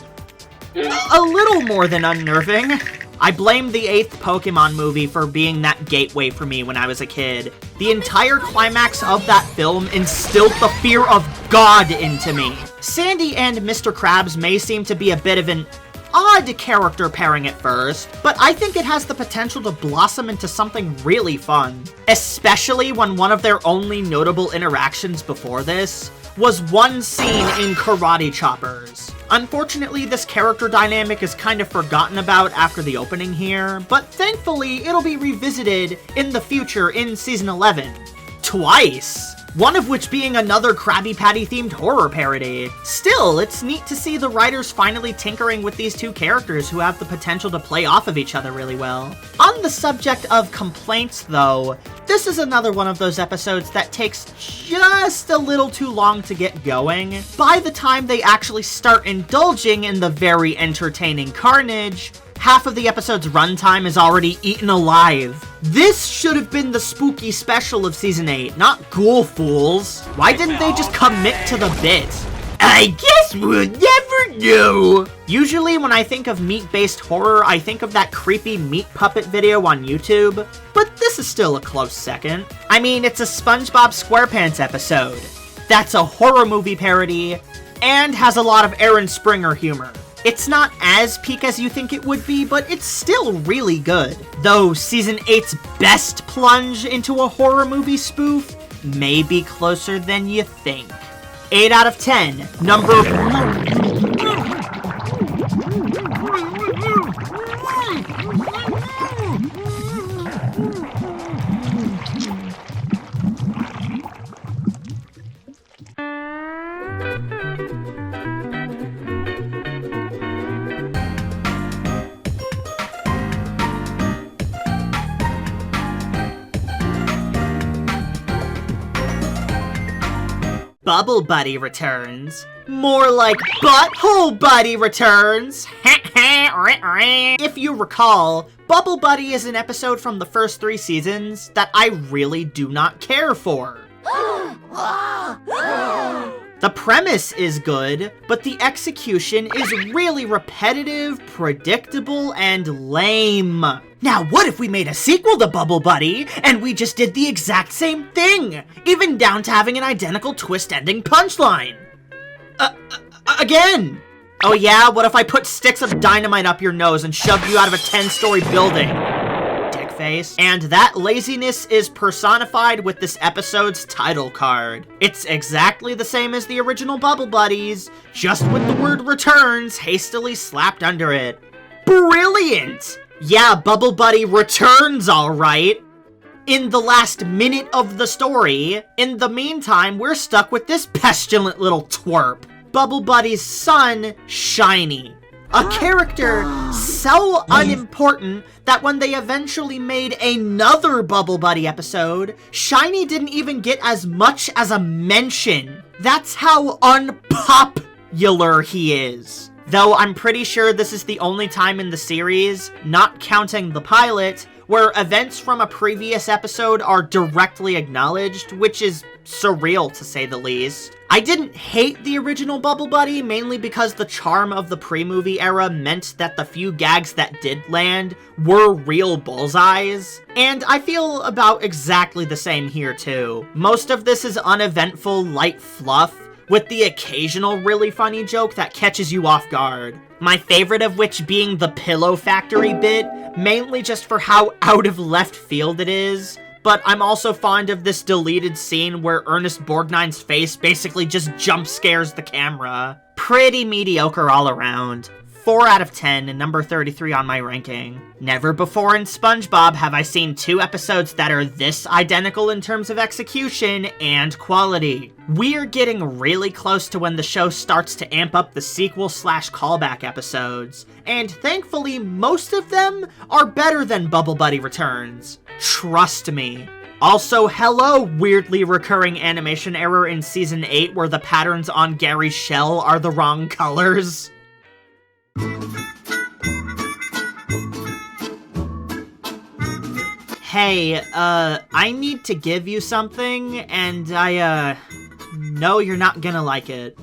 a little more than unnerving. I blame the 8th Pokemon movie for being that gateway for me when I was a kid. The entire climax of that film instilled the fear of God into me. Sandy and Mr. Krabs may seem to be a bit of an odd character pairing at first, but I think it has the potential to blossom into something really fun. Especially when one of their only notable interactions before this was one scene in Karate Choppers. Unfortunately, this character dynamic is kind of forgotten about after the opening here, but thankfully it'll be revisited in the future in Season 11. Twice! One of which being another Krabby Patty themed horror parody. Still, it's neat to see the writers finally tinkering with these two characters who have the potential to play off of each other really well. On the subject of complaints though, this is another one of those episodes that takes just a little too long to get going. By the time they actually start indulging in the very entertaining carnage, half of the episode's runtime is already eaten alive. This should have been the spooky special of Season 8, not Ghoul Fools. Why didn't they just commit to the bit? I guess we'll never know. Usually when I think of meat-based horror, I think of that creepy meat puppet video on YouTube, but this is still a close second. I mean, it's a SpongeBob SquarePants episode. That's a horror movie parody, and has a lot of Aaron Springer humor. It's not as peak as you think it would be, but it's still really good. Though Season 8's best plunge into a horror movie spoof may be closer than you think. 8 out of 10. Number... Bubble Buddy returns. More like Butthole Buddy returns. If you recall, Bubble Buddy is an episode from the first 3 seasons that I really do not care for. The premise is good, but the execution is really repetitive, predictable, and lame. Now, what if we made a sequel to Bubble Buddy, and we just did the exact same thing? Even down to having an identical twist-ending punchline. Again! Oh yeah, what if I put sticks of dynamite up your nose and shoved you out of a 10-story building? Dickface. And that laziness is personified with this episode's title card. It's exactly the same as the original Bubble Buddies, just with the word returns hastily slapped under it. Brilliant! Yeah, Bubble Buddy returns alright. In the last minute of the story. In the meantime, we're stuck with this pestilent little twerp. Bubble Buddy's son, Shiny. A character so unimportant that when they eventually made another Bubble Buddy episode, Shiny didn't even get as much as a mention. That's how unpopular he is. Though I'm pretty sure this is the only time in the series, not counting the pilot, where events from a previous episode are directly acknowledged, which is surreal to say the least. I didn't hate the original Bubble Buddy, mainly because the charm of the pre-movie era meant that the few gags that did land were real bullseyes, and I feel about exactly the same here too. Most of this is uneventful, light fluff, with the occasional really funny joke that catches you off guard. My favorite of which being the Pillow Factory bit, mainly just for how out of left field it is, but I'm also fond of this deleted scene where Ernest Borgnine's face basically just jump scares the camera. Pretty mediocre all around. 4 out of 10, and number 33 on my ranking. Never before in SpongeBob have I seen 2 episodes that are this identical in terms of execution and quality. We're getting really close to when the show starts to amp up the sequel/callback episodes, and thankfully most of them are better than Bubble Buddy returns. Trust me. Also, hello, weirdly recurring animation error in Season 8 where the patterns on Gary's shell are the wrong colors. Hey, I need to give you something, and I, know you're not gonna like it.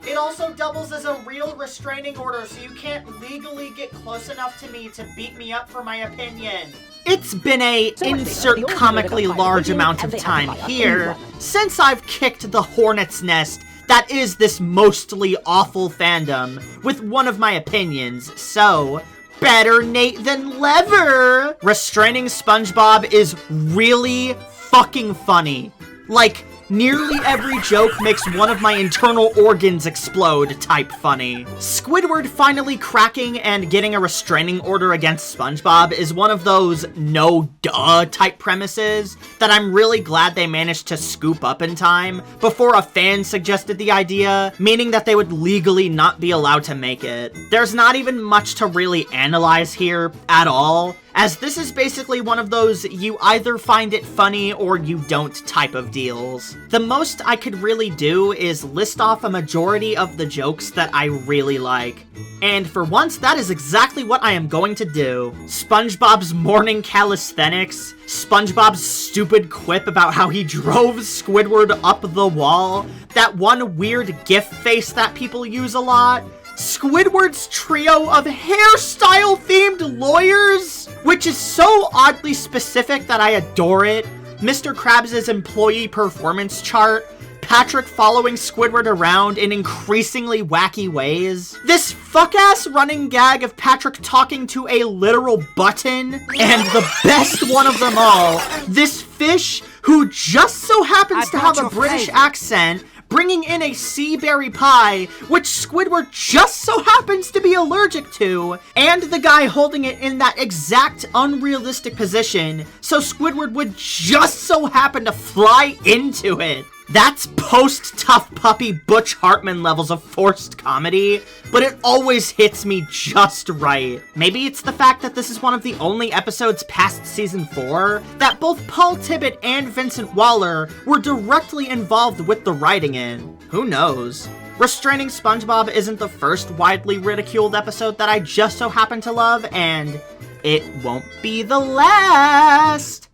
It also doubles as a real restraining order, so you can't legally get close enough to me to beat me up for my opinion. It's been a insert comically large amount of time here since I've kicked the hornet's nest that is this mostly awful fandom with one of my opinions, so better Nate than Lever! Restraining SpongeBob is really fucking funny. Like, nearly every joke makes one of my internal organs explode type funny. Squidward finally cracking and getting a restraining order against SpongeBob is one of those no-duh type premises that I'm really glad they managed to scoop up in time before a fan suggested the idea, meaning that they would legally not be allowed to make it. There's not even much to really analyze here at all, as this is basically one of those you either find it funny or you don't type of deals. The most I could really do is list off a majority of the jokes that I really like. And for once, that is exactly what I am going to do. SpongeBob's morning calisthenics, SpongeBob's stupid quip about how he drove Squidward up the wall, that one weird GIF face that people use a lot, Squidward's trio of hairstyle-themed lawyers, which is so oddly specific that I adore it, Mr. Krabs' employee performance chart, Patrick following Squidward around in increasingly wacky ways, this fuck-ass running gag of Patrick talking to a literal button, and the best one of them all, this fish who just so happens to have a British accent, bringing in a sea berry pie, which Squidward just so happens to be allergic to, and the guy holding it in that exact unrealistic position, so Squidward would just so happen to fly into it. That's post-Tough Puppy Butch Hartman levels of forced comedy, but it always hits me just right. Maybe it's the fact that this is one of the only episodes past season 4 that both Paul Tibbitt and Vincent Waller were directly involved with the writing in. Who knows? Restraining SpongeBob isn't the first widely ridiculed episode that I just so happen to love, and it won't be the last!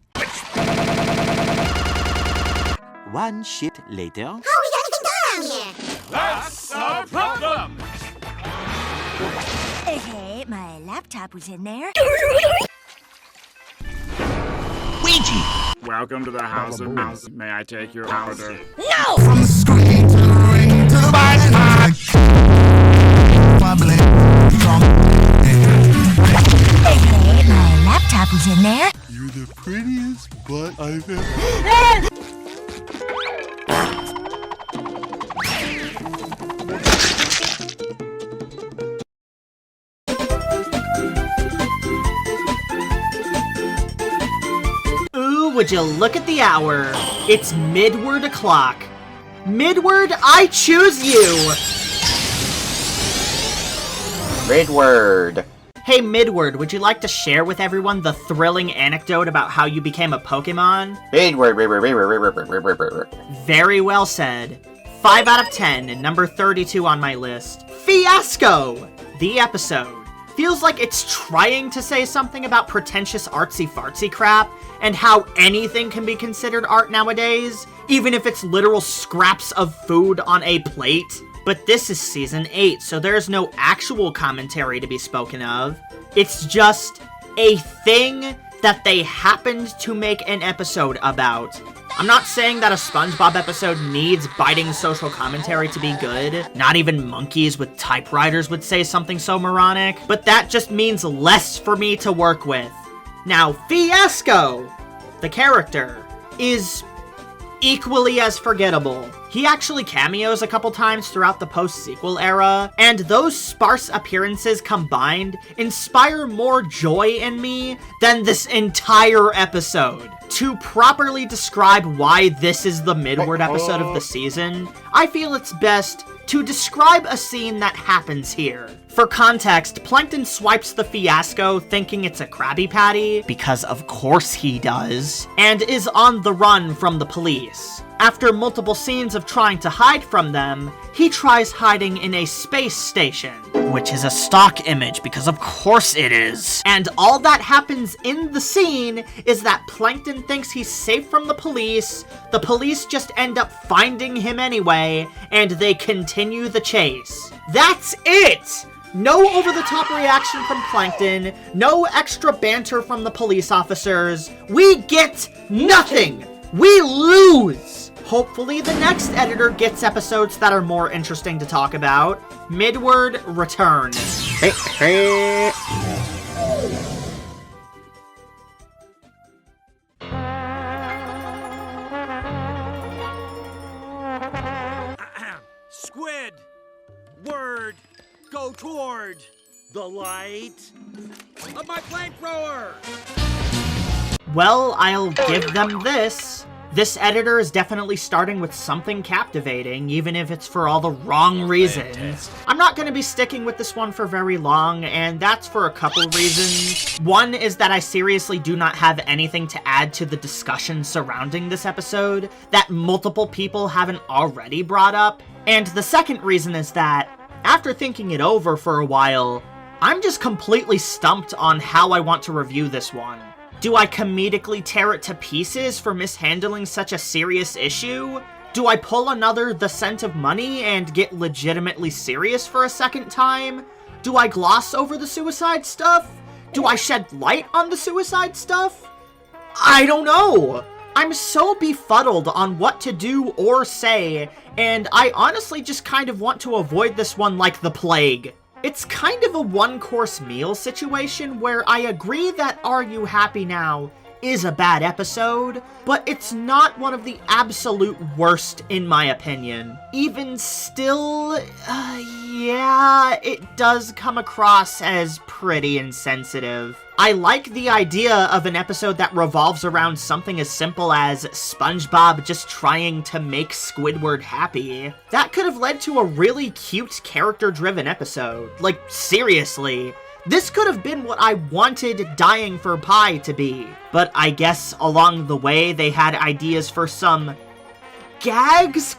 One shit later. How are we gonna get down here? That's our problem! Okay, my laptop was in there. Ouija! Welcome to the House of Mouse. May I take your order? No! From the screen to the ring to the body Okay, my laptop was in there. You're the prettiest butt I've ever... Ooh, would you look at the hour? It's Midward o'clock. Midward, I choose you! Midward. Hey Midward, would you like to share with everyone the thrilling anecdote about how you became a Pokemon? Midward. Very well said. 5 out of 10, and number 32 on my list. Fiasco! The episode feels like it's trying to say something about pretentious artsy-fartsy crap, and how anything can be considered art nowadays, even if it's literal scraps of food on a plate. But this is season 8, so there's no actual commentary to be spoken of. It's just a thing that they happened to make an episode about. I'm not saying that a SpongeBob episode needs biting social commentary to be good. Not even monkeys with typewriters would say something so moronic. But that just means less for me to work with. Now, Fiasco, the character, is equally as forgettable. He actually cameos a couple times throughout the post-sequel era, and those sparse appearances combined inspire more joy in me than this entire episode. To properly describe why this is the Midward episode of the season, I feel it's best to describe a scene that happens here. For context, Plankton swipes the Fiasco thinking it's a Krabby Patty, because of course he does, and is on the run from the police. After multiple scenes of trying to hide from them, he tries hiding in a space station, which is a stock image because of course it is. And all that happens in the scene is that Plankton thinks he's safe from the police just end up finding him anyway, and they continue the chase. That's it! No over-the-top reaction from Plankton, no extra banter from the police officers. We get nothing! We lose! Hopefully the next editor gets episodes that are more interesting to talk about. Midward returns. Squid! Word! Go toward the light of my flamethrower! Well, I'll give them this. This editor is definitely starting with something captivating, even if it's for all the wrong reasons. I'm not going to be sticking with this one for very long, and that's for a couple reasons. One is that I seriously do not have anything to add to the discussion surrounding this episode that multiple people haven't already brought up. And the second reason is that, after thinking it over for a while, I'm just completely stumped on how I want to review this one. Do I comedically tear it to pieces for mishandling such a serious issue? Do I pull another The Scent of Money and get legitimately serious for a second time? Do I gloss over the suicide stuff? Do I shed light on the suicide stuff? I don't know! I'm so befuddled on what to do or say, and I honestly just kind of want to avoid this one like the plague. It's kind of a one-course meal situation where I agree that Are You Happy Now is a bad episode, but it's not one of the absolute worst in my opinion. Even still, yeah, it does come across as pretty insensitive. I like the idea of an episode that revolves around something as simple as SpongeBob just trying to make Squidward happy. That could have led to a really cute character-driven episode. Like, seriously. This could have been what I wanted Dying for Pie to be, but I guess along the way they had ideas for some gags, ?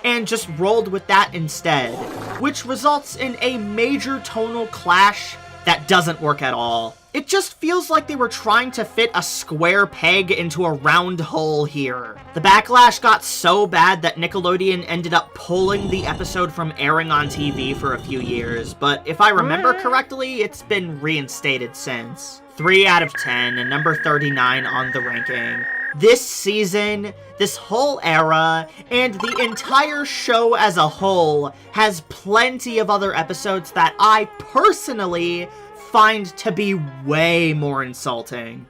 And just rolled with that instead, which results in a major tonal clash that doesn't work at all. It just feels like they were trying to fit a square peg into a round hole here. The backlash got so bad that Nickelodeon ended up pulling the episode from airing on TV for a few years, but if I remember correctly, it's been reinstated since. 3 out of 10, and number 39 on the ranking. This season, this whole era, and the entire show as a whole has plenty of other episodes that I personally find to be way more insulting.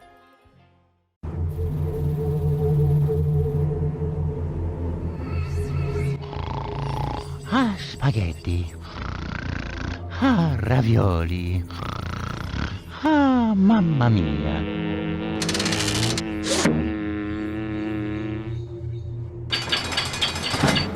Ah, spaghetti. Ah, ravioli. Ah, mamma mia.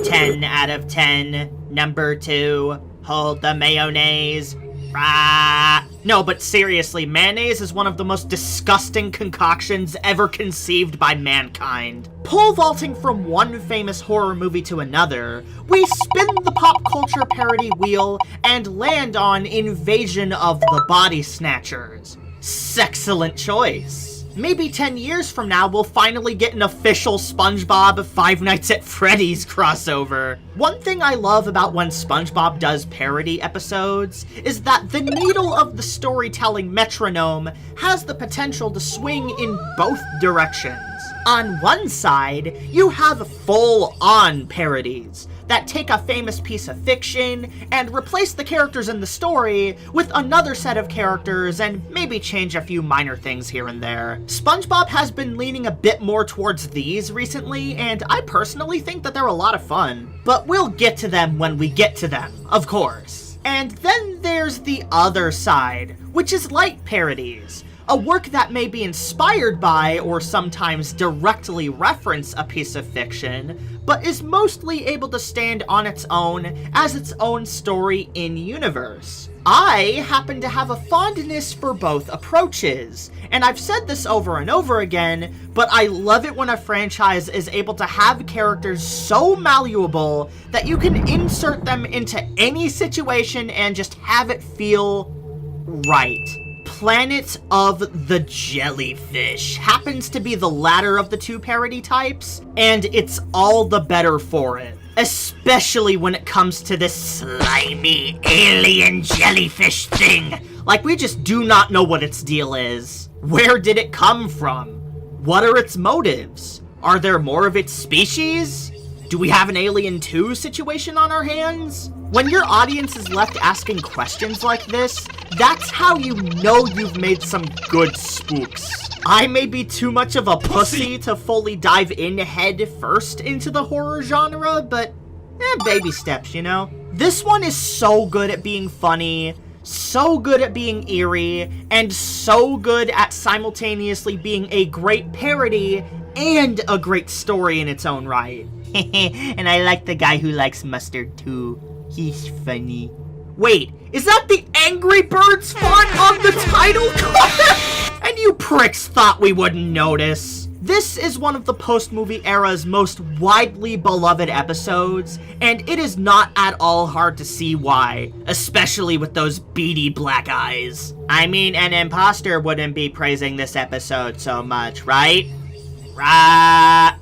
10 out of 10. Number 2, hold the mayonnaise. Rah. No, but seriously, mayonnaise is one of the most disgusting concoctions ever conceived by mankind. Pole vaulting from one famous horror movie to another, we spin the pop culture parody wheel and land on Invasion of the Body Snatchers. Sexcellent choice. Maybe 10 years from now, we'll finally get an official SpongeBob Five Nights at Freddy's crossover. One thing I love about when SpongeBob does parody episodes is that the needle of the storytelling metronome has the potential to swing in both directions. On one side, you have full-on parodies that take a famous piece of fiction and replace the characters in the story with another set of characters and maybe change a few minor things here and there. SpongeBob has been leaning a bit more towards these recently, and I personally think that they're a lot of fun. But we'll get to them when we get to them, of course. And then there's the other side, which is light parodies. A work that may be inspired by or sometimes directly reference a piece of fiction, but is mostly able to stand on its own as its own story in universe. I happen to have a fondness for both approaches, and I've said this over and over again, but I love it when a franchise is able to have characters so malleable that you can insert them into any situation and just have it feel right. Planet of the Jellyfish happens to be the latter of the two parody types, and it's all the better for it. Especially when it comes to this slimy alien jellyfish thing. Like, we just do not know what its deal is. Where did it come from? What are its motives? Are there more of its species? Do we have an Alien 2 situation on our hands? When your audience is left asking questions like this, that's how you know you've made some good spooks. I may be too much of a pussy to fully dive in head first into the horror genre, but baby steps, you know? This one is so good at being funny, so good at being eerie, and so good at simultaneously being a great parody and a great story in its own right. And I like the guy who likes mustard too. He's funny. Wait, is that the Angry Birds font on the title card? And you pricks thought we wouldn't notice. This is one of the post-movie era's most widely beloved episodes, and it is not at all hard to see why, especially with those beady black eyes. I mean, an imposter wouldn't be praising this episode so much, right? Right.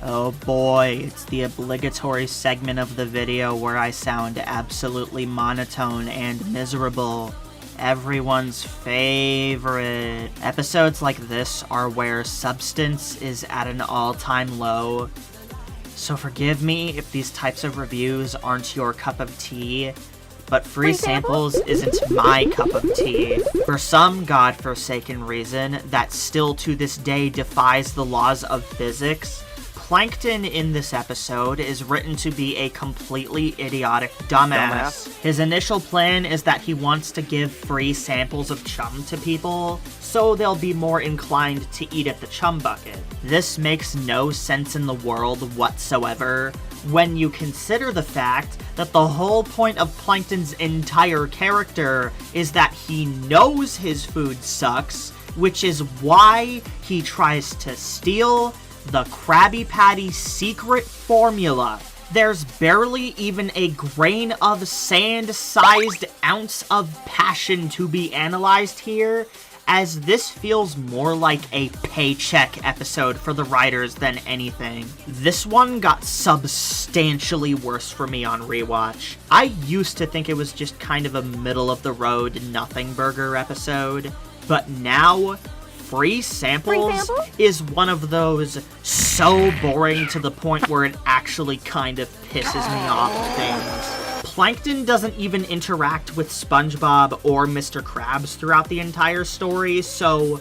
Oh boy, it's the obligatory segment of the video where I sound absolutely monotone and miserable. Everyone's favorite. Episodes like this are where substance is at an all-time low. So forgive me if these types of reviews aren't your cup of tea, but free samples isn't my cup of tea. For some godforsaken reason that still to this day defies the laws of physics, Plankton in this episode is written to be a completely idiotic dumbass. His initial plan is that he wants to give free samples of chum to people, so they'll be more inclined to eat at the chum bucket. This makes no sense in the world whatsoever, when you consider the fact that the whole point of Plankton's entire character is that he knows his food sucks, which is why he tries to steal the Krabby Patty secret formula. There's barely even a grain of sand-sized ounce of passion to be analyzed here, as this feels more like a paycheck episode for the writers than anything. This one got substantially worse for me on rewatch. I used to think it was just kind of a middle-of-the-road nothing burger episode, but now free samples is one of those so boring to the point where it actually kind of pisses me off things. Plankton doesn't even interact with SpongeBob or Mr. Krabs throughout the entire story, so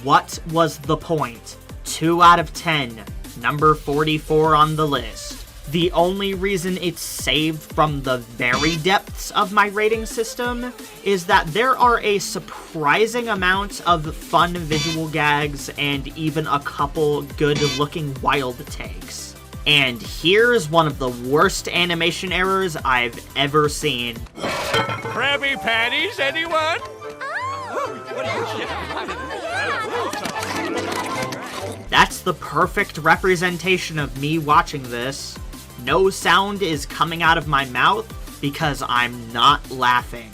what was the point? 2 out of 10, number 44 on the list. The only reason it's saved from the very depths of my rating system is that there are a surprising amount of fun visual gags and even a couple good-looking wild takes. And here's one of the worst animation errors I've ever seen. Krabby Patties, anyone? That's the perfect representation of me watching this. No sound is coming out of my mouth because I'm not laughing.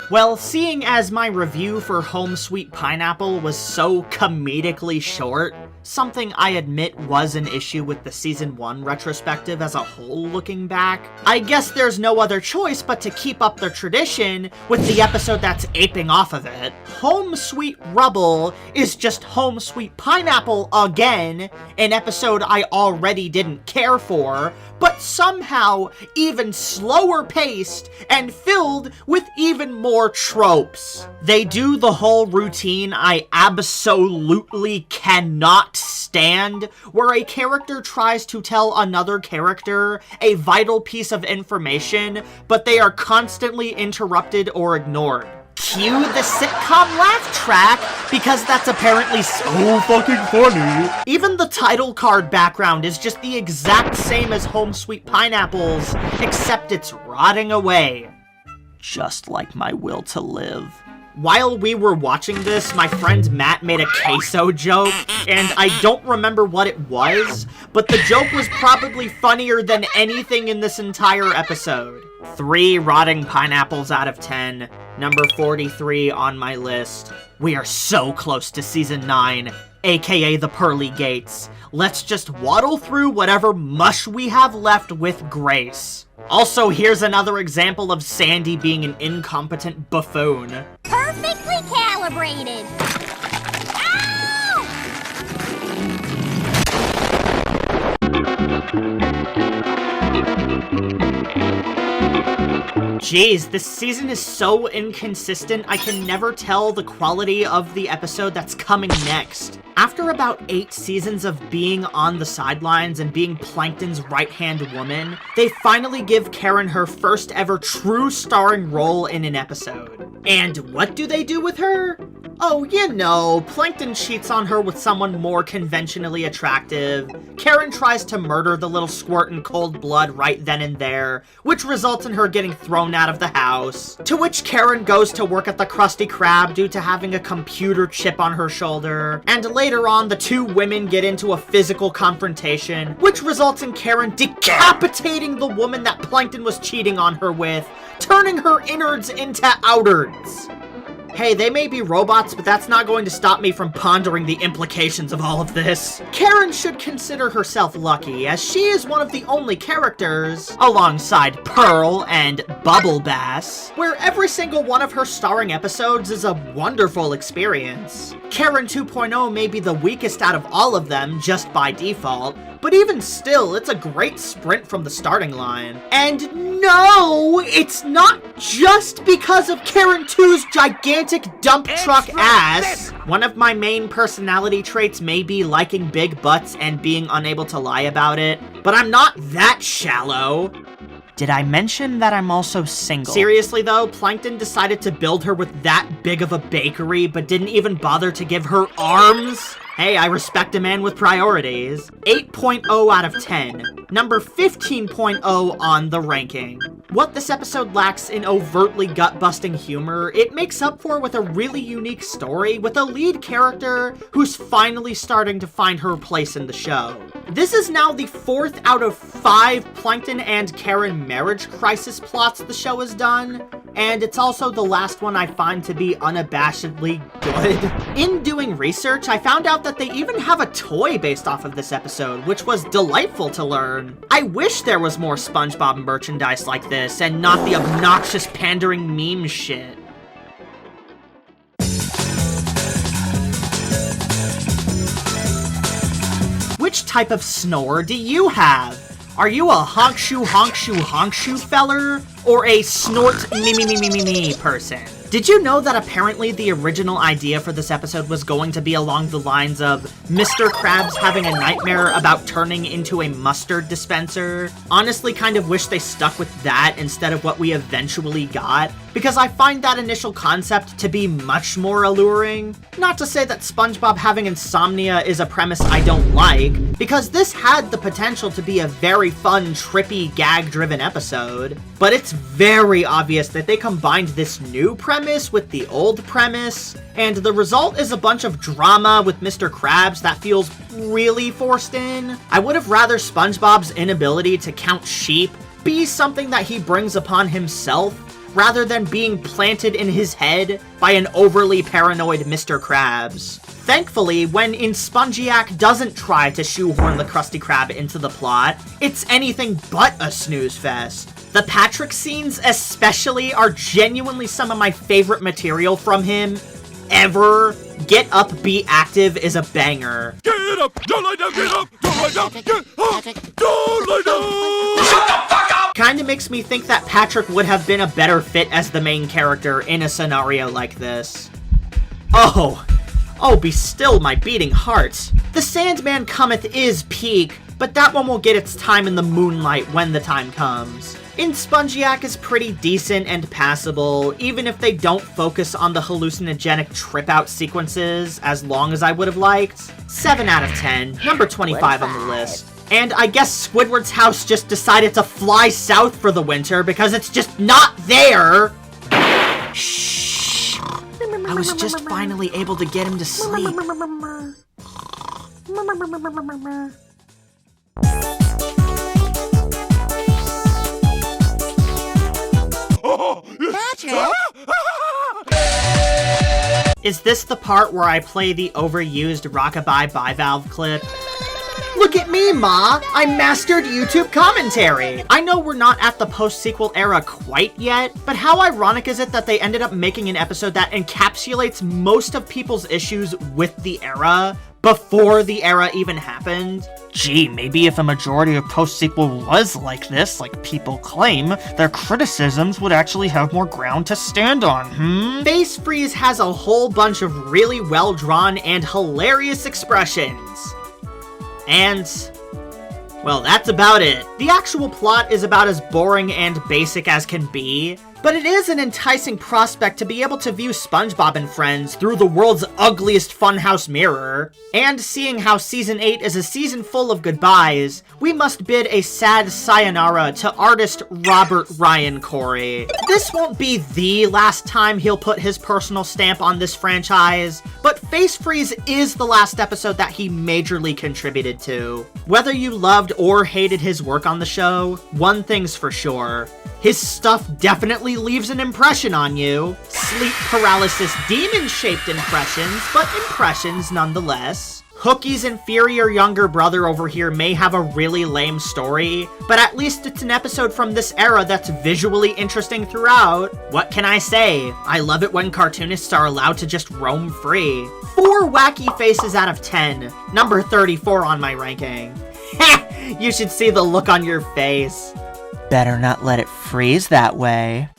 Well, seeing as my review for Home Sweet Pineapple was so comedically short, something I admit was an issue with the Season 1 retrospective as a whole looking back, I guess there's no other choice but to keep up the tradition with the episode that's aping off of it. Home Sweet Rubble is just Home Sweet Pineapple again, an episode I already didn't care for, but somehow even slower paced and filled with even more tropes. They do the whole routine I absolutely cannot stand, where a character tries to tell another character a vital piece of information, but they are constantly interrupted or ignored. Cue the sitcom laugh track, because that's apparently so fucking funny. Even the title card background is just the exact same as Home Sweet Pineapple's, except it's rotting away. Just like my will to live. While we were watching this, my friend Matt made a queso joke, and I don't remember what it was, but the joke was probably funnier than anything in this entire episode. 3 rotting pineapples out of 10, number 43 on my list. We are so close to Season 9, aka the Pearly Gates. Let's just waddle through whatever mush we have left with grace. Also, here's another example of Sandy being an incompetent buffoon. Perfectly calibrated. Jeez, this season is so inconsistent, I can never tell the quality of the episode that's coming next. After about 8 seasons of being on the sidelines and being Plankton's right-hand woman, they finally give Karen her first ever true starring role in an episode. And what do they do with her? Oh, you know, Plankton cheats on her with someone more conventionally attractive. Karen tries to murder the little squirt in cold blood right then and there, which results in her getting thrown out of the house. To which Karen goes to work at the Krusty Krab due to having a computer chip on her shoulder. And later on, the 2 women get into a physical confrontation, which results in Karen decapitating the woman that Plankton was cheating on her with, turning her innards into outards. Hey, they may be robots, but that's not going to stop me from pondering the implications of all of this. Karen should consider herself lucky, as she is one of the only characters, alongside Pearl and Bubble Bass, where every single one of her starring episodes is a wonderful experience. Karen 2.0 may be the weakest out of all of them just by default, but even still, it's a great sprint from the starting line. And no, it's not just because of Karen 2's gigantic dump truck ass. One of my main personality traits may be liking big butts and being unable to lie about it, but I'm not that shallow. Did I mention that I'm also single? Seriously though, Plankton decided to build her with that big of a bakery, but didn't even bother to give her arms? Hey, I respect a man with priorities. 8.0 out of 10. Number 15.0 on the ranking. What this episode lacks in overtly gut-busting humor, it makes up for with a really unique story with a lead character who's finally starting to find her place in the show. This is now the 4th out of 5 Plankton and Karen marriage crisis plots the show has done, and it's also the last one I find to be unabashedly good. In doing research, I found out that they even have a toy based off of this episode, which was delightful to learn. I wish there was more SpongeBob merchandise like this, and not the obnoxious pandering meme shit. Which type of snore do you have? Are you a honk-shoe feller? Or a snort me person? Did you know that apparently the original idea for this episode was going to be along the lines of Mr. Krabs having a nightmare about turning into a mustard dispenser? Honestly, kind of wish they stuck with that instead of what we eventually got, because I find that initial concept to be much more alluring. Not to say that SpongeBob having insomnia is a premise I don't like, because this had the potential to be a very fun, trippy, gag-driven episode, but it's very obvious that they combined this new premise with the old premise, and the result is a bunch of drama with Mr. Krabs that feels really forced in. I would have rather SpongeBob's inability to count sheep be something that he brings upon himself, rather than being planted in his head by an overly paranoid Mr. Krabs. Thankfully, when InSpongeiac doesn't try to shoehorn the Krusty Krab into the plot, it's anything but a snooze fest. The Patrick scenes especially are genuinely some of my favorite material from him ever. Get Up, Be Active is a banger. Get up! Don't lie down! Get up! Don't lie down! Get up! Don't lie down! Shut the fuck up! Kinda makes me think that Patrick would have been a better fit as the main character in a scenario like this. Oh, be still my beating heart. The Sandman Cometh is peak, but that one will get its time in the moonlight when the time comes. InSpongeiac is pretty decent and passable, even if they don't focus on the hallucinogenic trip-out sequences as long as I would have liked. 7 out of 10, number 25 on the list. And I guess Squidward's house just decided to fly south for the winter because it's just not there. Shh. I was just finally able to get him to sleep. Patrick? Is this the part where I play the overused Rockabye Bivalve clip? Look at me, Ma! I mastered YouTube commentary! I know we're not at the post-sequel era quite yet, but how ironic is it that they ended up making an episode that encapsulates most of people's issues with the era before the era even happened? Gee, maybe if a majority of post-sequel was like this, like people claim, their criticisms would actually have more ground to stand on, Face Freeze has a whole bunch of really well-drawn and hilarious expressions. And, well, that's about it. The actual plot is about as boring and basic as can be, but it is an enticing prospect to be able to view SpongeBob and Friends through the world's ugliest funhouse mirror. And seeing how Season 8 is a season full of goodbyes, we must bid a sad sayonara to artist Robert Ryan Corey. This won't be the last time he'll put his personal stamp on this franchise, but Face Freeze is the last episode that he majorly contributed to. Whether you loved or hated his work on the show, one thing's for sure. His stuff definitely leaves an impression on you. Sleep paralysis demon-shaped impressions, but impressions nonetheless. Hookie's inferior younger brother over here may have a really lame story, but at least it's an episode from this era that's visually interesting throughout. What can I say? I love it when cartoonists are allowed to just roam free. 4 wacky faces out of 10. Number 34 on my ranking. You should see the look on your face. Better not let it freeze that way.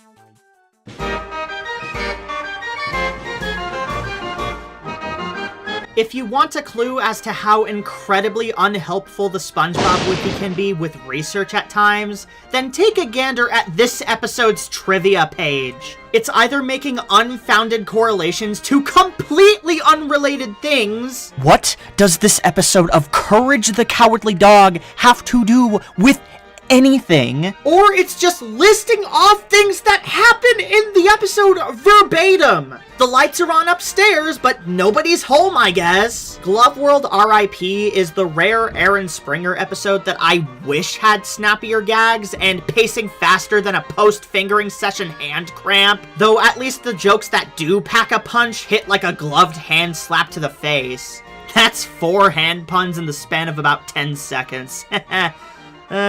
If you want a clue as to how incredibly unhelpful the SpongeBob Wiki can be with research at times, then take a gander at this episode's trivia page. It's either making unfounded correlations to completely unrelated things. What does this episode of Courage the Cowardly Dog have to do with anything? Or it's just listing off things that happen in the episode verbatim. The lights are on upstairs, but nobody's home, I guess. Glove World R.I.P. is the rare Aaron Springer episode that I wish had snappier gags and pacing faster than a post-fingering session hand cramp, though at least the jokes that do pack a punch hit like a gloved hand slap to the face. That's 4 hand puns in the span of about 10 seconds.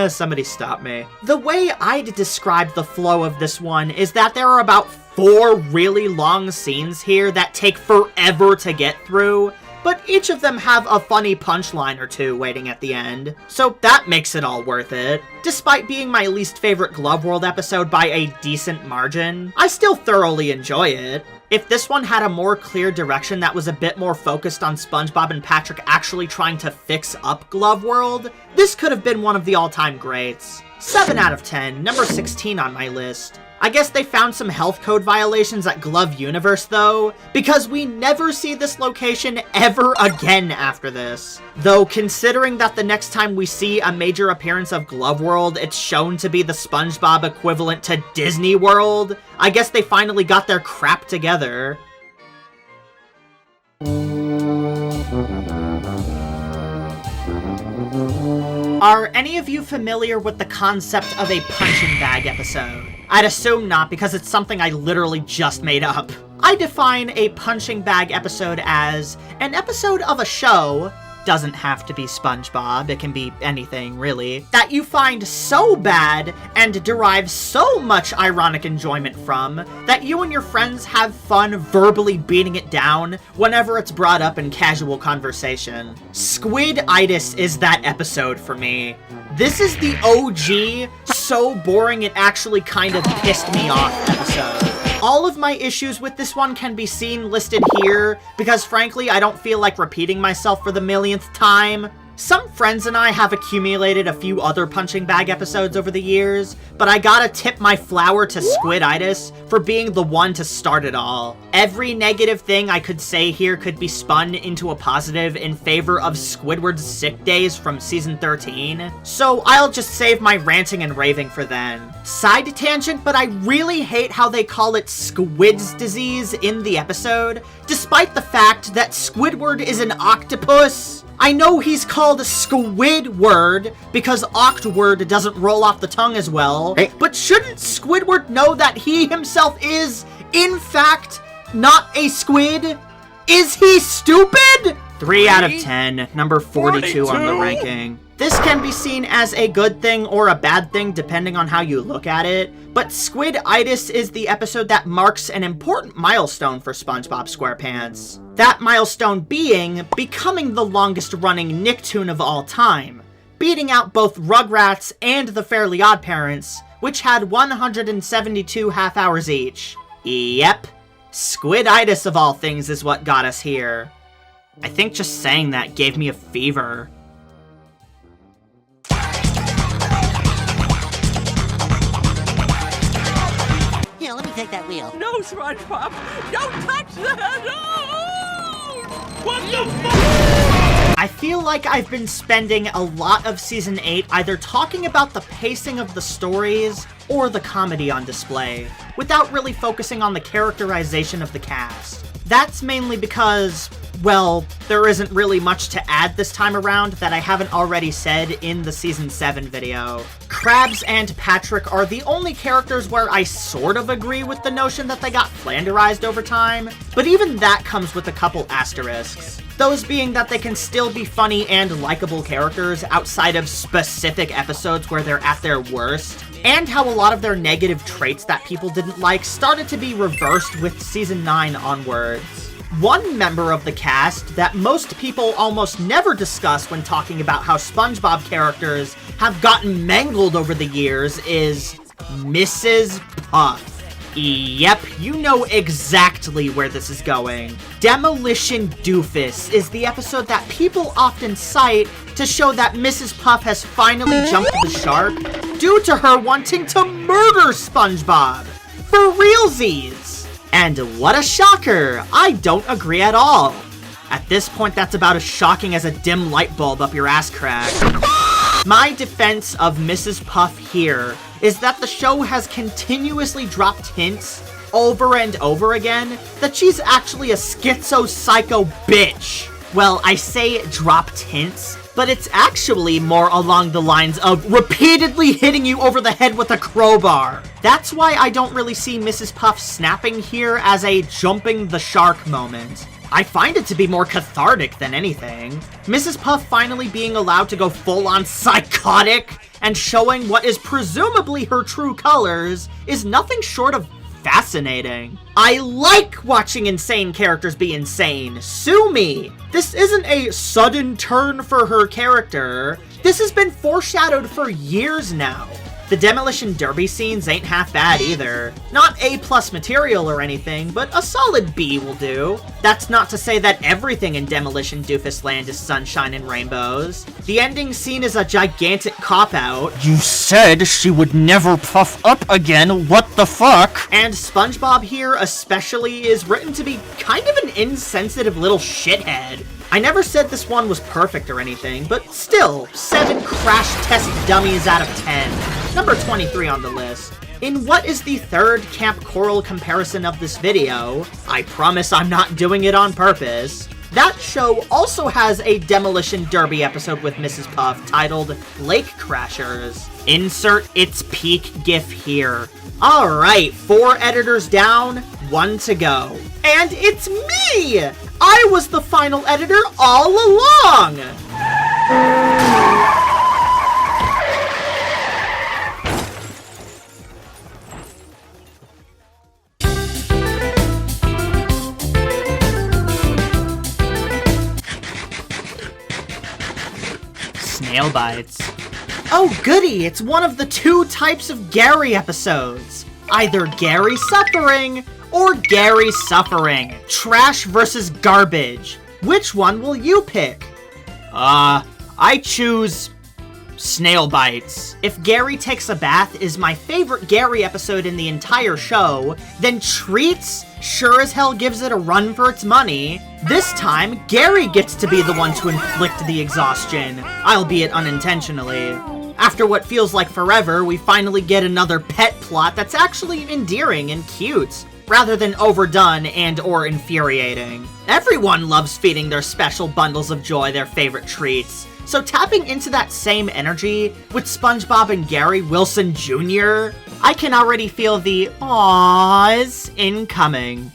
Somebody stop me. The way I'd describe the flow of this one is that there are about 4 really long scenes here that take forever to get through, but each of them have a funny punchline or 2 waiting at the end, so that makes it all worth it. Despite being my least favorite Glove World episode by a decent margin, I still thoroughly enjoy it. If this one had a more clear direction that was a bit more focused on SpongeBob and Patrick actually trying to fix up Glove World, this could have been one of the all-time greats. 7 out of 10, number 16 on my list. I guess they found some health code violations at Glove Universe though, because we never see this location ever again after this. Though considering that the next time we see a major appearance of Glove World, it's shown to be the SpongeBob equivalent to Disney World, I guess they finally got their crap together. Are any of you familiar with the concept of a punching bag episode? I'd assume not, because it's something I literally just made up. I define a punching bag episode as an episode of a show, doesn't have to be SpongeBob, it can be anything really, that you find so bad and derive so much ironic enjoyment from that you and your friends have fun verbally beating it down whenever it's brought up in casual conversation. Squiditis is that episode for me. This is the OG, so boring it actually kind of pissed me off episode. All of my issues with this one can be seen listed here, because frankly I don't feel like repeating myself for the millionth time. Some friends and I have accumulated a few other punching bag episodes over the years, but I gotta tip my flower to Squiditis for being the one to start it all. Every negative thing I could say here could be spun into a positive in favor of Squidward's sick days from season 13, so I'll just save my ranting and raving for then. Side tangent, but I really hate how they call it Squid's disease in the episode, despite the fact that Squidward is an octopus. I know he's called Squidward because Octward doesn't roll off the tongue as well, but shouldn't Squidward know that he himself is, in fact, not a squid? Is he stupid? 3 out of 10, number 42 on the ranking. This can be seen as a good thing or a bad thing depending on how you look at it, but Squiditis is the episode that marks an important milestone for SpongeBob SquarePants. That milestone being becoming the longest running Nicktoon of all time, beating out both Rugrats and The Fairly OddParents, which had 172 half hours each. Yep, Squiditis of all things is what got us here. I think just saying that gave me a fever. Here, let me take that wheel. No, SpongeBob! Don't touch that! Oh! What the fuck? I feel like I've been spending a lot of Season 8 either talking about the pacing of the stories or the comedy on display, without really focusing on the characterization of the cast. That's mainly because, well, there isn't really much to add this time around that I haven't already said in the Season 7 video. Krabs and Patrick are the only characters where I sort of agree with the notion that they got flanderized over time, but even that comes with a couple asterisks. Those being that they can still be funny and likable characters outside of specific episodes where they're at their worst, and how a lot of their negative traits that people didn't like started to be reversed with Season 9 onwards. One member of the cast that most people almost never discuss when talking about how SpongeBob characters have gotten mangled over the years is Mrs. Puff. Yep, you know exactly where this is going. Demolition Doofus is the episode that people often cite to show that Mrs. Puff has finally jumped the shark due to her wanting to murder SpongeBob. For realsies! And what a shocker! I don't agree at all. At this point, that's about as shocking as a dim light bulb up your ass crack. My defense of Mrs. Puff here is that the show has continuously dropped hints over and over again that she's actually a schizo-psycho bitch. Well, I say dropped hints, but it's actually more along the lines of repeatedly hitting you over the head with a crowbar. That's why I don't really see Mrs. Puff snapping here as a jumping the shark moment. I find it to be more cathartic than anything. Mrs. Puff finally being allowed to go full-on psychotic and showing what is presumably her true colors is nothing short of fascinating. I like watching insane characters be insane. Sue me! This isn't a sudden turn for her character. This has been foreshadowed for years now. The Demolition Derby scenes ain't half bad either. Not A+ material or anything, but a solid B will do. That's not to say that everything in Demolition Doofus Land is sunshine and rainbows. The ending scene is a gigantic cop-out. You said she would never puff up again, what the fuck? And SpongeBob here especially is written to be kind of an insensitive little shithead. I never said this one was perfect or anything, but still, 7 crash test dummies out of 10. Number 23 on the list. In what is the third Camp Coral comparison of this video, I promise I'm not doing it on purpose, that show also has a Demolition Derby episode with Mrs. Puff titled Lake Crashers. Insert its peak gif here. Alright, 4 editors down, 1 to go. And it's me! I was the final editor all along! Snail bites. Oh goody, it's one of the 2 types of Gary episodes. Either Gary suffering or Gary suffering. Trash versus garbage. Which one will you pick? I choose snail bites. If Gary Takes a Bath is my favorite Gary episode in the entire show, then Treats sure as hell gives it a run for its money. This time, Gary gets to be the one to inflict the exhaustion, albeit unintentionally. After what feels like forever, we finally get another pet plot that's actually endearing and cute, rather than overdone and or infuriating. Everyone loves feeding their special bundles of joy their favorite treats, so tapping into that same energy with SpongeBob and Gary Wilson Jr., I can already feel the awws incoming.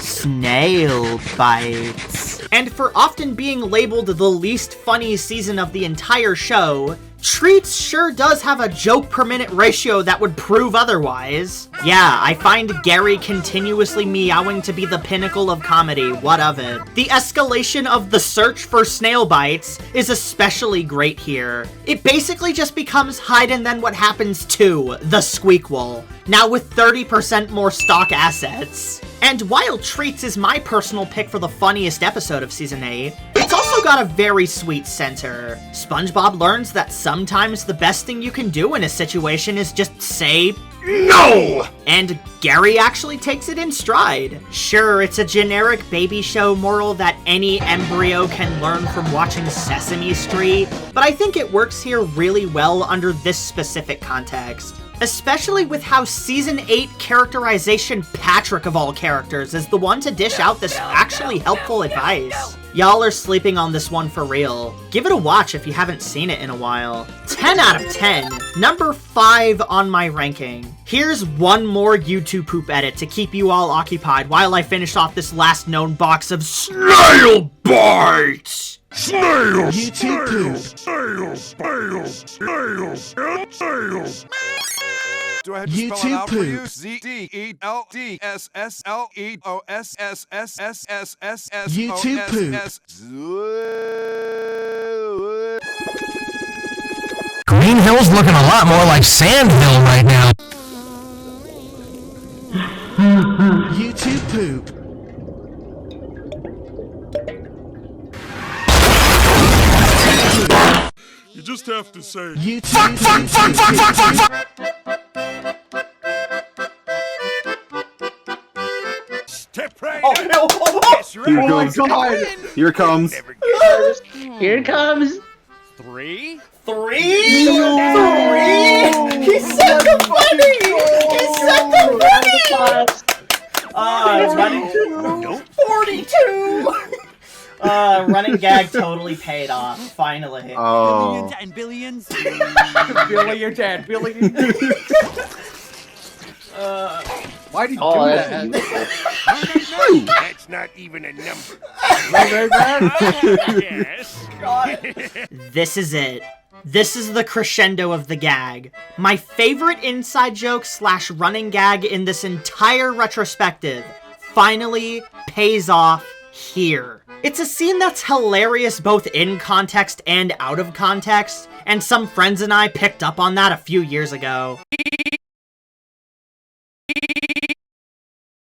Snail bites. And for often being labeled the least funny season of the entire show, Treats sure does have a joke per minute ratio that would prove otherwise. Yeah, I find Gary continuously meowing to be the pinnacle of comedy, what of it? The escalation of the search for snail bites is especially great here. It basically just becomes Hide and Then What Happens 2, the Squeakquel, now with 30% more stock assets. And while Treats is my personal pick for the funniest episode of Season 8, it's also got a very sweet center. SpongeBob learns that sometimes the best thing you can do in a situation is just say, no! And Gary actually takes it in stride. Sure, it's a generic baby show moral that any embryo can learn from watching Sesame Street, but I think it works here really well under this specific context. Especially with how Season 8 characterization Patrick of all characters is the one to dish out this actually helpful advice. Y'all are sleeping on this one for real. Give it a watch if you haven't seen it in a while. 10 out of 10. Number 5 on my ranking. Here's one more YouTube poop edit to keep you all occupied while I finish off this last known box of snail bites. Snails! YouTube Snails! Snails! Snails! Snails! Do I have to spell it out for you? YouTube Green Hill's looking a lot more like Sand Hill right now. YouTube poop. You just have to say, YouTube step right Oh, up. no. Yes, right. Oh my god. Here it comes. Here it comes. 3? 3? 3? He said the funny! He said the funny! Running 42! Running gag totally paid off, finally. Oh. Billions and billions. Billy, you're dead. Billy, you're dead. Why did you do that? That's not even a number. Yes. This is it. This is the crescendo of the gag. My favorite inside joke / running gag in this entire retrospective finally pays off here. It's a scene that's hilarious both in context and out of context, and some friends and I picked up on that a few years ago.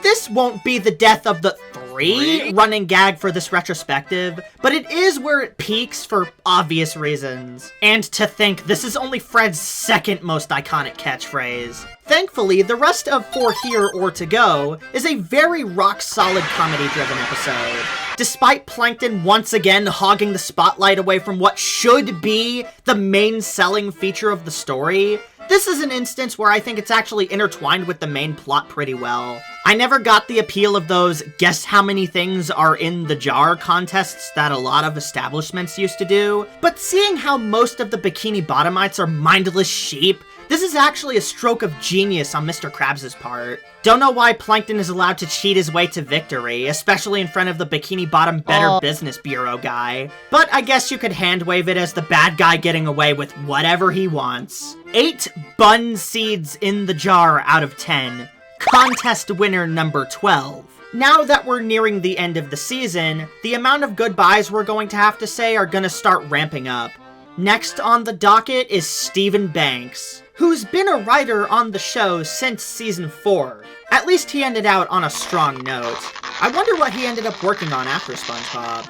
This won't be the death of the 3 running gag for this retrospective, but it is where it peaks for obvious reasons. And to think this is only Fred's second most iconic catchphrase. Thankfully, the rest of For Here or To Go is a very rock-solid comedy-driven episode. Despite Plankton once again hogging the spotlight away from what should be the main selling feature of the story, this is an instance where I think it's actually intertwined with the main plot pretty well. I never got the appeal of those guess how many things are in the jar contests that a lot of establishments used to do, but seeing how most of the Bikini Bottomites are mindless sheep, this is actually a stroke of genius on Mr. Krabs' part. Don't know why Plankton is allowed to cheat his way to victory, especially in front of the Bikini Bottom Better Business Bureau guy. But I guess you could handwave it as the bad guy getting away with whatever he wants. 8 bun seeds in the jar out of 10. Contest winner number 12. Now that we're nearing the end of the season, the amount of goodbyes we're going to have to say are gonna start ramping up. Next on the docket is Steven Banks, who's been a writer on the show since season 4. At least he ended out on a strong note. I wonder what he ended up working on after SpongeBob.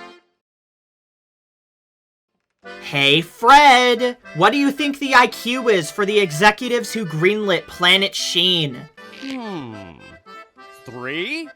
Hey Fred! What do you think the IQ is for the executives who greenlit Planet Sheen? 3?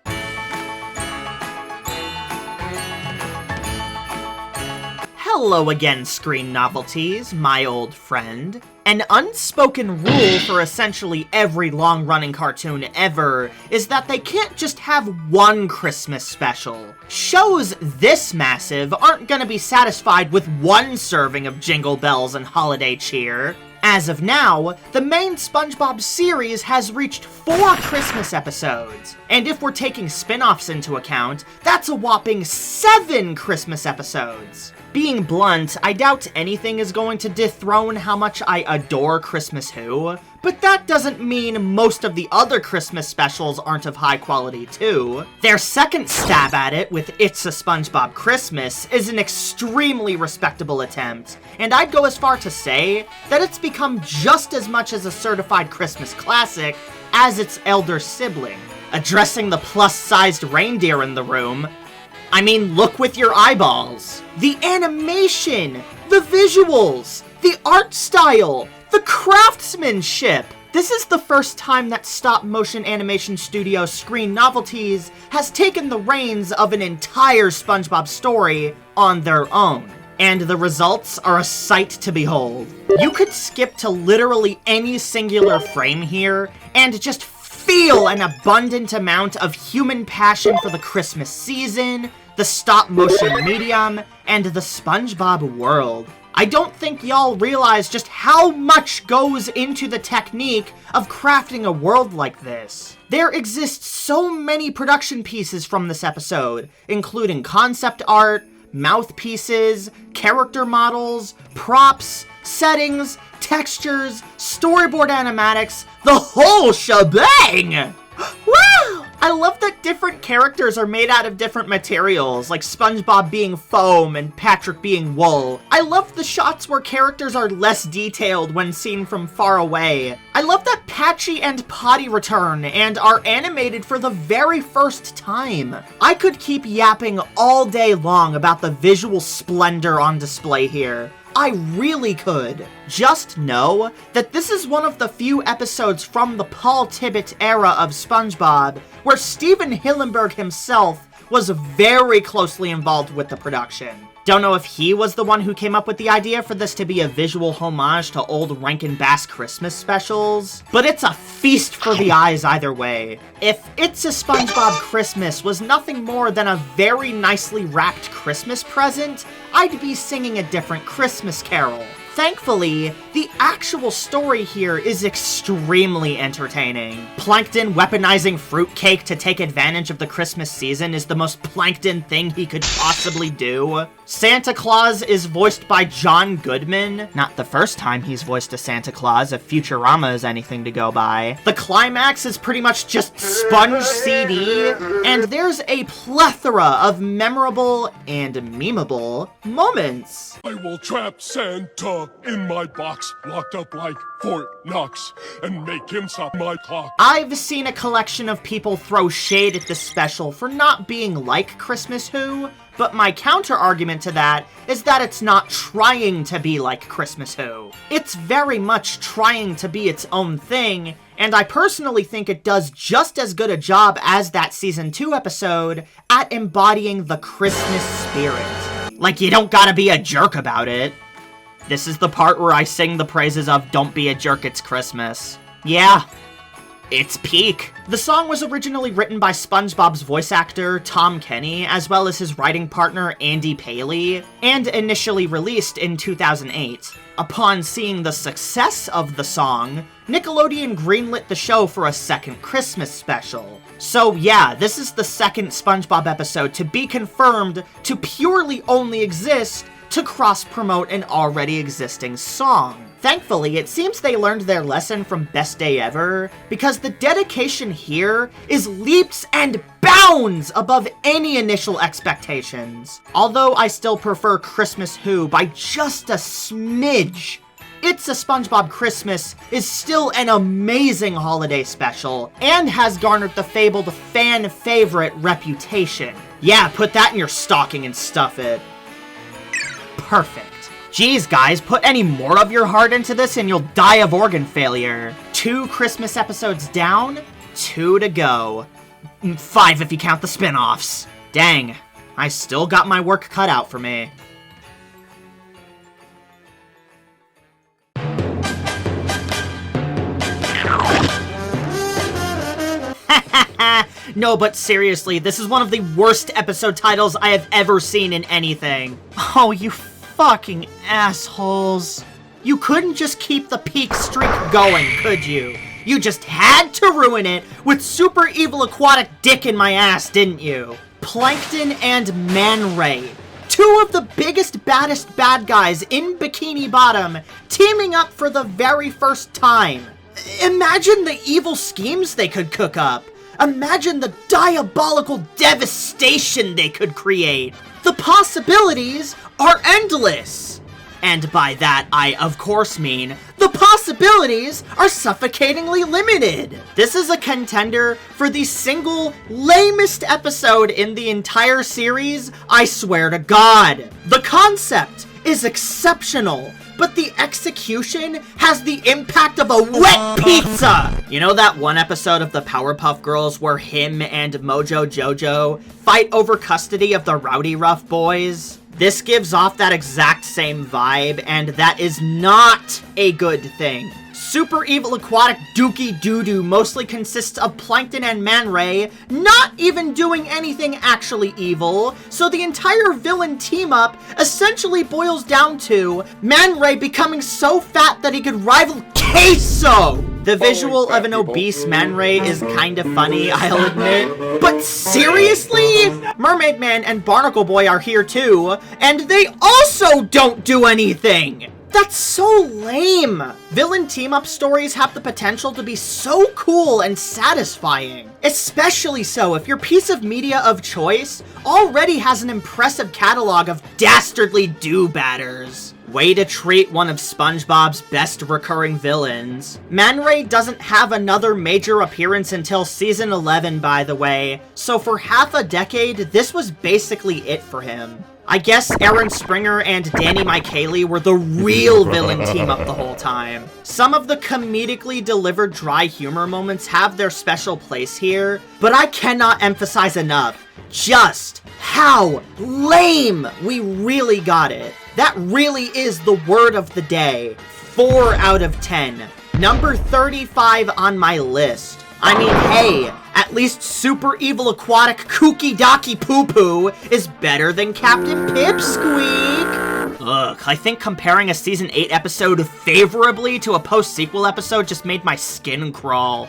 Hello again, Screen Novelties, my old friend. An unspoken rule for essentially every long-running cartoon ever is that they can't just have one Christmas special. Shows this massive aren't gonna be satisfied with one serving of Jingle Bells and holiday cheer. As of now, the main SpongeBob series has reached 4 Christmas episodes, and if we're taking spin-offs into account, that's a whopping 7 Christmas episodes. Being blunt, I doubt anything is going to dethrone how much I adore Christmas Who, but that doesn't mean most of the other Christmas specials aren't of high quality too. Their second stab at it with It's a SpongeBob Christmas is an extremely respectable attempt, and I'd go as far to say that it's become just as much as a certified Christmas classic as its elder sibling. Addressing the plus-sized reindeer in the room, I mean, look with your eyeballs. The animation, the visuals, the art style, the craftsmanship. This is the first time that stop-motion animation studio Screen Novelties has taken the reins of an entire SpongeBob story on their own. and the results are a sight to behold. You could skip to literally any singular frame here and just feel an abundant amount of human passion for the Christmas season, the stop-motion medium, and the SpongeBob world. I don't think y'all realize just how much goes into the technique of crafting a world like this. There exist so many production pieces from this episode, including concept art, mouthpieces, character models, props, settings, textures, storyboard animatics, the whole shebang! Wow! I love that different characters are made out of different materials, like SpongeBob being foam and Patrick being wool. I love the shots where characters are less detailed when seen from far away. I love that Patchy and Potty return and are animated for the very first time. I could keep yapping all day long about the visual splendor on display here. I really could. Just know that this is one of the few episodes from the Paul Tibbitt era of SpongeBob where Steven Hillenburg himself was very closely involved with the production. Don't know if he was the one who came up with the idea for this to be a visual homage to old Rankin Bass Christmas specials, but it's a feast for the eyes either way. If It's a SpongeBob Christmas was nothing more than a very nicely wrapped Christmas present, I'd be singing a different Christmas carol. Thankfully, the actual story here is extremely entertaining. Plankton weaponizing fruitcake to take advantage of the Christmas season is the most Plankton thing he could possibly do. Santa Claus is voiced by John Goodman. Not the first time he's voiced a Santa Claus, if Futurama is anything to go by. The climax is pretty much just Sponge CD, and there's a plethora of memorable and memeable moments. I will trap Santa in my box, locked up like Fort Knox, and make him stop my clock. I've seen a collection of people throw shade at this special for not being like Christmas Who, but my counter-argument to that is that it's not trying to be like Christmas Who. It's very much trying to be its own thing, and I personally think it does just as good a job as that Season 2 episode at embodying the Christmas spirit. Like, you don't gotta be a jerk about it. This is the part where I sing the praises of Don't Be a Jerk, It's Christmas. Yeah, it's peak. The song was originally written by SpongeBob's voice actor, Tom Kenny, as well as his writing partner, Andy Paley, and initially released in 2008. Upon seeing the success of the song, Nickelodeon greenlit the show for a second Christmas special. So yeah, this is the second SpongeBob episode to be confirmed to purely only exist to cross-promote an already existing song. Thankfully, it seems they learned their lesson from Best Day Ever, because the dedication here is leaps and bounds above any initial expectations. Although I still prefer Christmas Who by just a smidge, It's a SpongeBob Christmas is still an amazing holiday special, and has garnered the fabled fan favorite reputation. Yeah, put that in your stocking and stuff it. Perfect. Geez, guys, put any more of your heart into this and you'll die of organ failure. 2 Christmas episodes down, 2 to go. 5 if you count the spin-offs. Dang, I still got my work cut out for me. No, but seriously, this is one of the worst episode titles I have ever seen in anything. Oh, you fucking assholes. You couldn't just keep the peak streak going, could you? You just had to ruin it with super evil aquatic dick in my ass, didn't you? Plankton and Man Ray, 2 of the biggest, baddest bad guys in Bikini Bottom, teaming up for the very first time. Imagine the evil schemes they could cook up. Imagine the diabolical devastation they could create. The possibilities are endless. And by that, I of course mean, the possibilities are suffocatingly limited. This is a contender for the single lamest episode in the entire series, I swear to God. The concept is exceptional, but the execution has the impact of a wet pizza! You know that one episode of the Powerpuff Girls where him and Mojo Jojo fight over custody of the Rowdy Rough Boys? This gives off that exact same vibe, and that is not a good thing. Super evil aquatic dookie doo-doo mostly consists of Plankton and Man Ray not even doing anything actually evil, so the entire villain team-up essentially boils down to Man Ray becoming so fat that he could rival Queso! The visual of an obese Man Ray is kind of funny, I'll admit. But seriously? Mermaid Man and Barnacle Boy are here too, and they also don't do anything! That's so lame! Villain team-up stories have the potential to be so cool and satisfying. Especially so if your piece of media of choice already has an impressive catalog of dastardly do-badders. Way to treat one of SpongeBob's best recurring villains. Man Ray doesn't have another major appearance until season 11, by the way, so for half a decade, this was basically it for him. I guess Aaron Springer and Danny Michaeli were the real villain team-up the whole time. Some of the comedically delivered dry humor moments have their special place here, but I cannot emphasize enough just how lame we really got it. That really is the word of the day. 4 out of 10. Number 35 on my list. I mean, hey, at least super evil aquatic kooky docky poo poo is better than Captain Pipsqueak. Ugh, I think comparing a season 8 episode favorably to a post-sequel episode just made my skin crawl.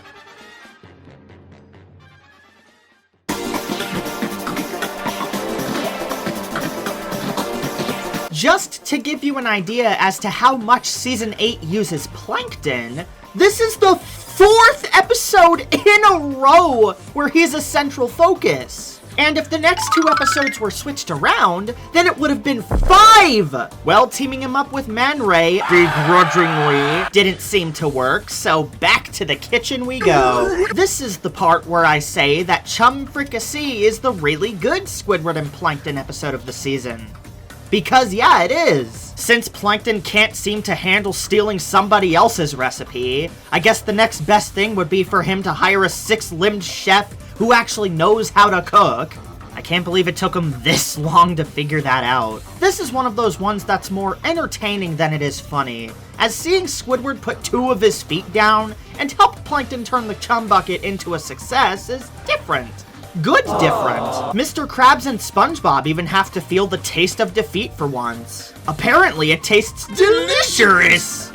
Just to give you an idea as to how much season 8 uses Plankton, this is the 4th episode in a row where he's a central focus. And if the next 2 episodes were switched around, then it would have been 5! Well, teaming him up with Man Ray, begrudgingly, didn't seem to work, so back to the kitchen we go. This is the part where I say that Chum Fricassee is the really good Squidward and Plankton episode of the season. Because yeah, it is. Since Plankton can't seem to handle stealing somebody else's recipe, I guess the next best thing would be for him to hire a 6-limbed chef who actually knows how to cook. I can't believe it took him this long to figure that out. This is one of those ones that's more entertaining than it is funny, as seeing Squidward put 2 of his feet down and help Plankton turn the chum bucket into a success is different. Good different. Mr. Krabs and SpongeBob even have to feel the taste of defeat for once. Apparently it tastes delicious!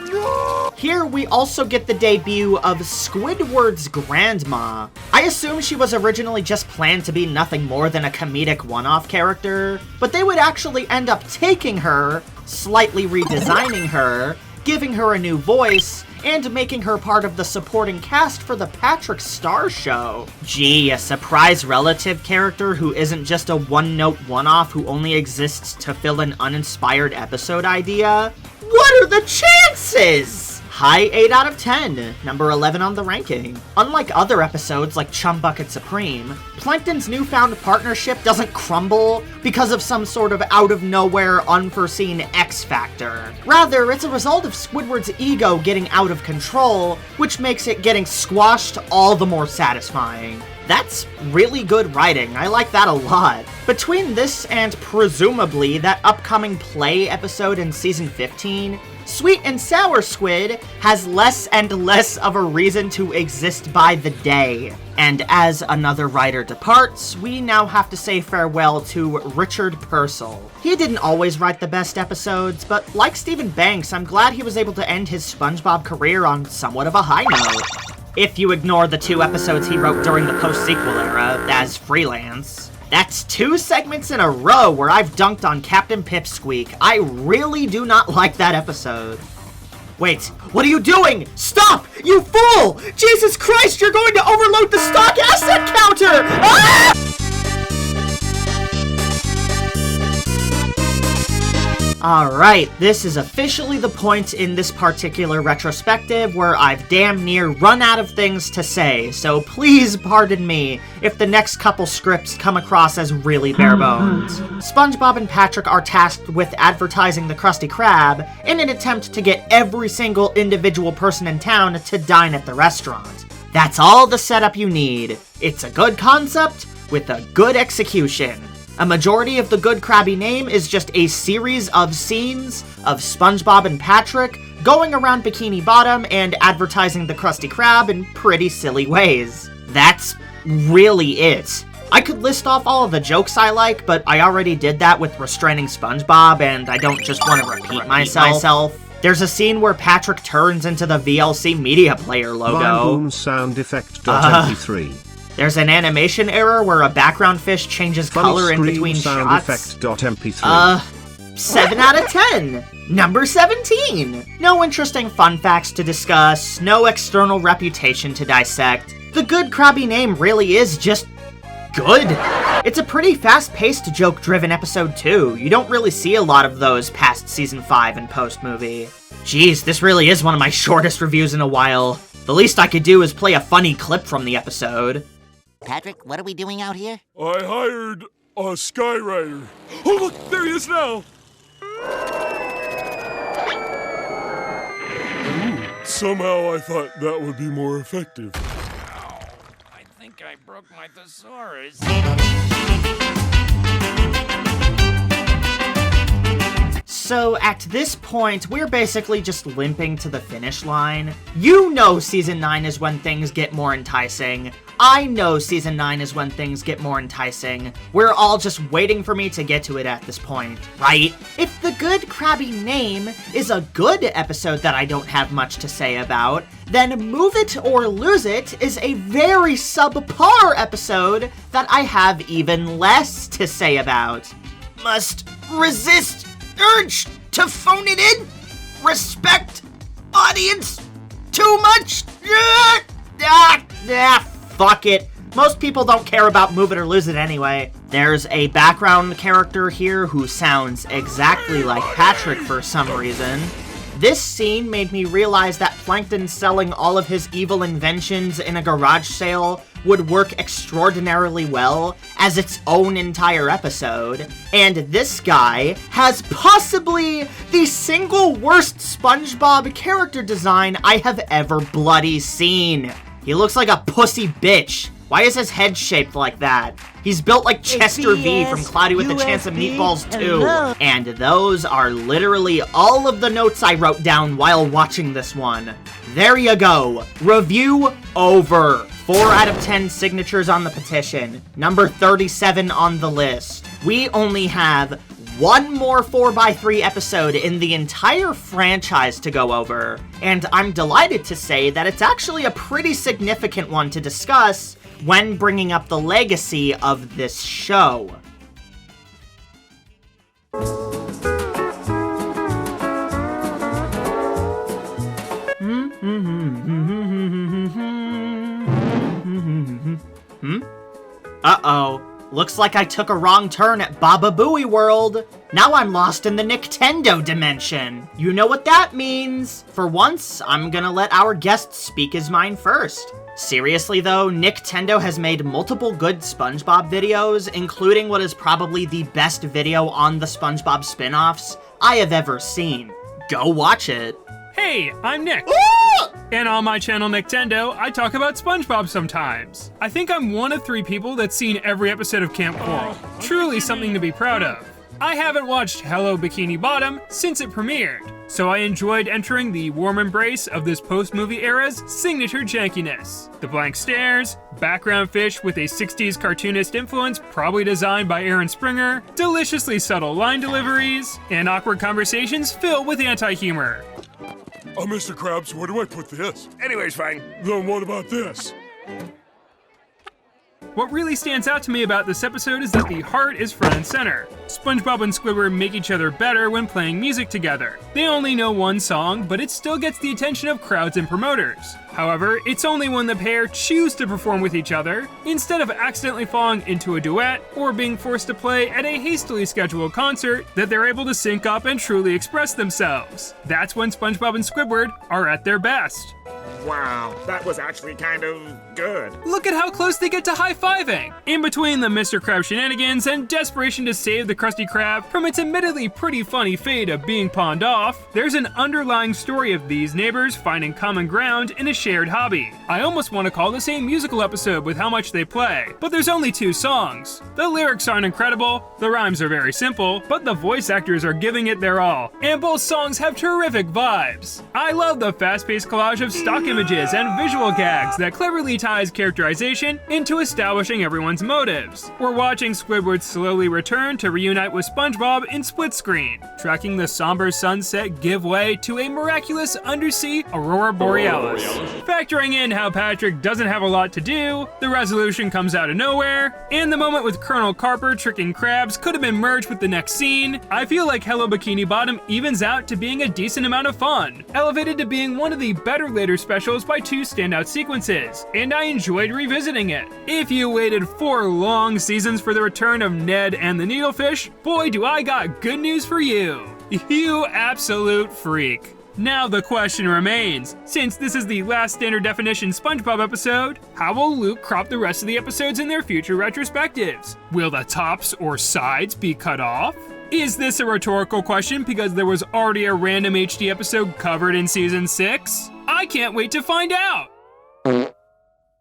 Here we also get the debut of Squidward's grandma. I assume she was originally just planned to be nothing more than a comedic one-off character, but they would actually end up taking her, slightly redesigning her, giving her a new voice, and making her part of the supporting cast for the Patrick Star Show. Gee, a surprise relative character who isn't just a one-note one-off who only exists to fill an uninspired episode idea? What are the chances? High 8 out of 10, number 11 on the ranking. Unlike other episodes like Chum Bucket Supreme, Plankton's newfound partnership doesn't crumble because of some sort of out-of-nowhere, unforeseen X factor. Rather, it's a result of Squidward's ego getting out of control, which makes it getting squashed all the more satisfying. That's really good writing, I like that a lot. Between this and, presumably, that upcoming Play episode in Season 15, Sweet and Sour Squid has less and less of a reason to exist by the day. And as another writer departs, we now have to say farewell to Richard Purcell. He didn't always write the best episodes, but like Stephen Banks, I'm glad he was able to end his SpongeBob career on somewhat of a high note. If you ignore the 2 episodes he wrote during the post-sequel era, as freelance. That's 2 segments in a row where I've dunked on Captain Pipsqueak. I really do not like that episode. Wait, what are you doing? Stop! You fool! Jesus Christ, you're going to overload the stock asset counter! Ah! Alright, this is officially the point in this particular retrospective where I've damn near run out of things to say, so please pardon me if the next couple scripts come across as really bare bones. SpongeBob and Patrick are tasked with advertising the Krusty Krab in an attempt to get every single individual person in town to dine at the restaurant. That's all the setup you need. It's a good concept with a good execution. A majority of the good Krabby name is just a series of scenes of SpongeBob and Patrick going around Bikini Bottom and advertising the Krusty Krab in pretty silly ways. That's really it. I could list off all of the jokes I like, but I already did that with Restraining SpongeBob, and I don't just want to repeat myself. There's a scene where Patrick turns into the VLC media player logo. Boom sound effect.mp3. There's an animation error where a background fish changes color in between shots. Effect.mp3. 7 out of 10. Number 17. No interesting fun facts to discuss, no external reputation to dissect. The good Krabby name really is just good. It's a pretty fast-paced, joke-driven episode too. You don't really see a lot of those past season 5 and post-movie. Jeez, this really is one of my shortest reviews in a while. The least I could do is play a funny clip from the episode. Patrick, what are we doing out here? I hired a skywriter. Oh, look, there he is now. Somehow I thought that would be more effective. I think I broke my thesaurus. So at this point, we're basically just limping to the finish line. You know Season 9 is when things get more enticing. I know Season 9 is when things get more enticing. We're all just waiting for me to get to it at this point, right? If the good Krabby name is a good episode that I don't have much to say about, then Move It or Lose It is a very subpar episode that I have even less to say about. Must resist urge to phone it in? Respect audience too much? Fuck it. Most people don't care about Move It or Lose It anyway. There's a background character here who sounds exactly like Patrick for some reason. This scene made me realize that Plankton selling all of his evil inventions in a garage sale would work extraordinarily well as its own entire episode. And this guy has possibly the single worst SpongeBob character design I have ever bloody seen. He looks like a pussy bitch. Why is his head shaped like that? He's built like Chester V from Cloudy with a Chance of Meatballs 2. And those are literally all of the notes I wrote down while watching this one. There you go. Review over. 4 out of 10 signatures on the petition. Number 37 on the list. We only have one more 4x3 episode in the entire franchise to go over. And I'm delighted to say that it's actually a pretty significant one to discuss when bringing up the legacy of this show. Uh-oh. Looks like I took a wrong turn at Baba Booey World. Now I'm lost in the Nintendo dimension. You know what that means. For once, I'm gonna let our guest speak his mind first. Seriously though, Nintendo has made multiple good SpongeBob videos, including what is probably the best video on the SpongeBob spin-offs I have ever seen. Go watch it. Hey, I'm Nick. And on my channel Nintendo, I talk about SpongeBob sometimes. I think I'm one of 3 people that's seen every episode of Camp Coral. Truly something to be proud of. I haven't watched Hello Bikini Bottom since it premiered, so I enjoyed entering the warm embrace of this post-movie era's signature jankiness. The blank stares, background fish with a 60s cartoonist influence probably designed by Aaron Springer, deliciously subtle line deliveries, and awkward conversations filled with anti-humor. Mr. Krabs, where do I put this? Anyways, fine. Then what about this? What really stands out to me about this episode is that the heart is front and center. SpongeBob and Squidward make each other better when playing music together. They only know one song, but it still gets the attention of crowds and promoters. However, it's only when the pair choose to perform with each other, instead of accidentally falling into a duet or being forced to play at a hastily scheduled concert, that they're able to sync up and truly express themselves. That's when SpongeBob and Squidward are at their best. Wow, that was actually kind of good. Look at how close they get to high-fiving! In between the Mr. Krabs shenanigans and desperation to save the Krusty Krab from its admittedly pretty funny fate of being pawned off, there's an underlying story of these neighbors finding common ground in a shared hobby. I almost want to call this a musical episode with how much they play, but there's only 2 songs. The lyrics aren't incredible, the rhymes are very simple, but the voice actors are giving it their all, and both songs have terrific vibes. I love the fast-paced collage of stock images and visual gags that cleverly ties characterization into establishing everyone's motives. We're watching Squidward slowly return to reunite with SpongeBob in split screen, tracking the somber sunset give way to a miraculous undersea aurora borealis. Factoring in how Patrick doesn't have a lot to do, the resolution comes out of nowhere, and the moment with Colonel Carper tricking Krabs could have been merged with the next scene, I feel like Hello Bikini Bottom evens out to being a decent amount of fun, elevated to being one of the better later specials by 2 standout sequences, and I enjoyed revisiting it. If you waited 4 long seasons for the return of Ned and the Needlefish, boy do I got good news for you. You absolute freak. Now the question remains, since this is the last standard definition SpongeBob episode, how will Luke crop the rest of the episodes in their future retrospectives? Will the tops or sides be cut off? Is this a rhetorical question because there was already a random HD episode covered in season 6? I can't wait to find out!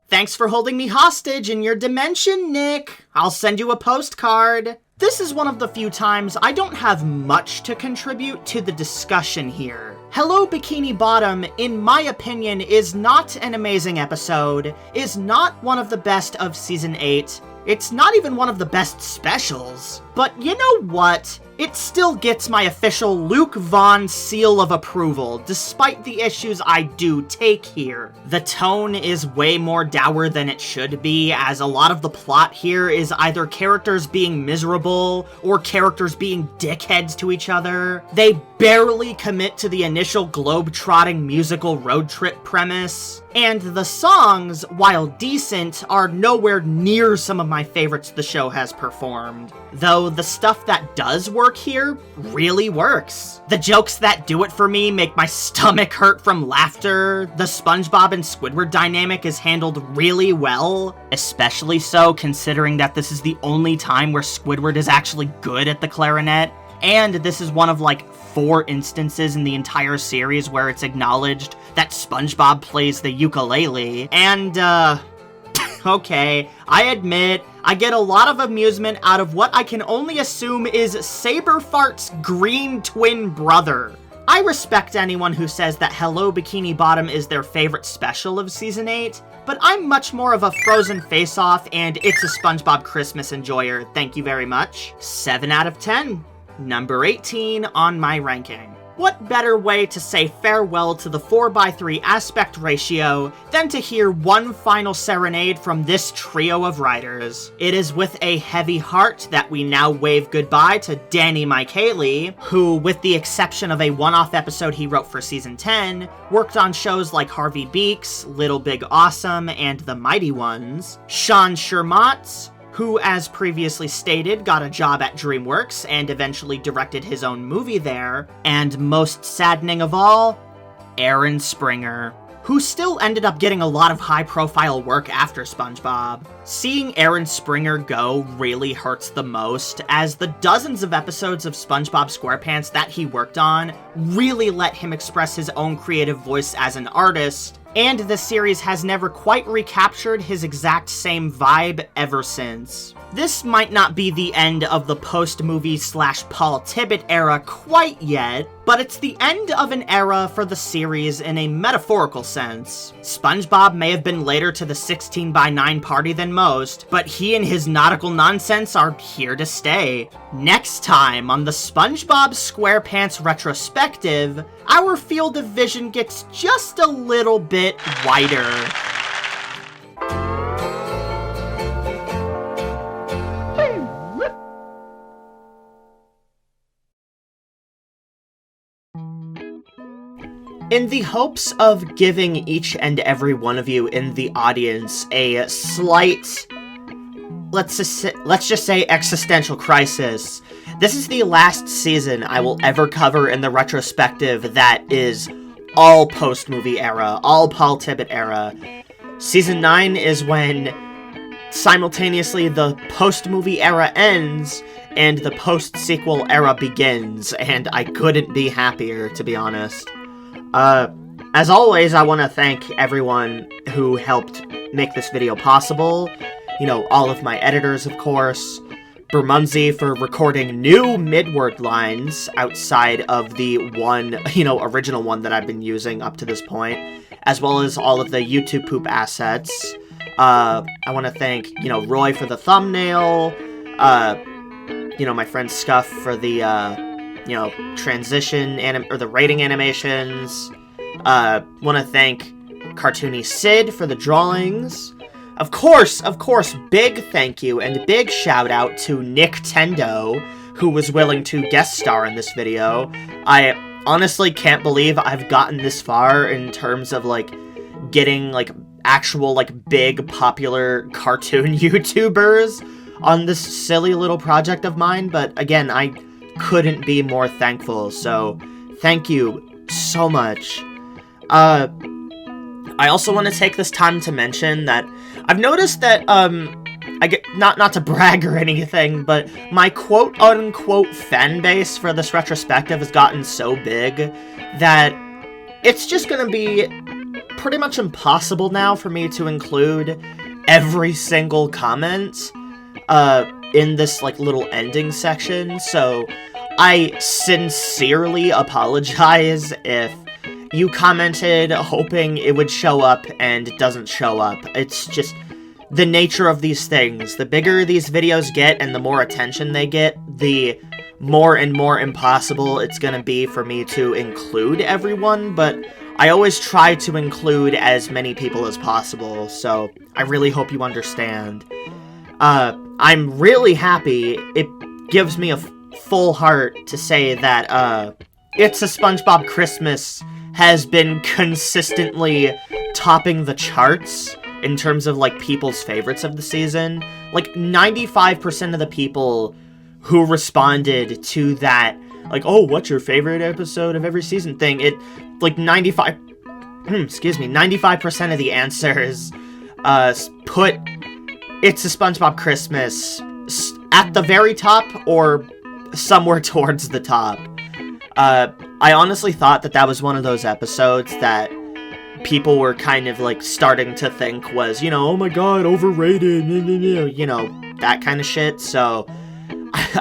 Thanks for holding me hostage in your dimension, Nick. I'll send you a postcard. This is one of the few times I don't have much to contribute to the discussion here. Hello Bikini Bottom, in my opinion, is not an amazing episode, is not one of the best of season 8, it's not even one of the best specials. But you know what? It still gets my official Luke Vaughn seal of approval, despite the issues I do take here. The tone is way more dour than it should be, as a lot of the plot here is either characters being miserable or characters being dickheads to each other. They barely commit to the initial globe-trotting musical road trip premise. And the songs, while decent, are nowhere near some of my favorites the show has performed. Though the stuff that does work here really works. The jokes that do it for me make my stomach hurt from laughter. The SpongeBob and Squidward dynamic is handled really well, especially so considering that this is the only time where Squidward is actually good at the clarinet. And this is one of like 4 instances in the entire series where it's acknowledged that SpongeBob plays the ukulele. And, okay, I admit, I get a lot of amusement out of what I can only assume is Saberfart's green twin brother. I respect anyone who says that Hello Bikini Bottom is their favorite special of Season 8, but I'm much more of a Frozen Face-Off and It's a SpongeBob Christmas enjoyer, thank you very much. 7 out of 10. Number 18 on my ranking. What better way to say farewell to the 4:3 aspect ratio than to hear one final serenade from this trio of writers? It is with a heavy heart that we now wave goodbye to Danny Michaeli, who, with the exception of a one-off episode he wrote for season 10, worked on shows like Harvey Beaks, Little Big Awesome, and The Mighty Ones. Sean Shermatz, who, as previously stated, got a job at DreamWorks and eventually directed his own movie there. And most saddening of all, Aaron Springer, who still ended up getting a lot of high-profile work after SpongeBob. Seeing Aaron Springer go really hurts the most, as the dozens of episodes of SpongeBob SquarePants that he worked on really let him express his own creative voice as an artist, and the series has never quite recaptured his exact same vibe ever since. This might not be the end of the post-movie / Paul Tibbitt era quite yet, but it's the end of an era for the series in a metaphorical sense. SpongeBob may have been later to the 16:9 party than most, but he and his nautical nonsense are here to stay. Next time on the SpongeBob SquarePants retrospective, our field of vision gets just a little bit wider. In the hopes of giving each and every one of you in the audience a slight, let's just say existential crisis, this is the last season I will ever cover in the retrospective that is all post-movie era, all Paul Tibbitt era. Season 9 is when simultaneously the post-movie era ends and the post-sequel era begins, and I couldn't be happier, to be honest. As always, I want to thank everyone who helped make this video possible. You know, all of my editors, of course. Bermunzi for recording new mid-word lines outside of the one, original one that I've been using up to this point, as well as all of the YouTube poop assets. I want to thank, Roy for the thumbnail, my friend Scuff for the, transition, or the rating animations. Want to thank Cartoony Sid for the drawings. Of course, big thank you and big shout out to Nick Tendo, who was willing to guest star in this video. I honestly can't believe I've gotten this far in terms of, getting, actual, big, popular cartoon YouTubers on this silly little project of mine, but again, I couldn't be more thankful, so thank you so much. I also want to take this time to mention that I've noticed that, I get, not to brag or anything, but my quote-unquote fan base for this retrospective has gotten so big that it's just gonna be pretty much impossible now for me to include every single comment, in this, little ending section, so I sincerely apologize if you commented hoping it would show up and it doesn't show up. It's just the nature of these things. The bigger these videos get and the more attention they get, the more and more impossible it's gonna be for me to include everyone, but I always try to include as many people as possible, so I really hope you understand. I'm really happy. It gives me a full heart to say that, It's a SpongeBob Christmas has been consistently topping the charts in terms of, people's favorites of the season. 95% of the people who responded to that, oh, what's your favorite episode of every season thing, 95% of the answers, put It's a SpongeBob Christmas at the very top or somewhere towards the top. I honestly thought that was one of those episodes that people were kind of, starting to think was, oh my god, overrated, that kind of shit, so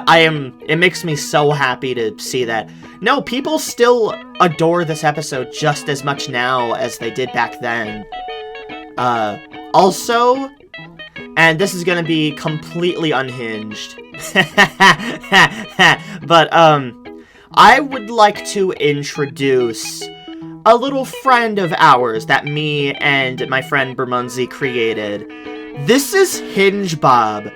it makes me so happy to see that. No, people still adore this episode just as much now as they did back then. Also, and this is gonna be completely unhinged, but, I would like to introduce a little friend of ours that me and my friend Bermunzi created. This is Hinge Bob.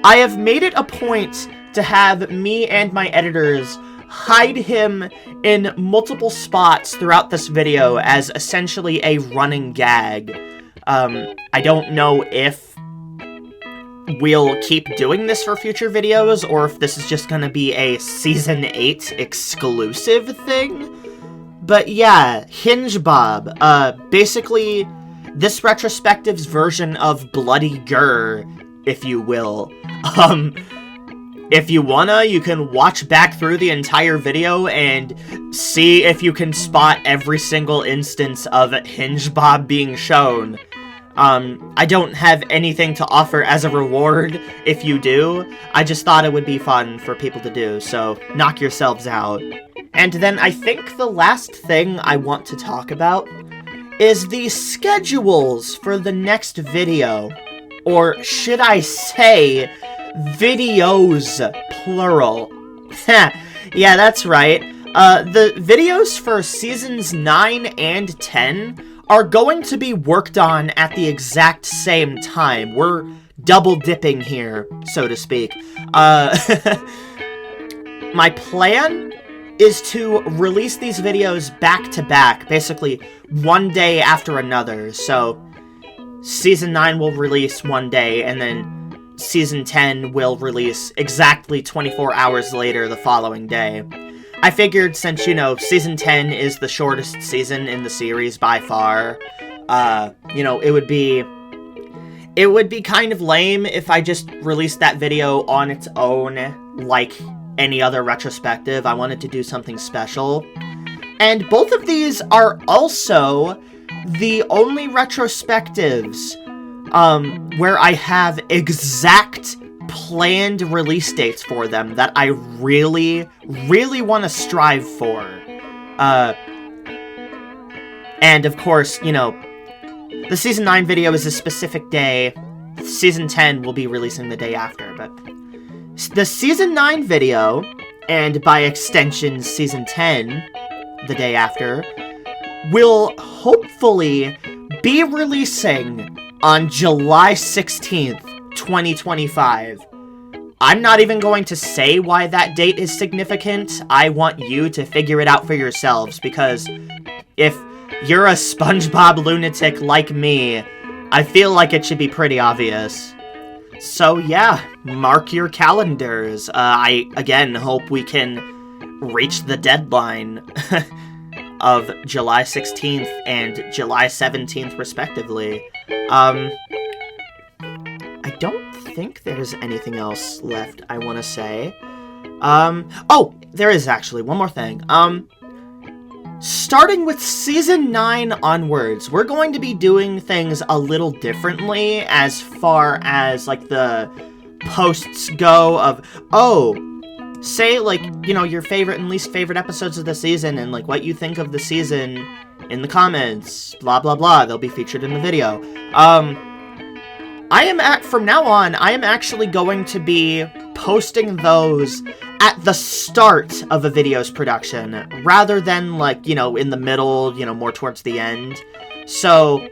I have made it a point to have me and my editors hide him in multiple spots throughout this video as essentially a running gag. I don't know if we'll keep doing this for future videos, or if this is just gonna be a Season 8 exclusive thing. But yeah, Hinge Bob. Basically, this retrospective's version of Bloody Grr, if you will. If you wanna, you can watch back through the entire video and see if you can spot every single instance of Hinge Bob being shown. I don't have anything to offer as a reward if you do. I just thought it would be fun for people to do, so knock yourselves out. And then I think the last thing I want to talk about is the schedules for the next video. Or should I say, videos, plural. Yeah, that's right. The videos for Seasons 9 and 10 are going to be worked on at the exact same time. We're double dipping here, so to speak. My plan is to release these videos back to back, basically one day after another. So Season 9 will release one day, and then Season 10 will release exactly 24 hours later the following day. I figured since, you know, season 10 is the shortest season in the series by far, you know, it would be kind of lame if I just released that video on its own, like any other retrospective. I wanted to do something special. And both of these are also the only retrospectives where I have exact planned release dates for them that I really, really want to strive for. And of course, you know, the Season 9 video is a specific day. Season 10 will be releasing the day after, but the Season 9 video, and by extension Season 10, the day after, will hopefully be releasing on July 16th, 2025. I'm not even going to say why that date is significant. I want you to figure it out for yourselves, because if you're a SpongeBob lunatic like me, I feel like it should be pretty obvious. So yeah, mark your calendars. I, again, hope we can reach the deadline of July 16th and July 17th, respectively. I don't think there's anything else left I want to say. Oh, there is actually one more thing. Starting with Season 9 onwards, we're going to be doing things a little differently as far as, like, the posts go of, oh, say, like, you know, your favorite and least favorite episodes of the season and, like, what you think of the season in the comments, blah, blah, blah. They'll be featured in the video. From now on, I am actually going to be posting those at the start of a video's production, rather than, like, you know, in the middle, you know, more towards the end. So,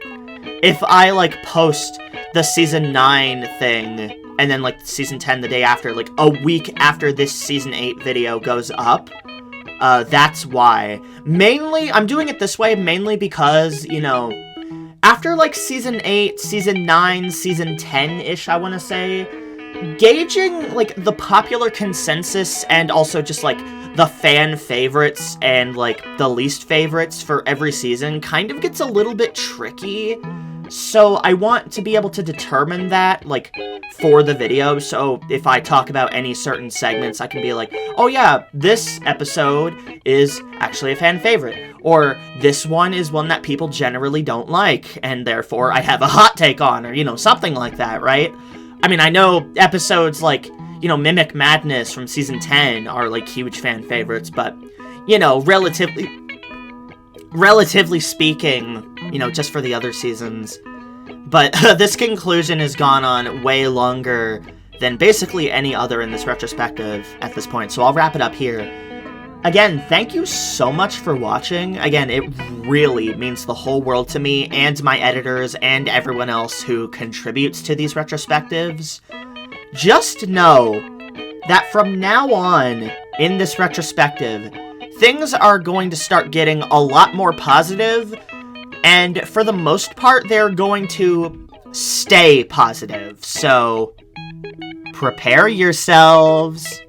if I, like, post the Season 9 thing, and then, like, Season 10 the day after, like, a week after this Season 8 video goes up, that's why. Mainly, I'm doing it this way mainly because, you know, after, like, Season 8, Season 9, Season 10-ish, I want to say, gauging, like, the popular consensus and also just, like, the fan favorites and, like, the least favorites for every season kind of gets a little bit tricky. So I want to be able to determine that, like, for the video, so if I talk about any certain segments, I can be like, oh yeah, this episode is actually a fan favorite, or this one is one that people generally don't like, and therefore I have a hot take on, or, you know, something like that, right? I mean, I know episodes like, you know, Mimic Madness from Season 10 are, like, huge fan favorites, but, you know, relatively speaking, you know, just for the other seasons. But this conclusion has gone on way longer than basically any other in this retrospective at this point, so I'll wrap it up here. Again, thank you so much for watching. Again, it really means the whole world to me and my editors and everyone else who contributes to these retrospectives. Just know that from now on in this retrospective, things are going to start getting a lot more positive, and for the most part, they're going to stay positive. So, prepare yourselves.